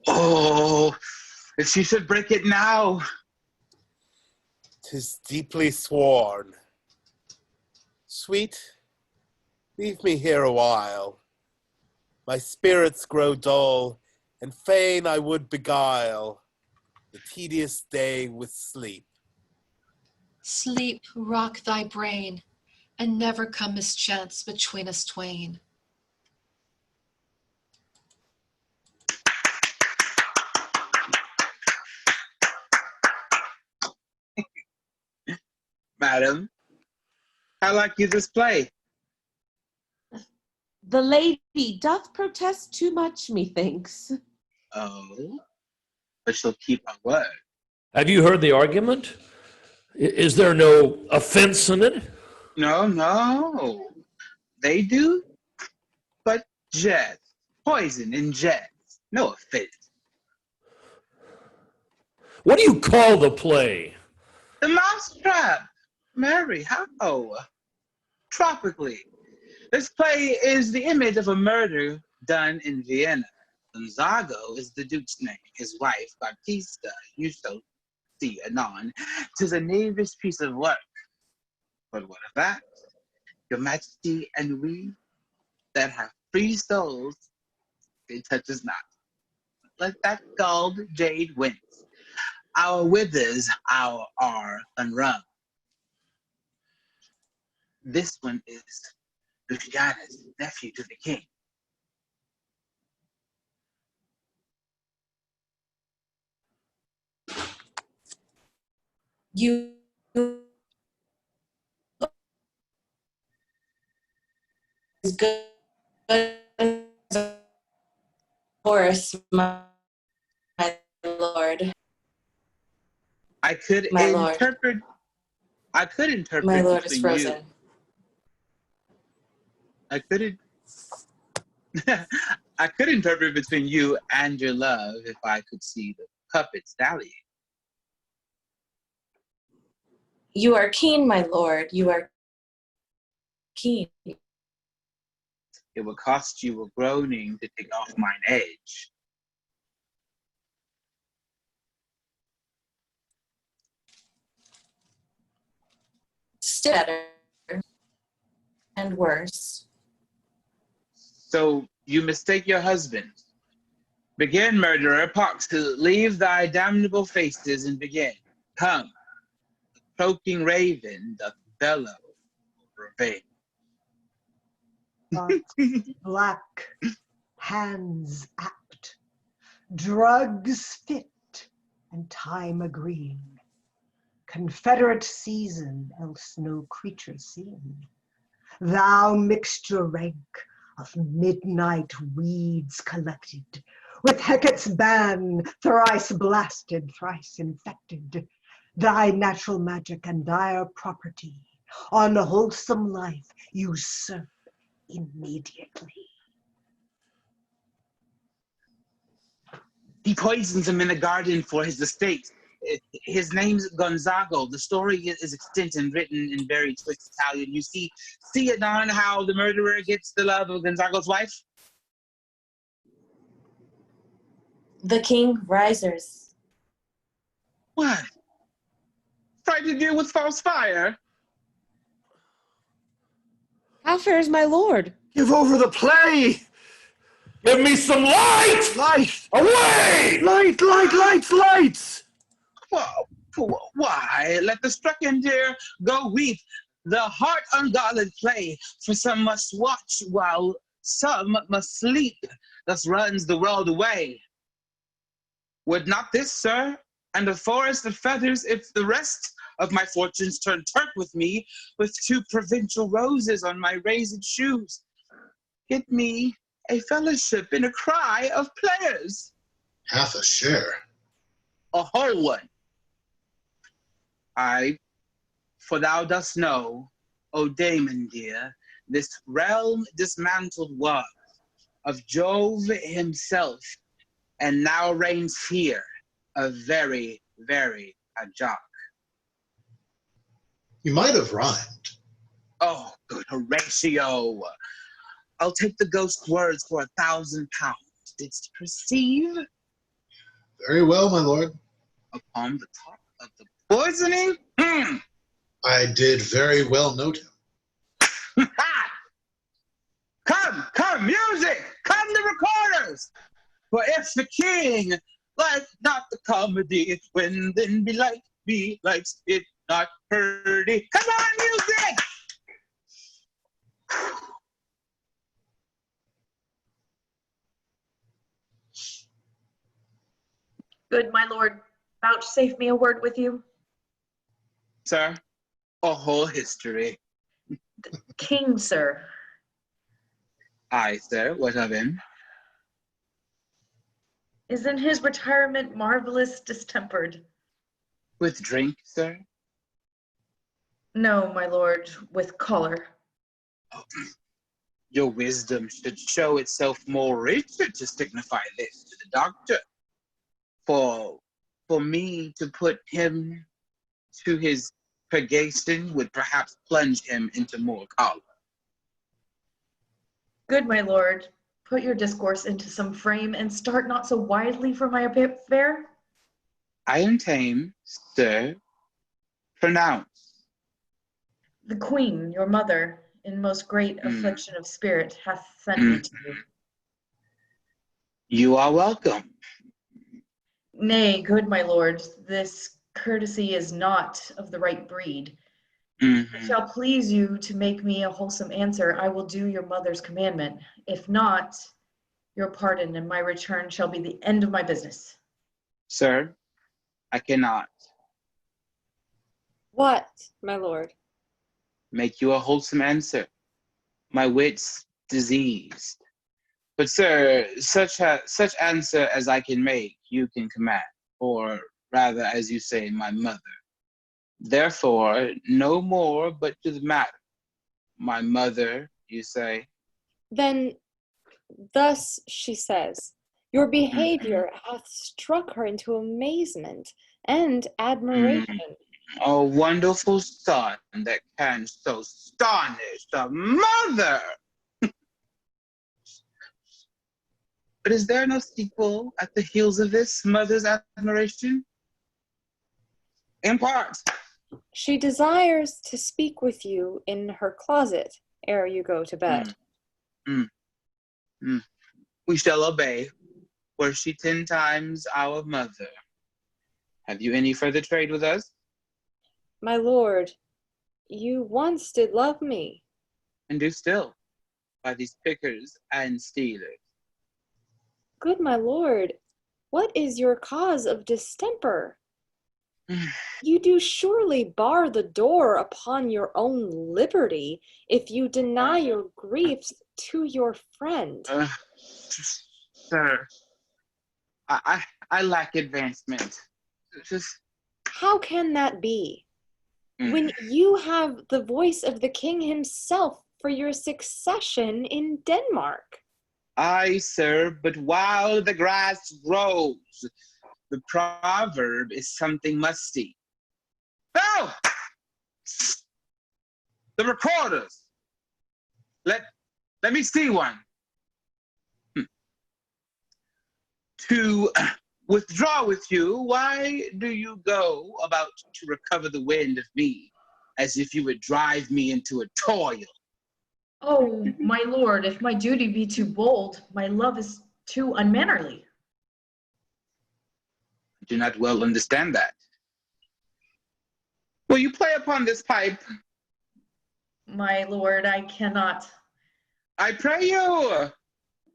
Oh, if she should break it now. 'Tis deeply sworn. Sweet, leave me here a while. My spirits grow dull, and fain I would beguile the tedious day with sleep. Sleep rock thy brain, and never come mischance between us twain. Madam, how like you this play? The lady doth protest too much, methinks. Oh, but she'll keep her word. Have you heard the argument? Is there no offense in it? No, no. They do, but jest. Poison and jest. No offense. What do you call the play? The Mousetrap. Mary, how? Tropically. This play is the image of a murder done in Vienna. Gonzago is the Duke's name. His wife, Baptista, you shall see anon. 'Tis a knavish piece of work. But what of that? Your Majesty and we that have free souls, it touches not. Let that galled jade wince. Our withers are unwrung. This one is Luciana's nephew to the king. You is good as horse, my lord. I could My lord. interpret. I could interpret My lord is between frozen. you. I could. I could interpret between you and your love if I could see the puppets dallying. You are keen, my lord. You are keen. It would cost you a groaning to take off mine edge. Still better and worse. So you mistake your husband. Begin, murderer, pox, to leave thy damnable faces and begin. Come, the croaking raven doth bellow over revenge. Thoughts black, hands apt, drugs fit, and time agreeing. Confederate season, else no creature seen. Thou mixture rank of midnight weeds collected, with Hecate's ban, thrice blasted, thrice infected, thy natural magic and dire property on wholesome life usurp immediately. He poisons him in the garden for his estate. His name's Gonzago. The story is extant and written in very twisted Italian. You see it on how the murderer gets the love of Gonzago's wife? The king rises. What? Try to deal with false fire? How fares my lord? Give over the play! Give me some light! Light! Away! Light, light, lights, lights! Why? Let the stricken deer go weep. The heart unguarded play, for some must watch while some must sleep. Thus runs the world away. Would not this, sir, and a forest of feathers if the rest of my fortunes turn Turk with me, with 2 provincial roses on my raised shoes? Get me a fellowship in a cry of players. Half a share. A whole one. For thou dost know, O Damon dear, this realm dismantled was of Jove himself, and now reigns here a very, very Ajak. You might have rhymed. Oh, good Horatio. I'll take the ghost words for 1,000 pounds. Didst perceive? Very well, my lord. Upon the top of the poisoning? I did very well note him. Come, music! Come the recorders! For if the king like not the comedy, when then be likes it not purdy. Come on, music! Good, my lord, vouchsafe me a word with you. Sir, a whole history. King, sir. Aye, sir, what of him? Isn't his retirement marvelous distempered? With drink, sir? No, my lord, with choler. Oh, your wisdom should show itself more richer to signify this to the doctor. For me to put him to his purgation would perhaps plunge him into more choler. Good, my lord, put your discourse into some frame and start not so widely from my affair. I am tame, sir. Pronounce. The queen, your mother, in most great affliction of spirit, hath sent me to you. You are welcome. Nay, good my lord, this courtesy is not of the right breed. If it shall please you to make me a wholesome answer, I will do your mother's commandment. If not, your pardon and my return shall be the end of my business. Sir, I cannot What, my lord? make you a wholesome answer. My wit's diseased. But sir, such answer as I can make, you can command, or rather, as you say, my mother. Therefore, no more but to the matter. My mother, you say? Then thus she says, your behavior hath struck her into amazement and admiration. A wonderful son that can so astonish a mother! But is there no sequel at the heels of this mother's admiration? In part. She desires to speak with you in her closet ere you go to bed. We shall obey. Were she 10 times our mother. Have you any further trade with us? My lord, you once did love me. And do still, by these pickers and stealers. Good my lord, what is your cause of distemper? You do surely bar the door upon your own liberty if you deny your griefs to your friend. Sir, I lack advancement. How can that be? When you have the voice of the king himself for your succession in Denmark? Aye, sir, but while the grass grows, the proverb is something musty. Oh! The recorders! Let me see one. To withdraw with you, why do you go about to recover the wind of me, as if you would drive me into a toil? Oh, my lord, if my duty be too bold, my love is too unmannerly. I do not well understand that. Will you play upon this pipe? My lord, I cannot. I pray you.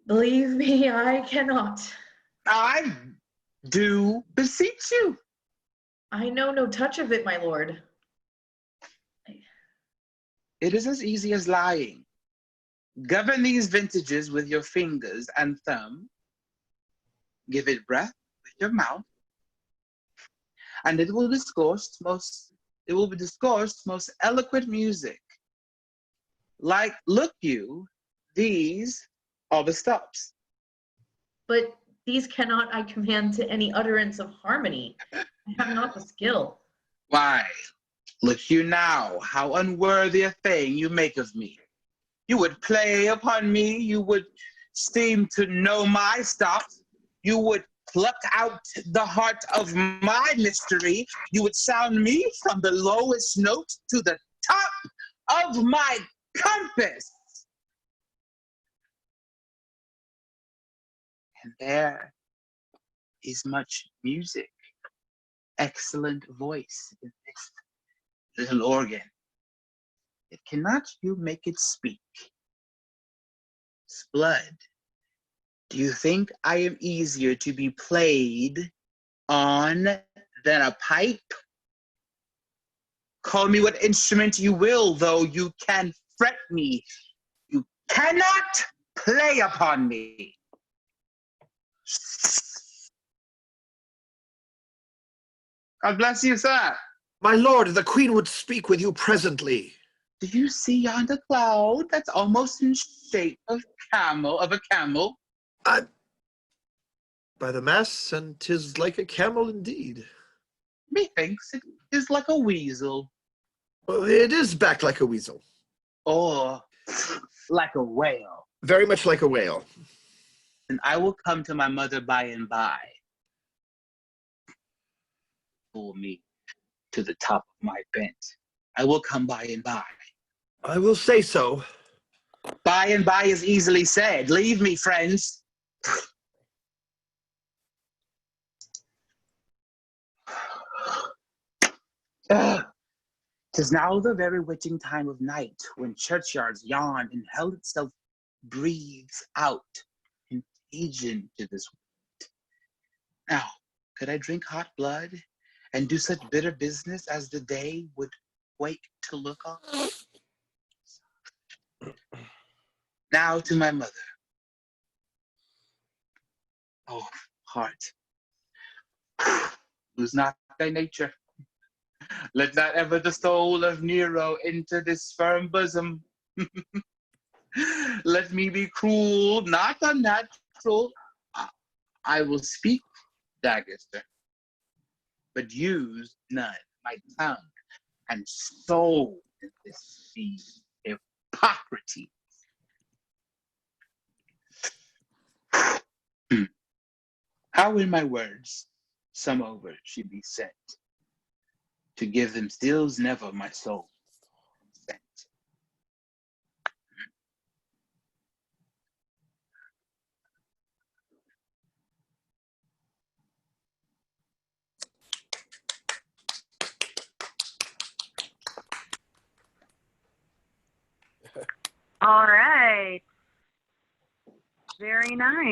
Believe me, I cannot. I do beseech you. I know no touch of it, my lord. It is as easy as lying. Govern these vintages with your fingers and thumb. Give it breath with your mouth. And it will discourse most eloquent music. Like, look you, these are the stops. But these cannot I command to any utterance of harmony. I have not the skill. Why, look you now, how unworthy a thing you make of me. You would play upon me, you would seem to know my stops, you would pluck out the heart of my mystery, you would sound me from the lowest note to the top of my compass. And there is much music, excellent voice in this little organ. Yet cannot you make it speak? Blood, do you think I am easier to be played on than a pipe? Call me what instrument you will, though you can fret me. You cannot play upon me. God bless you, sir. My lord, the queen would speak with you presently. Do you see yonder cloud that's almost in shape of a camel? By the mass, and 'tis like a camel indeed. Methinks it is like a weasel. Well, it is back like a weasel. Or like a whale. Very much like a whale. And I will come to my mother by and by. Pull me to the top of my bent. I will come by and by. I will say so. By and by is easily said. Leave me, friends. 'Tis now the very witching time of night, when churchyards yawn and hell itself breathes out contagion to this world. Now, could I drink hot blood and do such bitter business as the day would wake to look on? Now to my mother. Oh, heart, lose not thy nature. Let not ever the soul of Nero enter this firm bosom. Let me be cruel, not unnatural. I will speak, Dagger, but use none. My tongue and soul in this sea Hippocrates. How in my words, some over should be sent, to give them stills never my soul consent. All right. Very nice.